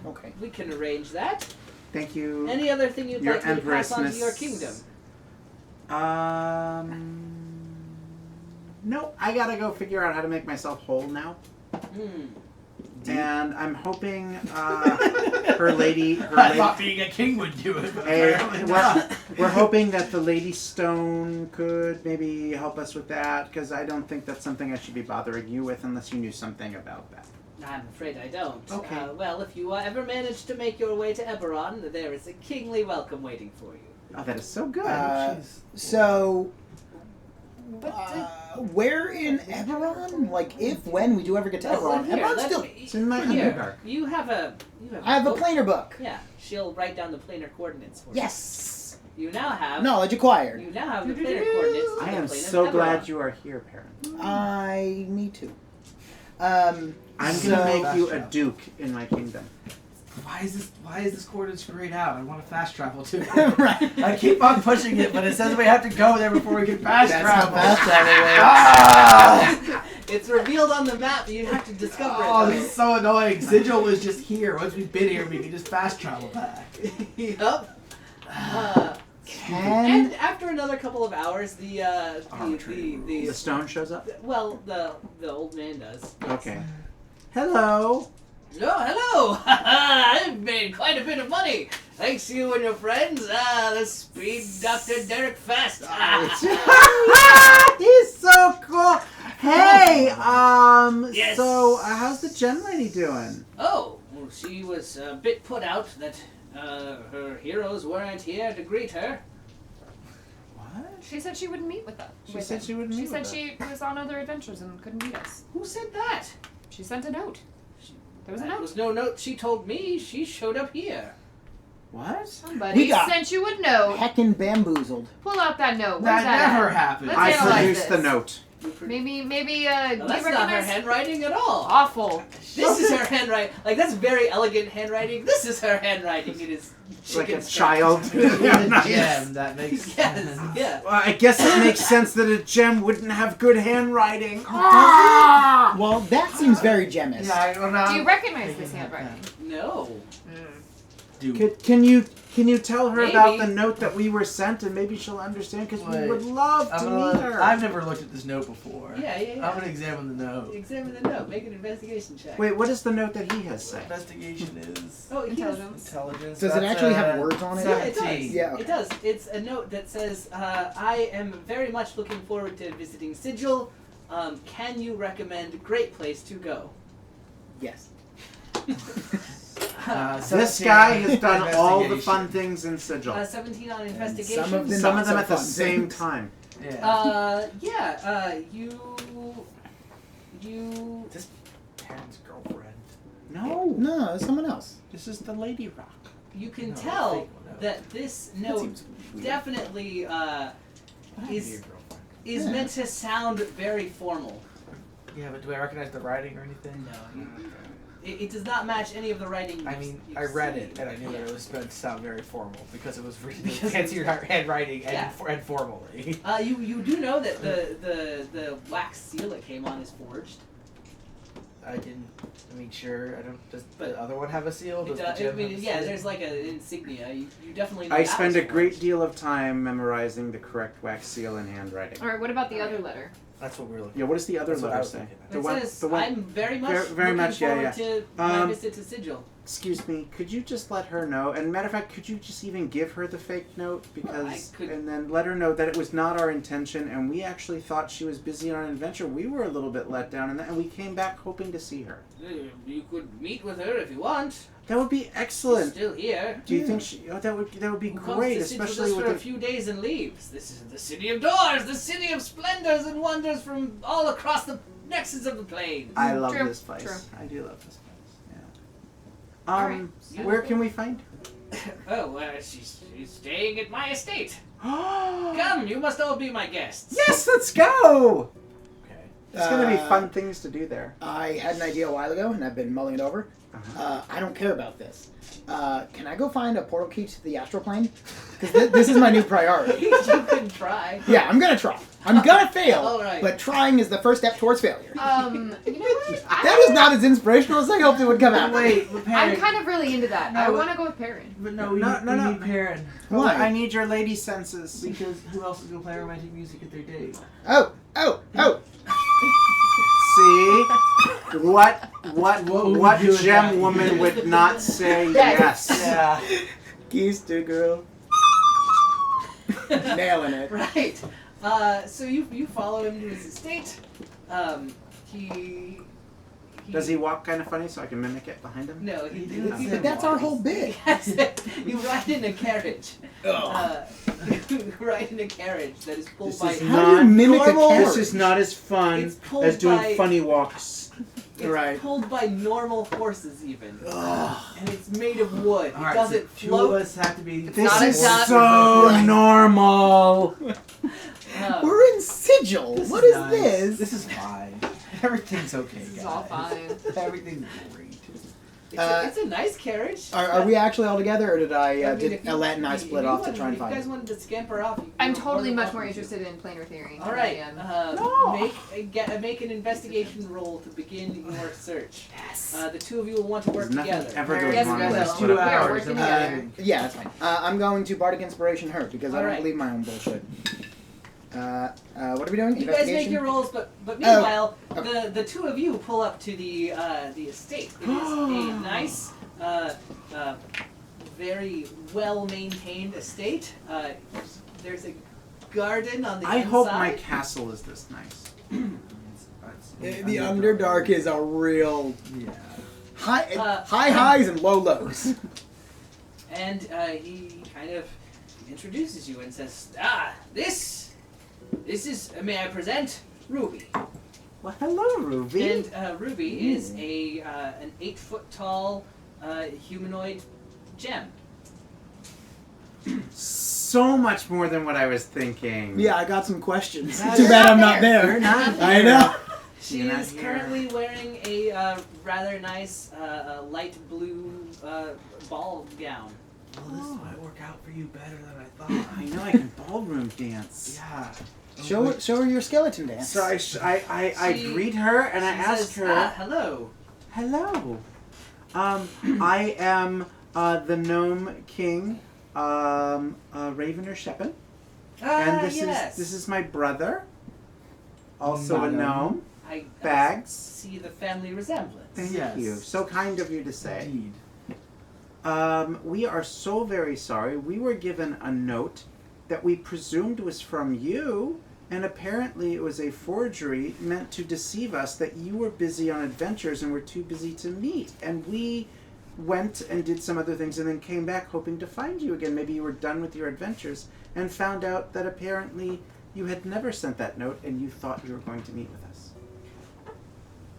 Okay. We can arrange that. Thank you. Any other thing you'd Your like me to pass on to your Empressness. kingdom? no, I gotta go figure out how to make myself whole now. And I'm hoping her lady. I thought being a king would do it, but apparently not. We're hoping that the Lady Stone could maybe help us with that, because I don't think that's something I should be bothering you with unless you knew something about that. I'm afraid I don't. Okay. Well, if you ever manage to make your way to Eberron, there is a kingly welcome waiting for you. Oh, that is so good. So, But where in Eberron? Like, when we do ever get to Eberron, here, Eberron's let still. me- It's in my here, Underdark. You have a. I have a book. planar book. Yeah, she'll write down the planar coordinates for Yes. you. You now have. Knowledge acquired. You now have the planar coordinates. To I the am plane of so Eberron. glad you are here, Perrin. Me too. I'm So- gonna make you a Fast travel. duke in my kingdom. Why is this coordinates grayed out? I want to fast travel too. Right. I keep on pushing it, but it says we have to go there before we can fast That's travel. how fast travel works. Ah! It's revealed on the map. You have to discover Oh, it. this is so annoying. Sigil was just here. Once we've been here, we can just fast travel back. Yup. Can And after another couple of hours, the The stone shows up? well, the old man does. Yes. Okay. Hello. Hello! I've made quite a bit of money. Thanks to you and your friends. The speed Dr. Derek Fast. He's so cool. Hey, Yes. so how's the gen lady doing? Oh, well, she was a bit put out that her heroes weren't here to greet her. What? she said she wouldn't meet with us. She said she wouldn't meet She said with us. she was on other adventures and couldn't meet us. Who said that? She sent a note. There was a There note. was no note she told me. She showed up here. What? Somebody We got- sent you a note. heckin' bamboozled. Pull out that note. Where's That that never at? happened. Let's I analyze produced the this. note. Maybe, Well, do you that's not her recognize? handwriting at all. Awful. This is her handwriting. Like, that's very elegant handwriting. This is her handwriting. It is Like a chicken child. With Yeah, a nice. gem, that makes Yes, yeah. Well, I guess it makes sense that a gem wouldn't have good handwriting. Well, that seems very gemist. Yeah, I don't know. Do you recognize this handwriting? No. Can you tell her about Maybe. the note that we were sent, and maybe she'll understand? Because we Wait. would love to meet her. I've never looked at this note before. Yeah. I'm gonna examine the note. Examine the note. Make an investigation check. Wait, what is the note that he has sent? Investigation is Oh, he has- Intelligence. intelligence. Does it That's, actually have words on it? Yeah, it does. 17. Yeah, okay. It does. It's a note that says, I am very much looking forward to visiting Sigil. Can you recommend a great place to go? Yes. This 17 guy has done all the investigation. fun things in Sigil. 17 on investigation. some of them- Some of them not at so the fun same things. time. Yeah. You. This parent's girlfriend. No, No, it's someone else. this is the Lady Rock. You can No, tell fake one, no. that this That note seems weird. definitely What happened to is your girlfriend? is Yeah. meant to sound very formal. Yeah, but do I recognize the writing or anything? No, it does not match any of the writing. I you've- mean, you've I read seen. it and I knew that it was meant to sound very formal because it was written in Because fancy handwriting and, Yeah. and formally. You do know that the wax seal it came on is forged. I didn't. I mean, sure. I don't. Does But the other one have a seal? Does the I gem mean, have a yeah, seal? there's like an insignia. You definitely know I that spend was a great forged. deal of time memorizing the correct wax seal and handwriting. All right. What about the other letter? That's what we were looking. Yeah, what does the other That's what I letter was say? thinking. The It one, says, the one. I'm very much very looking much, yeah, forward yeah. to my Um, visit to Sigil. Excuse me, could you just let her know? And matter of fact, could you just even give her the fake note? Because, I could- and then let her know that it was not our intention, and we actually thought she was busy on an adventure. We were a little bit let down, and we came back hoping to see her. You could meet with her if you want. That would be She's excellent. still here. Do you think she? Oh, that would be Who comes great, to Sigil especially just with for a the. few days and leaves. This is the city of doors, the city of splendors and wonders from all across the nexus of the plane. I love True, this place. true. I do love this place. Yeah. Alright. Where can we find Oh, she's staying at my estate. her? Come, you must all be my guests. Yes, let's go. Okay. It's gonna be Uh, fun things to do there. I had an idea a while ago, and I've been mulling it over. I don't care about this. Can I go find a portal key to the astral plane? Because this is my new priority. You can try. Yeah, I'm gonna try. I'm gonna fail, All right. but trying is the first step towards failure. You know what? That is not as inspirational as I hoped it would come out. Wait, but I'm Perrin. kind of really into that. No, I but- want to go with Perrin. But no, we No, need, no, we no. need Perrin. Why? I need your lady senses. Because who else is gonna play romantic music at their date? Oh, What would we what do with gem that? woman would not say Yes. yes? Yeah. Keister girl. Nailing it. Right. So you follow him to his estate. He Does he walk kind of funny so I can mimic it behind him? No, he But that's our whole bit. Yes, you ride in a carriage. You ride in a carriage that is pulled This by. is How do you mimic a normal- carriage? This is not as fun It's pulled as doing by- funny walks. It's Right. pulled by normal horses, even, and it's made of wood. All It right, doesn't so two of float. us have to be. This not a is dot. so Right. normal. We're in Sigil. This What is nice. this? This is fine. Everything's okay, This guys. is all fine. Everything's great. It's a nice carriage. Are we actually all together, or did I mean, did if you- Alette and I if split you off to wanted- try and if find you guys him? wanted to scamper off, I'm you're totally much welcome more to. interested in planar theory. All right. than I am. No. Make an investigation roll to begin your search. Yes. The two of you will want to work There's nothing together. ever Yes, goes wrong we with will. this. That's What 2 a- We are hours. working I'm together. leaving. Yeah, that's fine. I'm going to Bardic Inspiration her because I All don't right. believe my own bullshit. What are we doing? You guys make Investigation? your rolls, but meanwhile, okay. the two of you pull up to the estate. It is a nice, very well maintained estate. There's a garden on the I inside. hope my castle is this nice. The Underdark is a real Yeah. high highs and low lows. And he kind of introduces you and says, this is, may I present, Ruby. Well, hello, Ruby. And Ruby is an 8-foot tall humanoid gem. So much more than what I was thinking. Yeah, I got some questions. Yeah, Too you're bad not I'm not there. there. You're not I here. know. She You're not is here. currently wearing a rather nice light blue ball gown. Well, this might work out for you better than I thought. I know I can ballroom dance. Yeah. Show her your skeleton dance. So I She- greet her and I She ask says, her, hello. hello. I am the gnome king, Raven or Shepin, and this is my brother, also a Madam. gnome. I Bags. see the family resemblance. Thank Yes. you. So kind of you to say. Indeed. We are so very sorry. We were given a note that we presumed was from you, and apparently it was a forgery meant to deceive us that you were busy on adventures and were too busy to meet. And we went and did some other things and then came back hoping to find you again. Maybe you were done with your adventures and found out that apparently you had never sent that note and you thought you were going to meet with us.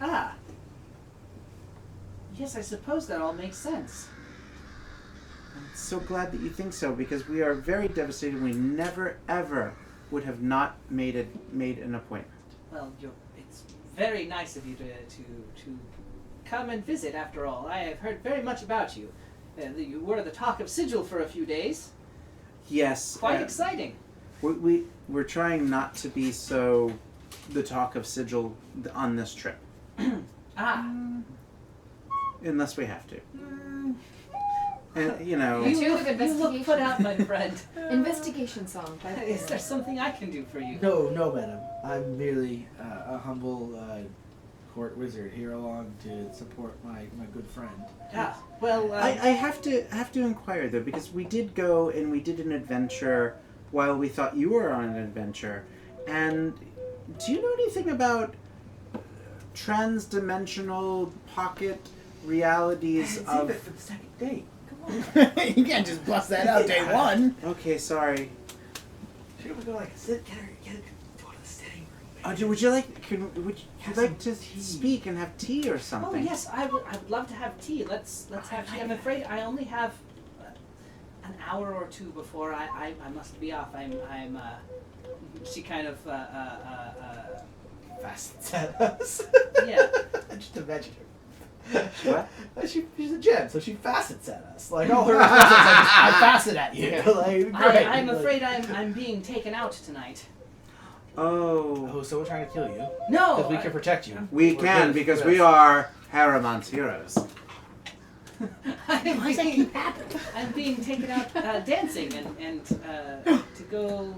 Ah. Yes, I suppose that all makes sense. I'm so glad that you think so because we are very devastated. We never ever would have not made an appointment. Well, it's very nice of you to come and visit. After all, I have heard very much about you. You were the talk of Sigil for a few days. Yes, Quite exciting. we're trying not to be so the talk of Sigil on this trip, Ah. unless we have to. And you know, You You look look put out, my friend. Investigation song. By Is there something I can do for you? No, madam. I'm merely a humble court wizard here along to support my good friend. Ah, well, I have to inquire though because we did go and we did an adventure while we thought you were on an adventure, and do you know anything about trans-dimensional pocket realities Save of? it for the second date. You can't just bust that out day one. Okay, sorry. Should we go like sit? Get her go to the sitting room. Would you like? Would you Have like some to tea. speak and have tea or oh something? yes, I would love to have tea. Let's have tea. I'm afraid I only have an hour or two before I must be off. I'm she kind of Facets at us. yeah. I just imagine her. What? She's a gem, so she facets at us. Like all her facets, I facet at you. Like, great. I'm Like- afraid I'm being taken out tonight. Oh, Oh, so we're trying to kill you? No, Because we can protect you. we We're can good. because We're we are Harrowmonts heroes. I'm being taken out dancing and to go.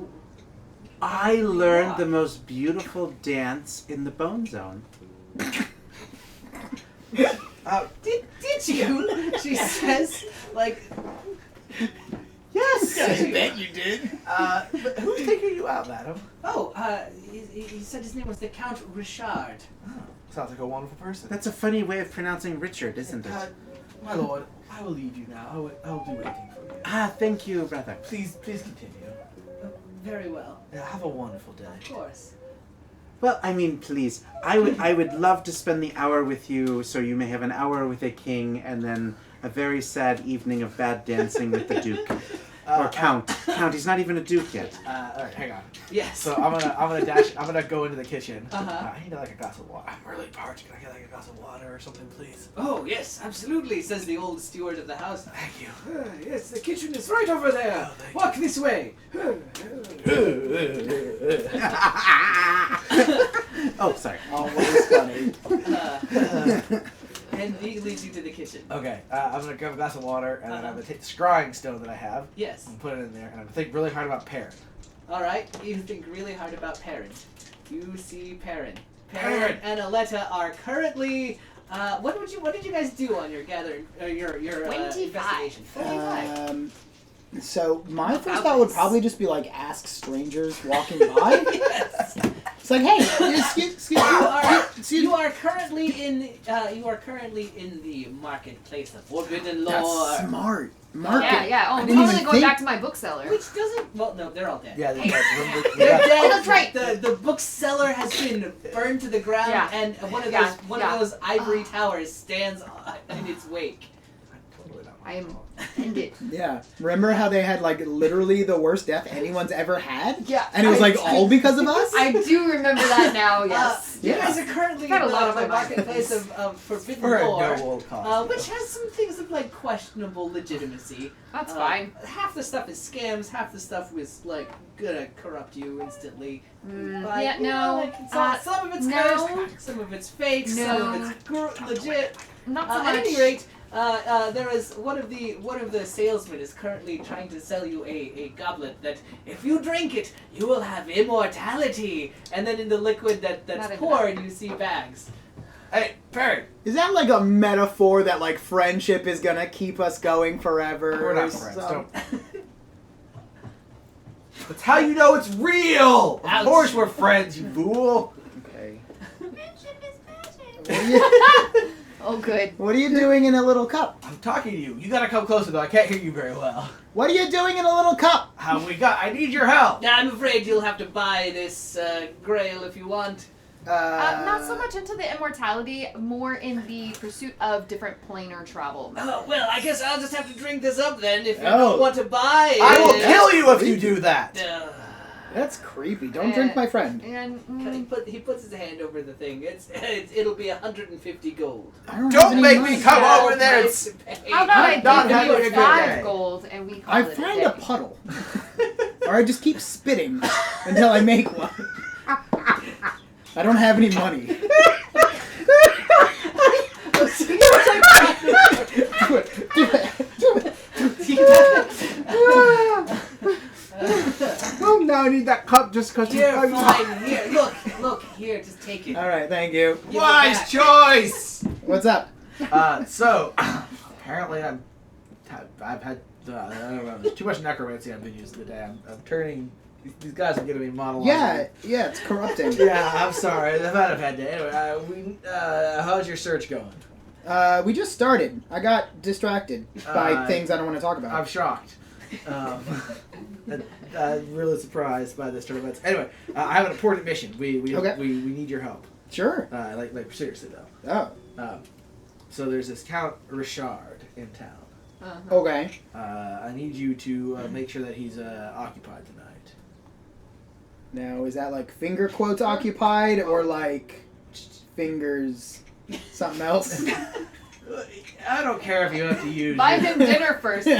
I learned the most beautiful dance in the Bone Zone. Did you? She says, like, Yes. I bet you did. But who's taking you out, madam? oh, he said his name was the Count Richard. Oh, sounds like a wonderful person. That's a funny way of pronouncing Richard, isn't it? My lord, I will leave you now. I will do anything for you. Ah, thank you, brother. Please continue. Very well. Yeah, have a wonderful day. Of course. Well, I mean, please. I would love to spend the hour with you, so you may have an hour with a king, and then a very sad evening of bad dancing with the Duke. Or Count. Count, he's not even a Duke yet. Alright, hang on. Yes. So I'm gonna go into the kitchen. Uh-huh. I need like a glass of water. I'm really parched. Can I get like a glass of water or something, please? Oh, yes, absolutely, says the old steward of the house. Thank you. Yes, the kitchen is right over there. Oh, thank Walk this way. Oh, sorry. Always funny. And he leads you to the kitchen. Okay, I'm gonna grab a glass of water and then I'm gonna take the scrying stone that I have Yes. and put it in there, and I'm gonna think really hard about Perrin. All right. You think really hard about Perrin. You see Perrin. Perrin. Perrin and Aletta are currently. What did you guys do on your gathering? Your 25. investigation? 25. So my first thought would probably just be like ask strangers walking by. Yes. It's like, hey, excuse You are currently in the marketplace of forbidden lore. That's smart. Market. Yeah. Oh, I I'm didn't totally even going think- back to my bookseller. Which doesn't. Well, no, they're all dead. Yeah, They're yeah. dead. that's right. The bookseller has been burned to the ground, Yeah. and one of those ivory towers stands in its wake. I am ended. Yeah. Remember how they had like literally the worst death anyone's ever had? Yeah. And it was like all because of us? I do remember that now. Yes. You guys are currently in Got a lot of the my marketplace of forbidden For a lore, noble cause. which has some things of like questionable legitimacy. That's fine. Half the stuff is scams. Half the stuff is like gonna corrupt you instantly. Like, Yeah. you know, No. like, some of it's no. cursed, some of it's fake, No. some of it's legit. Not so At much. any rate, there is one of the salesmen is currently trying to sell you a goblet that if you drink it, you will have immortality. And then in the liquid Not that's into poured, you see bags. Hey, Perrin! Is that like a metaphor that like friendship is gonna keep us going forever? We're or not friends. some- Don't. That's how you know it's real! Of Ouch. course we're friends, you fool! Okay. Oh, good. What are you doing in a little cup? I'm talking to you. You gotta come closer though. I can't hear you very well. What are you doing in a little cup? I need your help! Now, I'm afraid you'll have to buy this grail if you want. Not so much into the immortality, more in the pursuit of different planar travel. Oh, well, I guess I'll just have to drink this up then if you Oh. don't want to buy it. I will kill you if you do that! That's creepy. Don't drink my friend. And He puts his hand over the thing. It'll be 150 gold. I don't, Don't have any make money. me come That's over there and price to pay. how about I I'm not give having a you good 5 day. gold and we call I it find a a day? puddle. Or I just keep spitting until I make one. I don't have any money. Oh, now I need that cup just because Here, fine. Here, look. Here, just take it. Alright, thank you. Give it Wise back. choice! What's up? So, apparently I've had, I don't know, there's too much necromancy I've been using today. I'm turning, these guys are getting me monologuing. Yeah, it's corrupting. Yeah, I'm sorry. I've had a bad day. Anyway, how's your search going? We just started. I got distracted by things I don't want to talk about. I'm shocked. I'm really surprised by this turn of events. Anyway, I have an important mission. We need your help. Sure. Like seriously though. Oh. So there's this Count Richard in town. Uh-huh. Okay. I need you to make sure that he's occupied tonight. Now, is that like finger quotes occupied or like fingers something else? I don't care if you have to use. Buy him dinner first. Look,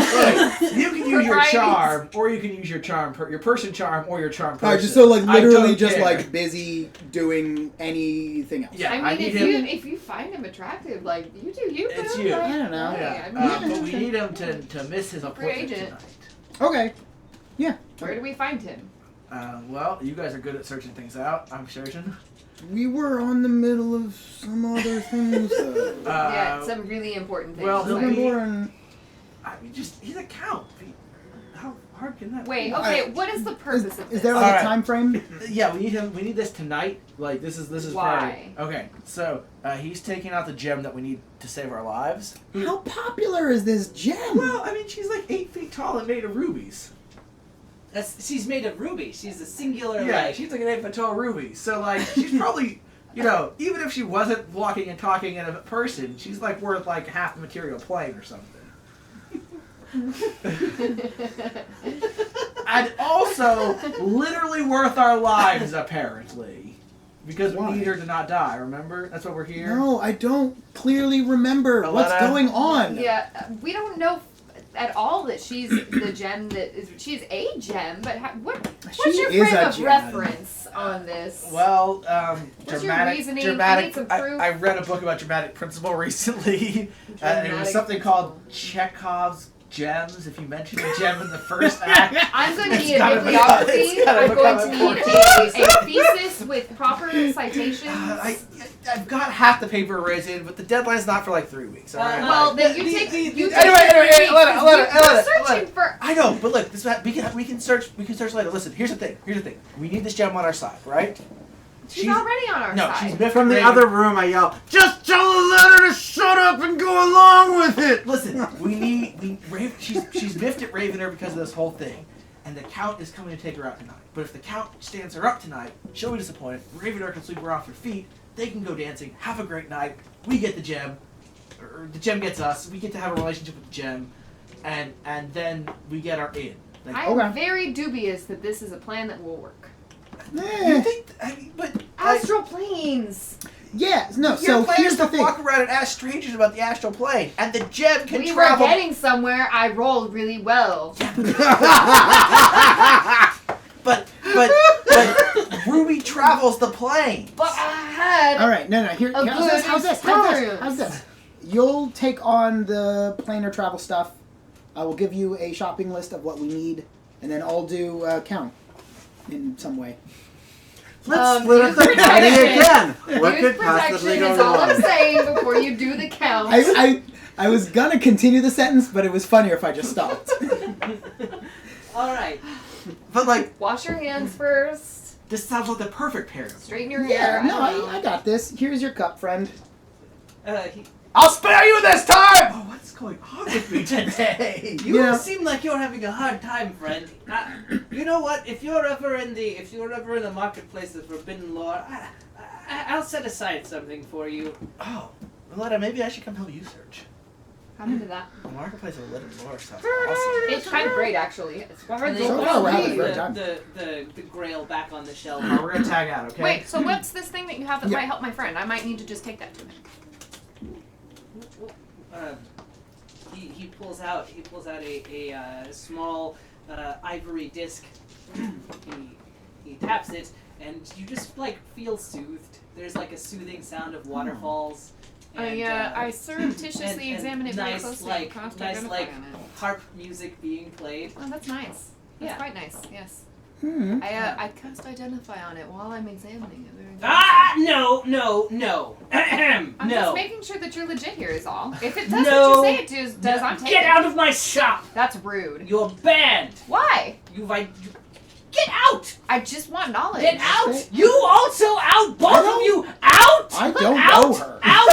you can use your Varieties. charm, or you can use your charm, your person charm, or your charm person. Alright, just so like I literally don't just care. like busy doing anything else. Yeah, I mean, need if you find him attractive, like you do you. It's boo, you. like, I don't know. hey, Yeah, I mean, but we need him to miss his appointment agent. tonight. Okay. where do we find him? Well, you guys are good at searching things out, I'm certain. We were on the middle of some other things, though. Yeah, some really important things. well, he'll Like- be- Important. I mean, he's a count. How hard can that Wait, be? okay, what is the purpose of this? Is there like Alright. a time frame? Yeah, we need this tonight. Like, this is Why? very- Okay, so, he's taking out the gem that we need to save our lives. How popular is this gem? Well, I mean, she's like 8 feet tall and made of rubies. She's made of ruby. She's a singular, Yeah, like... she's like an 8 foot tall ruby. So, like, she's probably, you know, even if she wasn't walking and talking in a person, she's like worth like half the material plane or something. And also, literally worth our lives, apparently. Because Why? we need her to not die, remember? That's why we're here. No, I don't clearly remember what's Aletta? going on. Yeah, we don't know at all that she's the gem that is. She's a gem, but what's She your is frame a of gem. reference on this? Well, What's your dramatic. reasoning? I Dramatic. need some proof. I read a book about dramatic principle recently. And it was Dramatic something called Chekhov's gems. If you mention a gem in the first act, I'm going to It's need a gotta be- bibliography. it's gotta I'm become going to need important. a thesis with proper citations. I've got half the paper written, but the deadline's not for like 3 weeks. All right. Well, then you The- take. the- You the- take anyway, 3 weeks, let it- You're let searching it. for. I know, but look, this we can search later. Listen, here's the thing. We need this gem on our side, right? She's already on our No, side. she's miffed From the Raven. other room, I yell, "Just tell the letter to shut up and go along with it." Listen, she's miffed at Ravener because of this whole thing, and the Count is coming to take her out tonight. But if the Count stands her up tonight, she'll be disappointed. Ravener can sweep her off her feet. They can go dancing, have a great night. We get the gem, or the gem gets us. We get to have a relationship with the gem, and then we get our in. Like, I'm Okay. very dubious that this is a plan that will work. you Eh, think? I mean, but Astral planes. yeah, no, your so plan here's is the to thing. walk around and ask strangers about the astral plane, and the gem can We travel. were getting somewhere. I rolled really well. But Ruby travels the plane. But I had. All right, no, here, A how's this? good How's this? experience. How's this? You'll take on the planar travel stuff. I will give you a shopping list of what we need, and then I'll do count in some way. Let's split up use the protection. party again. What Use could possibly protection go is all I'm wrong? saying before you do the count. I was gonna continue the sentence, but it was funnier if I just stopped. All right. But like, Wash your hands first. this sounds like the perfect pair. Straighten your Yeah, hair. no, I don't know. I got this. Here's your cup, friend. I'll spare you this time! Oh, what's going on with me today? You Yeah. seem like you're having a hard time, friend. You know what? If you're ever in the marketplace of Forbidden Lore, I'll set aside something for you. Oh, Aletta, maybe I should come help you search. I'm into that. The marketplace of Forbidden Lore sounds awesome. It's kind of great, actually. It's And hard then So you far, we're leave having a great time. the grail back on the shelf. We're gonna tag out, okay? Wait, so what's this thing that you have that Yeah. might help my friend? I might need to just take that to him. He pulls out a small ivory disc. he taps it, and you just like feel soothed. There's like a soothing sound of waterfalls. And, I surreptitiously and examine it very nice, closely like, and cast nice, identify like, on it. harp music being played. Oh, that's nice. That's Yeah. quite nice. Yes. Hmm. I cast identify on it while I'm examining it. Very Ah, no. I'm no. just making sure that you're legit here is all. If it does No. what you say it does, I'm taking Get it. out of my shop! That's rude. You're banned! Why? Get out! I just want knowledge. Get out! You also out! Both of you out! I don't out! know her. Out!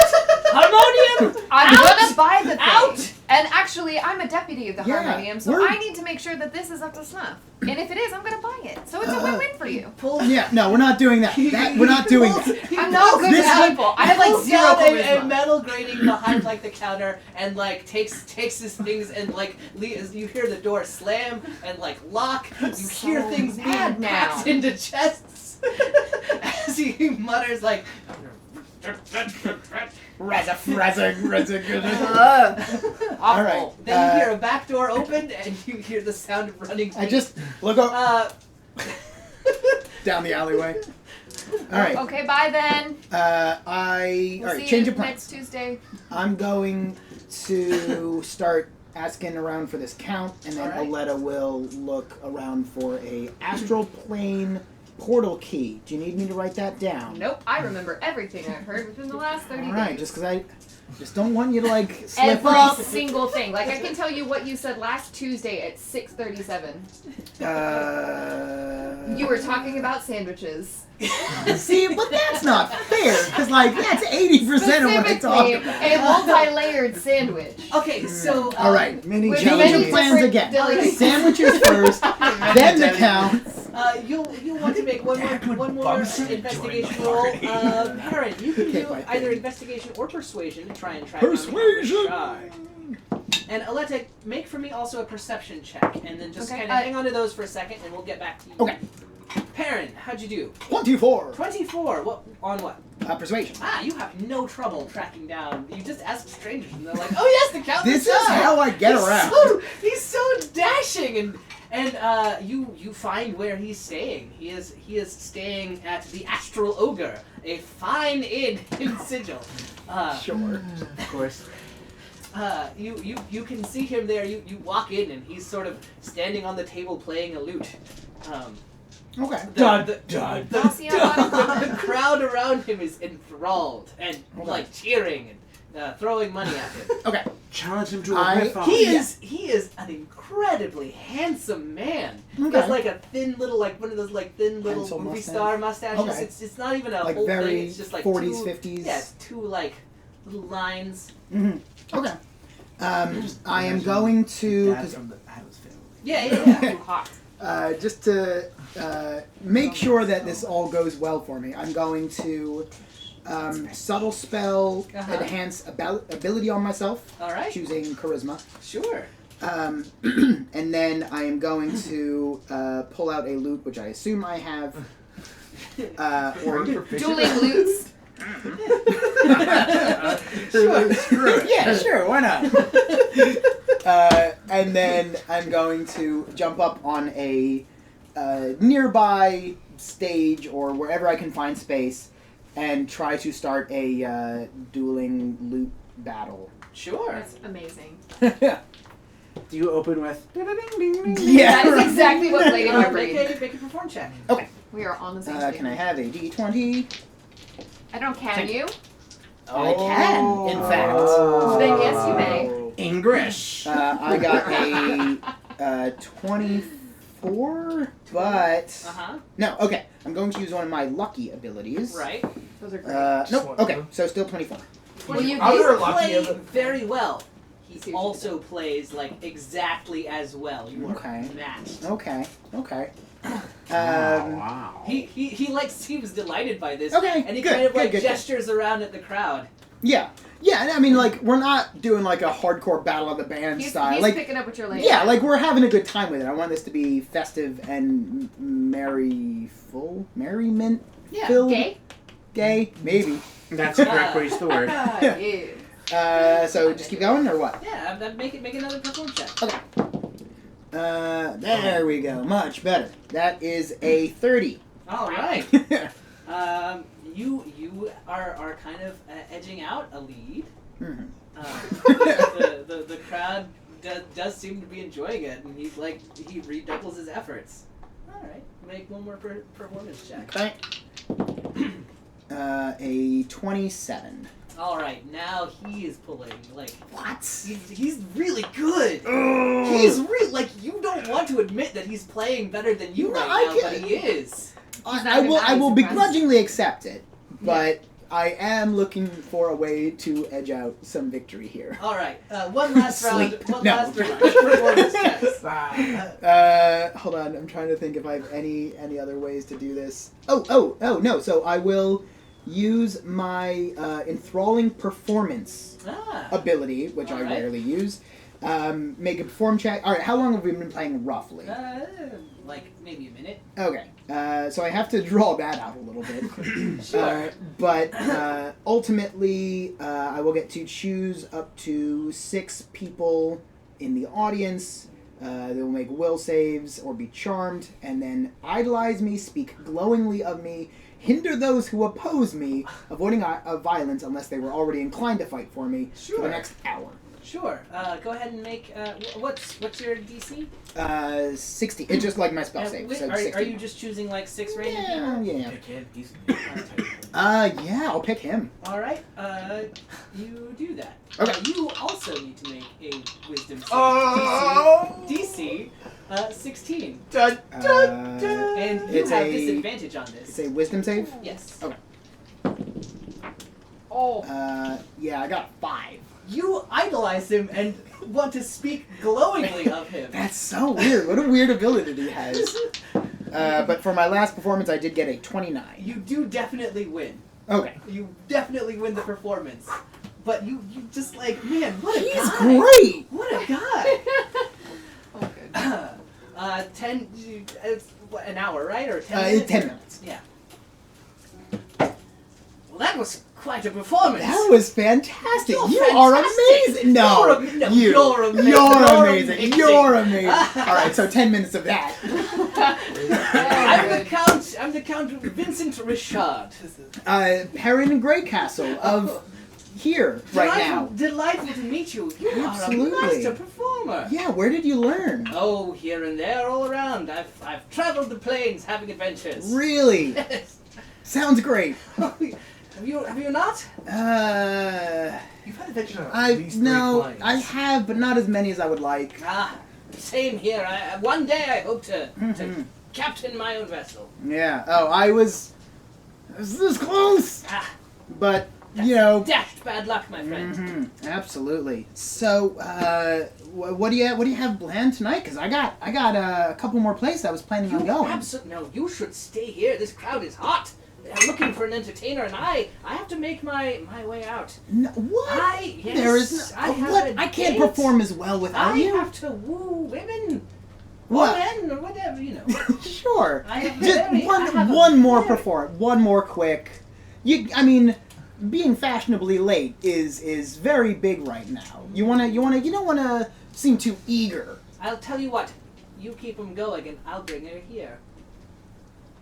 Harmonium! I'm Out! gonna buy the thing. Out! And actually, I'm a deputy of the Yeah, Harmonium, so we're- I need to make sure that this is up to snuff. And if it is, I'm gonna buy it. So it's a win-win for you. Yeah, no, we're not doing that. We're not doing that. I'm not good This with is- people. I have like Pulls zero down a charisma. metal grating behind like the counter and like takes his things and like you hear the door slam and like lock. You hear So things being mad now. packed into chests as he mutters like. Ugh. Awful. All right. Then you hear a back door opened and you hear the sound of running feet. I just look up Uh, down the alleyway. All right. Okay, bye then. All We'll right. see Change you of plans. next Tuesday. I'm going to start asking around for this count, and then All right. Aletta will look around for a astral plane portal key. Do you need me to write that down? Nope, I remember everything I've heard within the last 30 All days. right, just because I just don't want you to like slip Every up. single thing. Like, I can tell you what you said last Tuesday at 6:37. You were talking about sandwiches. See, but that's not fair, because like that's 80% of what I talk Specifically, about. a multi-layered sandwich. Okay, so All right, mini With challenge many of plans different again. delicacies. Sandwiches first, then the count. You'll want to make one more bumps and investigation join roll. the party. Heron, you can Okay, do my either thing. investigation or persuasion to try and track down the Persuasion! shard. And Aletta, make for me also a perception check, and then just Okay, kind of hang on to those for a second, and we'll get back to you. Okay. Perrin, how'd you do? 24. 24. What on what? Persuasion. Ah, you have no trouble tracking down. You just ask strangers, and they're like, "Oh yes, the count." This is how I get around. He's so dashing, and you find where he's staying. He is staying at the Astral Ogre, a fine inn in Sigil. Sure. Of course. You can see him there. You walk in, and he's sort of standing on the table playing a lute. Okay. I'll see how The crowd around him is enthralled and Okay. like cheering and throwing money at him. Okay. Challenge him to a I- riff-off. He is an incredibly handsome man. He Okay. has like a thin little one of those thin little Pencil movie mustache? star mustaches. Okay. It's not even a Like whole thing. very It's just like 40s, two, 50s. Yeah, it's two like little lines. Mm-hmm. Okay. I am going to Dad from the Adams family. Yeah. Hot. just to make sure that this all goes well for me. I'm going to subtle spell Uh-huh. enhance ability on myself, All right. choosing charisma. Sure. And then I am going to pull out a loot, which I assume I have. Or dueling loots. Sure, screw it. Yeah, sure, why not? And then I'm going to jump up on a nearby stage or wherever I can find space and try to start a dueling loot battle. Sure. That's amazing. Do you open with? Yeah. That is exactly what played in my Make brain. a perform check. We are on the same Can I page. have a D20? I don't can you? I can, in fact. Then yes, you may. English. I got a 24, but Uh-huh. no. Okay, I'm going to use one of my lucky abilities. Right. Those are great. Nope. Okay, so still 24. Well, you Other did. lucky play of the- very well. See He what you also plays exactly as well. You are Okay. matched. Okay. Wow. He seems delighted by this. Okay, And he good, kind of good. gestures around at the crowd. Yeah. And I mean, we're not doing a hardcore battle of the band He's style. picking up what you're laying. Yeah, we're having a good time with it. I want this to be festive and merriment Yeah. filled. Gay? Maybe. That's the correct way to use the word. Ah, yeah. So just keep going or what? Yeah. Make another perform check. Okay. There we go. Much better. That is a 30. All right. You are kind of edging out a lead. Mhm. The crowd does seem to be enjoying it, and he redoubles his efforts. All right, make one more performance check. Okay. A 27. All right, now he is pulling What? he's really good. Oh. He's you don't want to admit that he's playing better than you No, right I now, can't- but he is. He's not I will surprised. begrudgingly accept it, but I am looking for a way to edge out some victory here. All right, one last round. Sleep. One No. last performance check. Hold on, I'm trying to think if I have any other ways to do this. Oh, no. So I will use my enthralling performance ability, which I Alright. rarely use. Make a perform check. All right, how long have we been playing roughly? Maybe a minute. Okay, so I have to draw that out a little bit. Sure. But ultimately, I will get to choose up to 6 people in the audience. They will make will saves or be charmed, and then idolize me, speak glowingly of me, hinder those who oppose me, avoiding violence unless they were already inclined to fight for me for Sure. the next hour. Sure. Go ahead and make. What's your DC? 60. It's just like my spell save. So are 60. you just choosing like 6 random Yeah, people? yeah. Pick him. He's Yeah, I'll pick him. All right. You do that. Okay. You also need to make a wisdom save. Oh! DC 16. Dun, dun, dun. And you It's have a- disadvantage on It's this. a wisdom save. Yes. Okay. Oh. Yeah, I got 5. You idolize him and want to speak glowingly of him. That's so weird. What a weird ability he has. But for my last performance, I did get a 29. You do definitely win. Okay. You definitely win the performance. But you just like, man, what a He's guy. great. What a guy. Oh, good. 10, it's what, an hour, right? Or 10 minutes? 10 minutes. Yeah. Well, that was quite a performance. That was fantastic. You're You are fantastic. amazing. No, You're amazing. You're amazing. You're amazing. amazing. All right, so 10 minutes of that. I'm the Count Vincent Richard. Perrin Greycastle of here right now. Delightful to meet you. You Absolutely. are a master performer. Yeah, where did you learn? Oh, here and there, all around. I've traveled the plains, having adventures. Really? Yes. Sounds great. Have you not? You've had adventures on at least 3 No, planes. I have, but not as many as I would like. Same here. One day I hope to Mhm. captain my own vessel. Yeah. Oh, I was this close, Ah, but you know. dashed bad luck, my friend. Mm-hmm. Absolutely. So, what do you have planned tonight? Because I got a couple more places I was planning on going. No, you should stay here. This crowd is hot. They're looking for an entertainer, and I have to make my way out. No, what? Yes, There is I have what? a I can't date. perform as well without I you. have to woo women, What? or men, or whatever, you know. Sure. I have Just I have a one more very- one more quick. I mean, being fashionably late is very big right now. You don't wanna seem too eager. I'll tell you what. You keep them going, and I'll bring her here.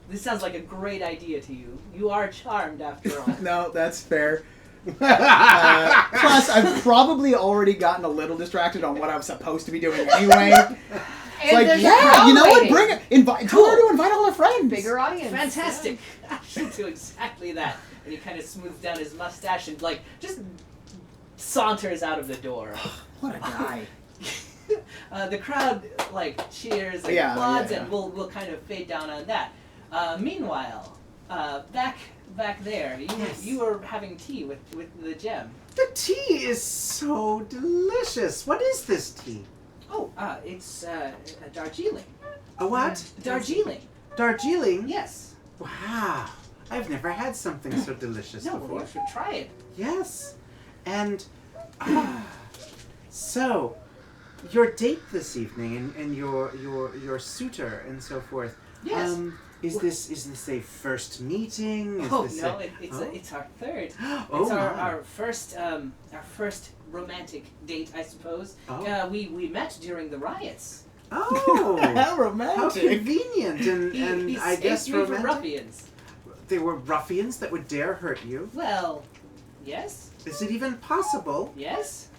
This sounds like a great idea to you. You are charmed, after all. No, that's fair. Plus, I've probably already gotten a little distracted on what I was supposed to be doing anyway. It's like, there's a yeah, crowd you know what? waiting. Bring it. Tell her to invite all her friends. Bigger audience. Fantastic. I should do exactly that. And he kind of smooths down his mustache and just saunters out of the door. What a guy. The crowd cheers and Yeah, applauds, yeah. and we'll kind of fade down on that. Meanwhile, back there, you were having tea with the gem. The tea is so delicious. What is this tea? Oh, it's a Darjeeling. A what? Darjeeling. Darjeeling? Yes. Wow. I've never had something so delicious No, before. you should try it. Yes. And so your date this evening and your suitor and so forth. Yes. Is this a first meeting? Is Oh this no, a, it's our third. Oh It's my. our first romantic date, I suppose. Oh. We met during the riots. Oh, How how romantic. convenient and He I saved guess me from romantic. ruffians. They were ruffians that would dare hurt you. Well, yes, Is it even possible? yes.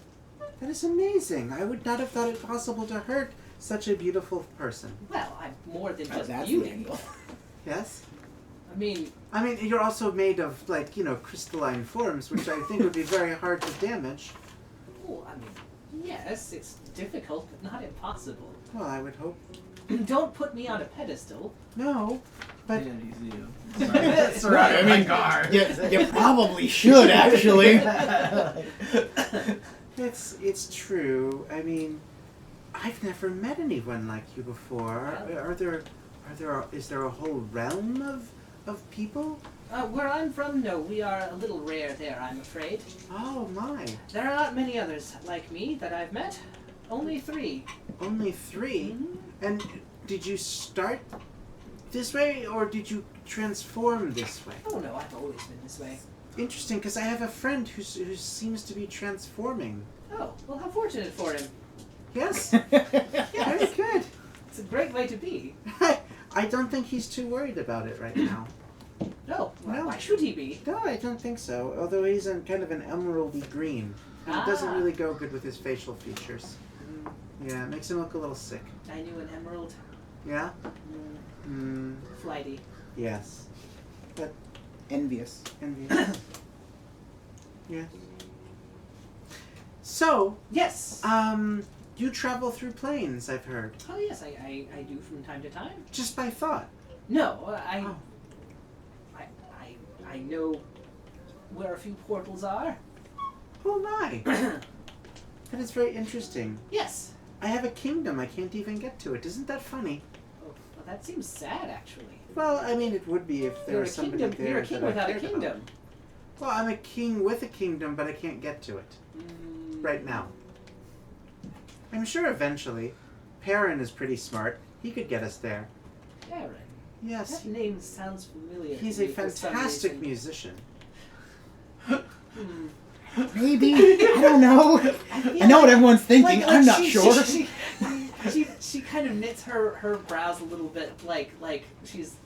That is amazing. I would not have thought it possible to hurt such a beautiful person. Well, I'm more than Oh, just that's the beauty. angle. Yes? I mean, You're also made of, crystalline forms, which I think would be very hard to damage. yes, it's difficult, but not impossible. Well, I would hope. Don't put me on a pedestal. No, but And he's you. That's right, I mean, you probably should, actually. it's true. I've never met anyone like you before. Is there a whole realm of people? Where I'm from, no, we are a little rare there, I'm afraid. Oh my. There are not many others like me that I've met. Only 3. Only 3? Mhm. And did you start this way, or did you transform this way? Oh no, I've always been this way. Interesting, because I have a friend who seems to be transforming. Oh, well, how fortunate for him. Yes, very good. It's a great way to be. I don't think he's too worried about it right now. No, No. why should he be? No, I don't think so. Although he's in kind of an emeraldy green. And it doesn't really go good with his facial features. Yeah, it makes him look a little sick. I knew an emerald. Yeah? Flighty. Yes. But Envious. envious. Yes. So, Yes. you travel through planes, I've heard. Oh yes, I do from time to time. Just by thought. No, Oh. I know where a few portals are. Oh my. That is very interesting. Yes. I have a kingdom. I can't even get to it. Isn't that funny? Oh, well, that seems sad, actually. Well, I mean, it would be if there You're was a somebody kingdom. there You're a king that I without a cared about. kingdom. Well, I'm a king with a kingdom, but I can't get to it right now. I'm sure eventually. Perrin is pretty smart. He could get us there. Aaron. Yes, That name sounds familiar. he's to a me for some fantastic reason. musician. Hmm. Maybe. I don't know. feel I know like- what everyone's thinking. like I'm not she, sure. She kind of knits her brows a little bit, like she's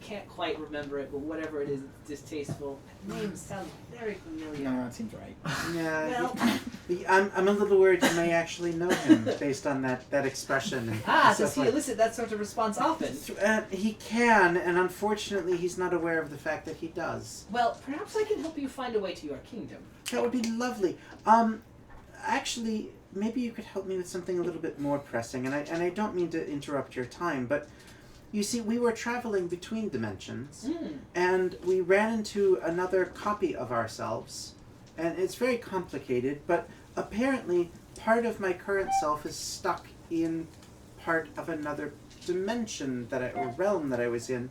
can't quite remember it, but whatever it is, it's distasteful. That name sounds very familiar. No, that seems right. Yeah, Well, I'm a little worried you may actually know him based on that expression. And does stuff he like- elicit that sort of response often? He can, and unfortunately, he's not aware of the fact that he does. Well, perhaps I can help you find a way to your kingdom. That would be lovely. Actually, maybe you could help me with something a little bit more pressing, and I don't mean to interrupt your time, but you see, we were traveling between dimensions, and we ran into another copy of ourselves, and it's very complicated, but apparently part of my current self is stuck in part of another dimension or realm that I was in,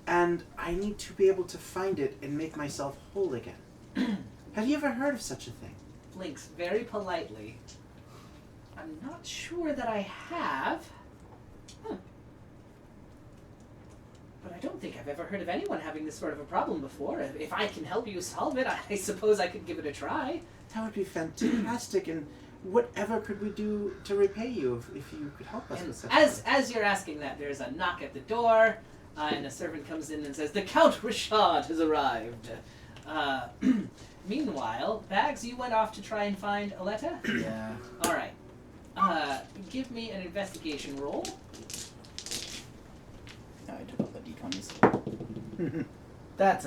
and I need to be able to find it and make myself whole again. Have you ever heard of such a thing? Blinks very politely. I'm not sure that I have. But I don't think I've ever heard of anyone having this sort of a problem before. If I can help you solve it, I suppose I could give it a try. That would be fantastic, and whatever could we do to repay you if you could help us And with such as you're asking that, there's a knock at the door, and a servant comes in and says, "The Count Rashad has arrived." Meanwhile, Bags, you went off to try and find Aletta? Yeah. All right. Give me an investigation roll. No, I took all the d20s. That's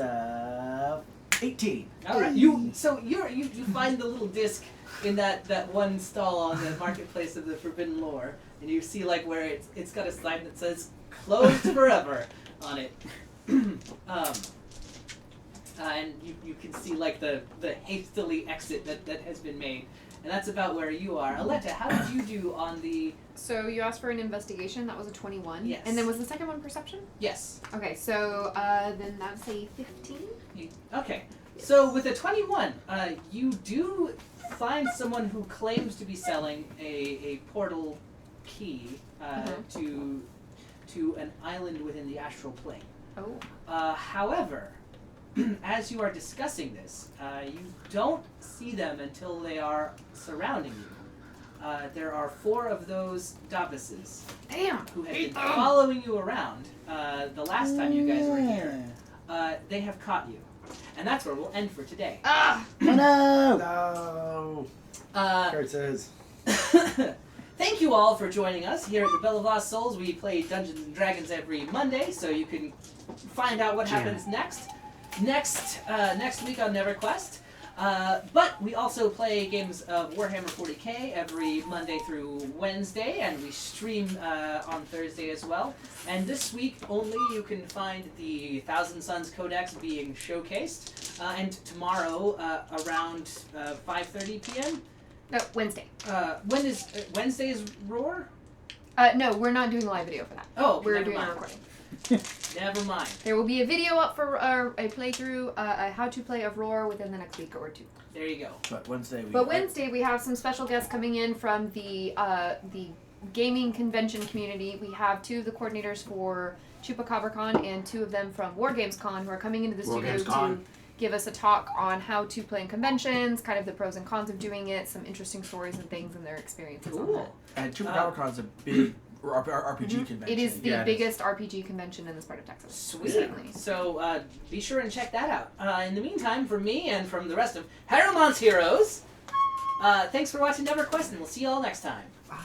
18. All right. You find the little disc in that one stall on the marketplace of the Forbidden Lore, and you see like where it's got a sign that says "Closed forever" on it. And you can see like the hastily exit that has been made, and that's about where you are. Aletta, how did you do on the? So you asked for an investigation. That was a 21. Yes. And then was the second one perception? Yes. Okay, so then that's a 15. Okay. So with a 21, you do find someone who claims to be selling a portal key to an island within the astral plane. Oh. However, as you are discussing this, you don't see them until they are surrounding you. There are 4 of those Davises Damn. who have been following you around the last time you guys were here. Yeah. They have caught you. And that's where we'll end for today. Ah! Oh no! No. Here it says. Thank you all for joining us here at the Bell of Lost Souls. We play Dungeons and Dragons every Monday, so you can find out what happens next week on Neverquest. But we also play games of Warhammer 40k every Monday through Wednesday, and we stream on Thursday as well. And this week only you can find the Thousand Suns Codex being showcased. And tomorrow around 5:30 p.m. No, Wednesday. When is Wednesday's Roar? No, we're not doing a live video for that. Oh, We're never doing mind. a recording. Never mind. There will be a video up for a playthrough, a how to play of Roar within the next week or two. There you go. But Wednesday we. But Wednesday we have some special guests coming in from the gaming convention community. We have 2 of the coordinators for ChupacabraCon and 2 of them from WarGamesCon who are coming into the studio to give us a talk on how to play in conventions, kind of the pros and cons of doing it, some interesting stories and things and their experiences on that. Cool. And ChupacabraCon is a big RPG convention. It is the Yeah, it is. biggest RPG convention in this part of Texas. Sweet. Certainly. So be sure and check that out. In the meantime, from me and from the rest of Harrowmonts Heroes, Thanks for watching Neverquest, and we'll see you all next time. Bye.